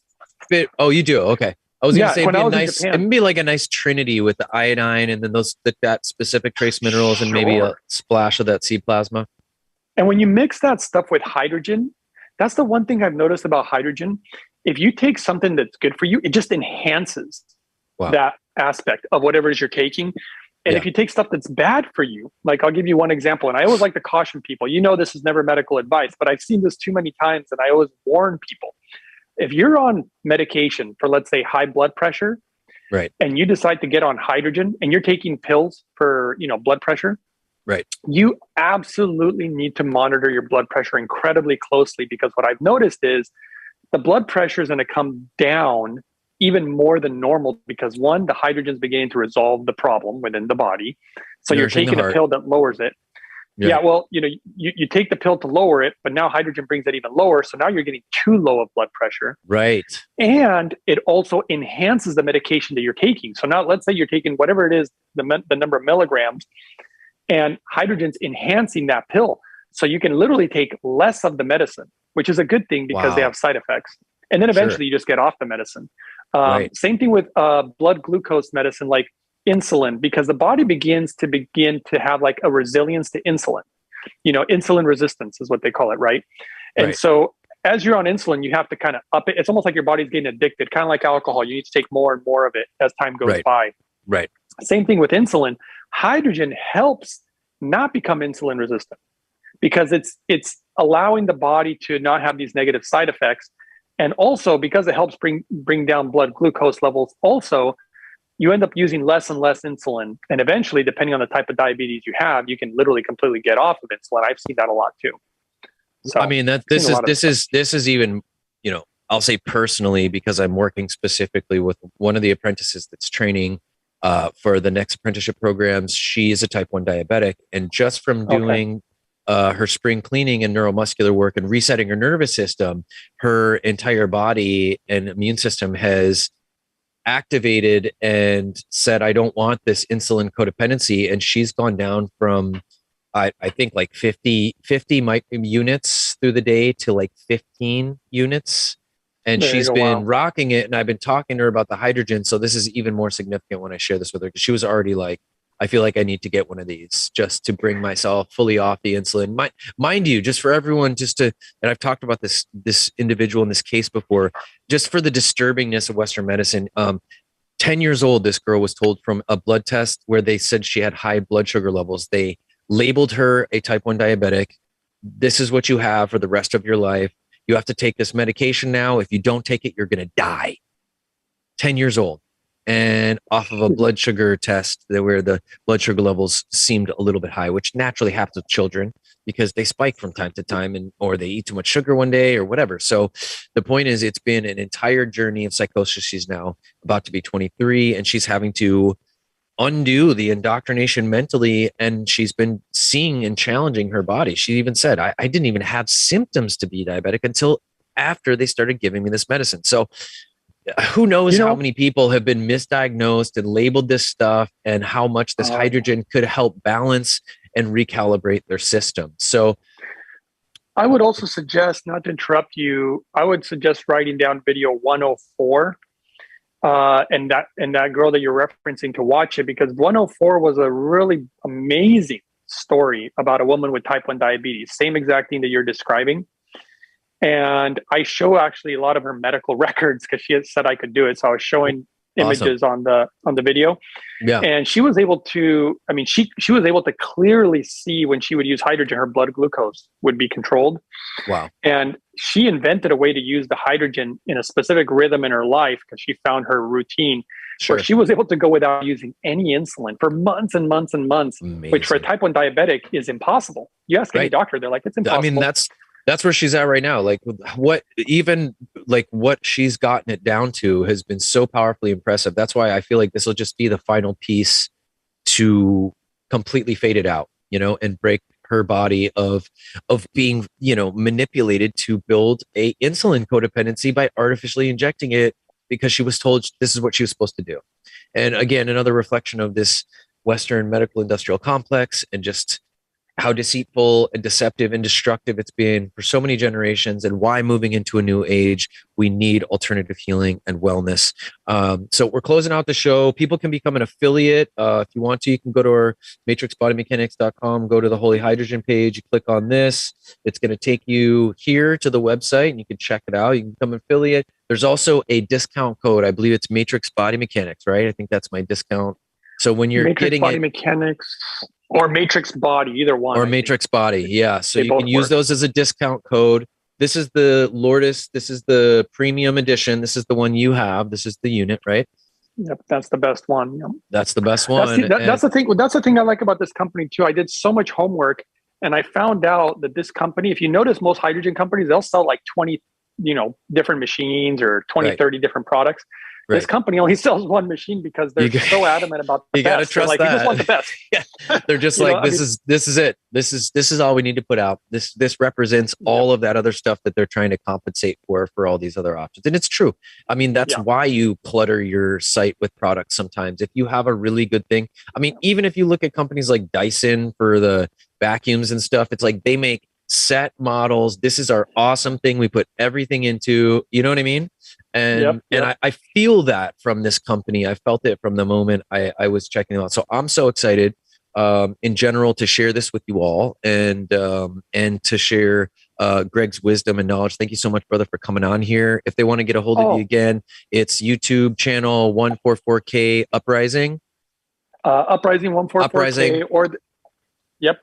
fit. Oh, you do? Okay. I was going to say it'd be like a nice trinity with the iodine and then that specific trace minerals and maybe a splash of that sea plasma. And when you mix that stuff with hydrogen, that's the one thing I've noticed about hydrogen. If you take something that's good for you, it just enhances that aspect of whatever it is you're taking. And if you take stuff that's bad for you, like I'll give you one example, and I always like to caution people, this is never medical advice, but I've seen this too many times and I always warn people. If you're on medication for, let's say, high blood pressure, right, and you decide to get on hydrogen and you're taking pills for, blood pressure, right, you absolutely need to monitor your blood pressure incredibly closely, because what I've noticed is the blood pressure is going to come down even more than normal because one, the hydrogen's beginning to resolve the problem within the body. So Nourishing you're taking a pill that lowers it. Yeah, well, you take the pill to lower it, but now hydrogen brings it even lower. So now you're getting too low of blood pressure. Right. And it also enhances the medication that you're taking. So now let's say you're taking whatever it is, the number of milligrams, and hydrogen's enhancing that pill. So you can literally take less of the medicine, which is a good thing because they have side effects. And then eventually you just get off the medicine. Same thing with blood glucose medicine, like insulin, because the body begins to have like a resilience to insulin. Insulin resistance is what they call it, right? And so as you're on insulin, you have to kind of up it. It's almost like your body's getting addicted, kind of like alcohol. You need to take more and more of it as time goes by. Right. Same thing with insulin. Hydrogen helps not become insulin resistant because it's allowing the body to not have these negative side effects. And also because it helps bring down blood glucose levels, also you end up using less and less insulin. And eventually, depending on the type of diabetes you have, you can literally completely get off of insulin. I've seen that a lot too. So I mean, this is even, I'll say personally, because I'm working specifically with one of the apprentices that's training for the next apprenticeship programs. She is a type 1 diabetic. And just from doing her spring cleaning and neuromuscular work and resetting her nervous system, her entire body and immune system has activated and said, I don't want this insulin codependency. And she's gone down from, I think like 50 units through the day to like 15 units. And she's been rocking it. And I've been talking to her about the hydrogen. So this is even more significant when I share this with her, because she was already like, I feel like I need to get one of these just to bring myself fully off the insulin. Mind you, just for everyone, and I've talked about this individual in this case before, just for the disturbingness of Western medicine. 10 years old, this girl was told from a blood test where they said she had high blood sugar levels. They labeled her a type 1 diabetic. This is what you have for the rest of your life. You have to take this medication now. If you don't take it, you're going to die. 10 years old. And off of a blood sugar test where the blood sugar levels seemed a little bit high, which naturally happens with children because they spike from time to time or they eat too much sugar one day or whatever. So the point is, it's been an entire journey of psychosis. She's now about to be 23 and she's having to undo the indoctrination mentally. And she's been seeing and challenging her body. She even said, I didn't even have symptoms to be diabetic until after they started giving me this medicine. So who knows how many people have been misdiagnosed and labeled this stuff and how much this hydrogen could help balance and recalibrate their system. So I would also suggest, not to interrupt you, I would suggest writing down video 104 and that girl that you're referencing to watch it, because 104 was a really amazing story about a woman with type 1 diabetes, same exact thing that you're describing. And I show actually a lot of her medical records because she had said I could do it. So I was showing images on the video. Yeah. And she was able to, she was able to clearly see when she would use hydrogen, her blood glucose would be controlled. Wow. And she invented a way to use the hydrogen in a specific rhythm in her life because she found her routine. Sure. Where she was able to go without using any insulin for months and months and months, amazing. Which for a type 1 diabetic is impossible. You ask any doctor, they're like, it's impossible. That's where she's at right now. Like what she's gotten it down to has been so powerfully impressive. That's why I feel like this will just be the final piece to completely fade it out, and break her body of being, manipulated to build a insulin codependency by artificially injecting it because she was told this is what she was supposed to do. And again, another reflection of this Western medical industrial complex and just how deceitful and deceptive and destructive it's been for so many generations, and why moving into a new age, we need alternative healing and wellness. So we're closing out the show. People can become an affiliate. If you want to, you can go to our matrixbodymechanics.com, go to the Holy Hydrogen page, you click on this. It's going to take you here to the website and you can check it out. You can become an affiliate. There's also a discount code. I believe it's Matrix Body Mechanics, right? I think that's my discount. So when you're getting Body Mechanics or Matrix Body, either one. Or Matrix Body, yeah. So you can use those as a discount code. This is the Lourdes. This is the premium edition. This is the one you have. This is the unit, right? Yep, that's the best one. Yep. That's the best one. That's the thing. That's the thing I like about this company too. I did so much homework, and I found out that this company, if you notice, most hydrogen companies, they'll sell like 20, different machines or 20, 30 different products. This company only sells one machine because they're so adamant about the best. You got to trust like, that. We just want the best. Yeah. They're just like, this is it. This is all we need to put out. This represents all of that other stuff that they're trying to compensate for all these other options. And it's true. I mean, that's why you clutter your site with products sometimes. If you have a really good thing, I mean, even if you look at companies like Dyson for the vacuums and stuff, it's like they make set models. This is our awesome thing. We put everything into, you know what I mean? And I feel that from this company. I felt it from the moment I was checking them out. So I'm so excited in general to share this with you all and to share Greg's wisdom and knowledge. Thank you so much, brother, for coming on here. If they want to get a hold of you again, it's YouTube channel 144K Uprising. Uprising 144K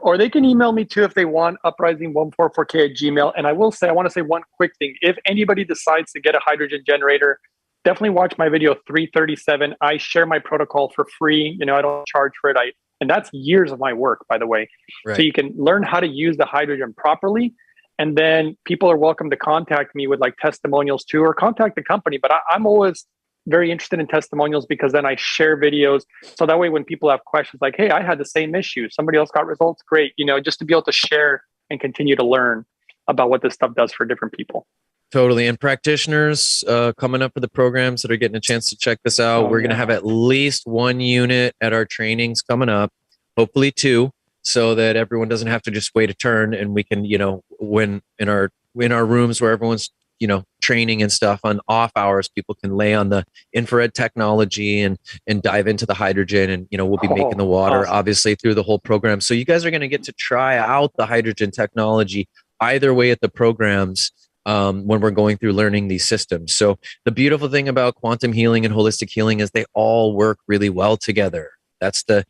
or they can email me too if they want, uprising144k@gmail. And I want to say one quick thing. If anybody decides to get a hydrogen generator, definitely watch my video 337. I share my protocol for free. You know, I don't charge for it. And that's years of my work, by the way. Right. So you can learn how to use the hydrogen properly. And then people are welcome to contact me with like testimonials too, or contact the company. But I'm always very interested in testimonials because then I share videos. So that way, when people have questions like, hey, I had the same issue, somebody else got results, great. You know, just to be able to share and continue to learn about what this stuff does for different people. Totally. And practitioners coming up for the programs that are getting a chance to check this out. We're going to have at least one unit at our trainings coming up, hopefully 2, so that everyone doesn't have to just wait a turn, and we can, you know, when in our rooms where everyone's, you know, training and stuff on off hours, people can lay on the infrared technology and dive into the hydrogen, and, you know, we'll be making the water obviously through the whole program. So you guys are going to get to try out the hydrogen technology either way at the programs when we're going through learning these systems. So the beautiful thing about quantum healing and holistic healing is they all work really well together. That's the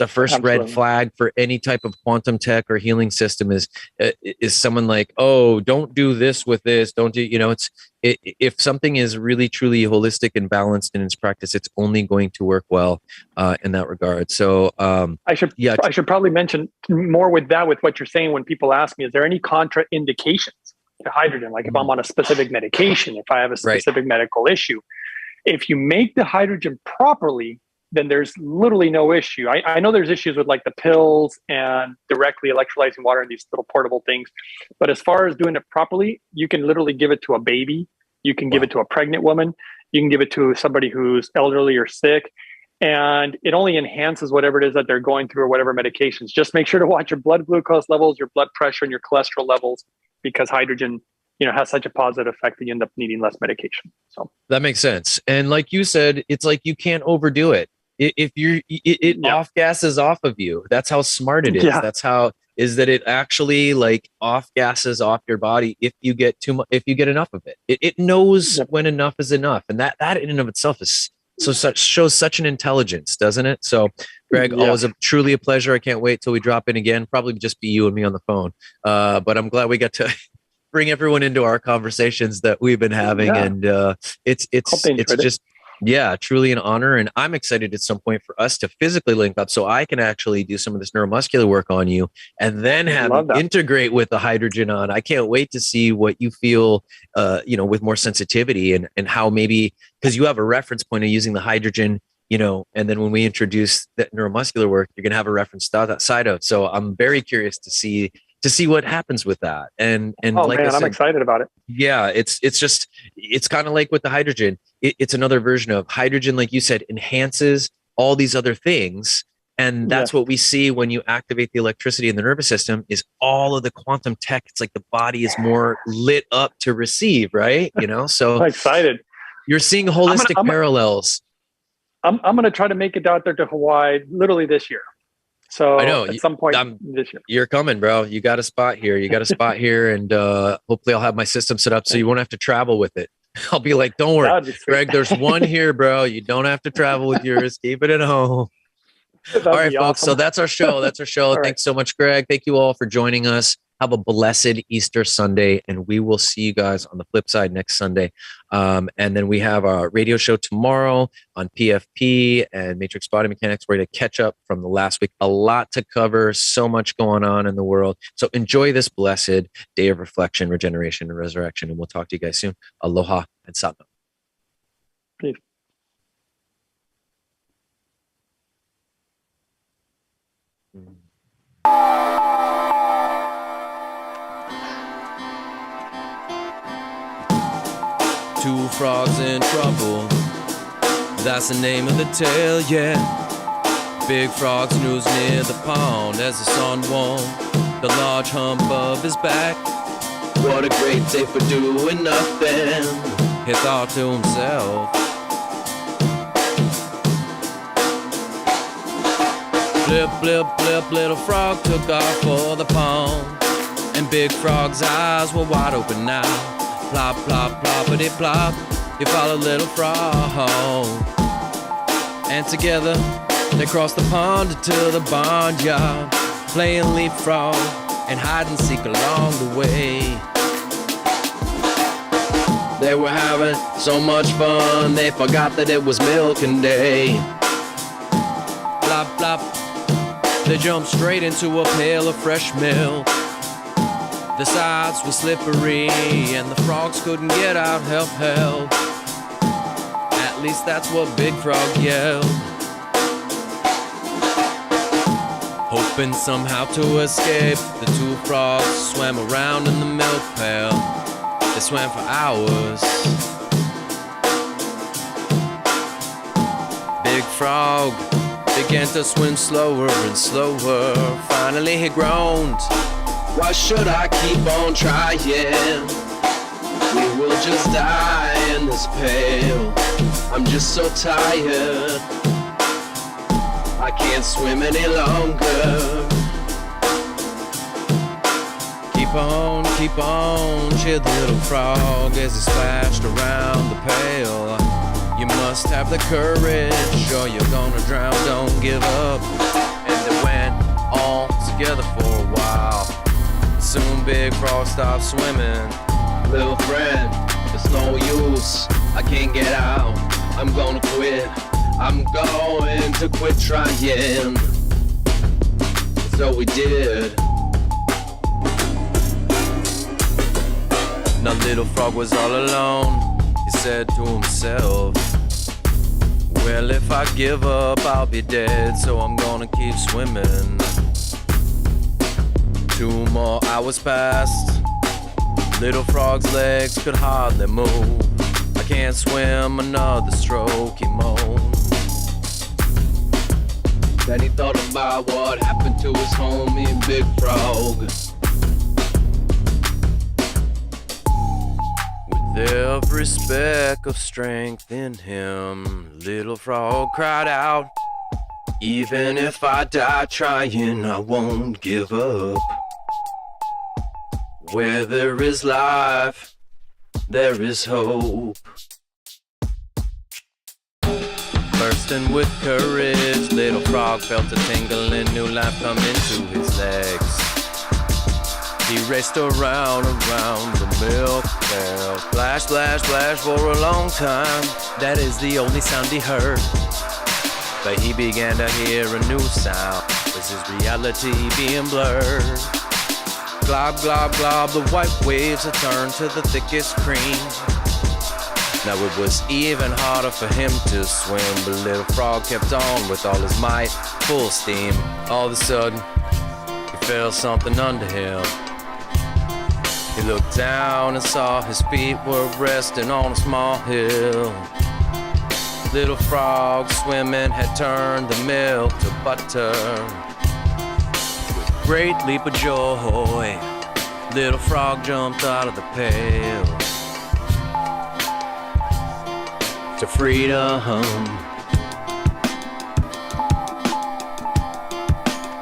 first red flag for any type of quantum tech or healing system is someone like, oh, don't do this with this. Don't do, you know, if something is really, truly holistic and balanced in its practice, it's only going to work well in that regard. So I should probably mention more with what you're saying when people ask me, is there any contraindications to hydrogen? Like if I'm on a specific medication, if I have a specific medical issue, if you make the hydrogen properly, then there's literally no issue. I know there's issues with like the pills and directly electrolyzing water and these little portable things. But as far as doing it properly, you can literally give it to a baby. You can give it to a pregnant woman. You can give it to somebody who's elderly or sick. And it only enhances whatever it is that they're going through or whatever medications. Just make sure to watch your blood glucose levels, your blood pressure, and your cholesterol levels, because hydrogen, you know, has such a positive effect that you end up needing less medication. So that makes sense. And like you said, it's like you can't overdo it. If it off gases off of you. That's how smart it is. That's how is that it actually like off gases off your body if you get too much, if you get enough of it. It knows when enough is enough, and that in and of itself is shows such an intelligence, doesn't it? So, Greg, always truly a pleasure. I can't wait till we drop in again. Probably just be you and me on the phone. But I'm glad we got to bring everyone into our conversations that we've been having, and it's just. Yeah, truly an honor. And I'm excited at some point for us to physically link up so I can actually do some of this neuromuscular work on you and then have you integrate with the hydrogen on. I can't wait to see what you feel, you know, with more sensitivity and how maybe, because you have a reference point of using the hydrogen, you know, and then when we introduce that neuromuscular work, you're going to have a reference to that side of. So I'm very curious to see what happens with that. And like I said, I'm excited about it. Yeah, it's kind of like with the hydrogen. It's another version of hydrogen, like you said, enhances all these other things. And that's what we see when you activate the electricity in the nervous system is all of the quantum tech. It's like the body is more lit up to receive, right? You know, so I'm excited. You're seeing holistic parallels. I'm going to try to make it out there to Hawaii literally this year. So I know at some point this year. You're coming, bro. You got a spot here. And hopefully I'll have my system set up so you won't have to travel with it. I'll be like, don't worry, Greg, there's one here, bro. You don't have to travel with yours. Keep it at home. All right, folks. So that's our show. Thanks so much, Greg. Thank you all for joining us. Have a blessed Easter Sunday, and we will see you guys on the flip side next Sunday. And then we have our radio show tomorrow on PFP and Matrix Body Mechanics. We're going to catch up from the last week. A lot to cover, so much going on in the world. So enjoy this blessed day of reflection, regeneration, and resurrection. And we'll talk to you guys soon. Aloha and Satnam. Peace. Two frogs in trouble, that's the name of the tale, yeah. Big frog snooze near the pond as the sun warmed the large hump of his back. What a great day for doing nothing, he thought to himself. Blip, blip, blip, little frog took off for the pond, and Big Frog's eyes were wide open now. Plop, plop, ploppity plop, he followed little frog, and together they crossed the pond to the barnyard, playing leapfrog and hide and seek along the way. They were having so much fun, they forgot that it was milking day. Plop, plop, they jumped straight into a pail of fresh milk. The sides were slippery and the frogs couldn't get out, help, help. At least that's what Big Frog yelled. Hoping somehow to escape, the two frogs swam around in the milk pail. They swam for hours. Big Frog began to swim slower and slower. Finally he groaned, why should I keep on trying? We will just die in this pail. I'm just so tired, I can't swim any longer. Keep on, cheered the little frog as he splashed around the pail. You must have the courage or you're gonna drown, don't give up. And they went on together for a while. Soon Big Frog stopped swimming. Little friend, it's no use, I can't get out, I'm gonna quit. I'm going to quit trying. So we did. Now little frog was all alone. He said to himself, well, if I give up, I'll be dead, so I'm gonna keep swimming. 2 more hours passed. Little frog's legs could hardly move. I can't swim another stroke, he moaned. Then he thought about what happened to his homie Big Frog. With every speck of strength in him, Little Frog cried out, even if I die trying, I won't give up. Where there is life, there is hope. Bursting with courage, Little Frog felt a tingle and new life come into his legs. He raced around the milk pail, splash, splash, splash for a long time. That is the only sound he heard. But he began to hear a new sound. Was his reality being blurred? Glob, glob, glob, the white waves had turned to the thickest cream. Now it was even harder for him to swim, but Little Frog kept on with all his might, full steam. All of a sudden, he felt something under him. He looked down and saw his feet were resting on a small hill. Little Frog swimming had turned the milk to butter. With a great leap of joy, Little Frog jumped out of the pail. To freedom,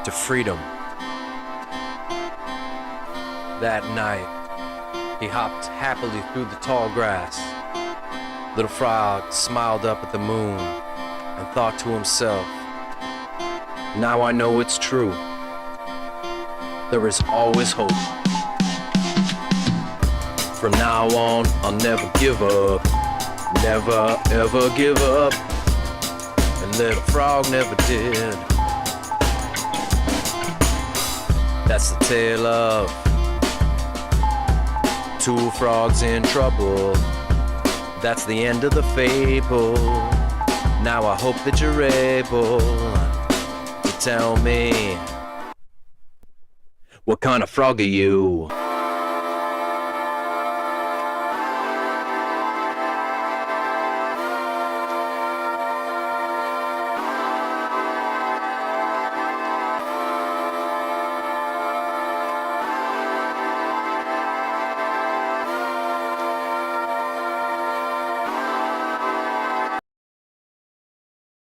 to freedom. That night, he hopped happily through the tall grass. Little Frog smiled up at the moon and thought to himself, now I know it's true. There is always hope. From now on, I'll never give up. Never ever give up. And Little Frog never did. That's the tale of 2 frogs in trouble. That's the end of the fable. Now I hope that you're able to tell me What kind of frog are you?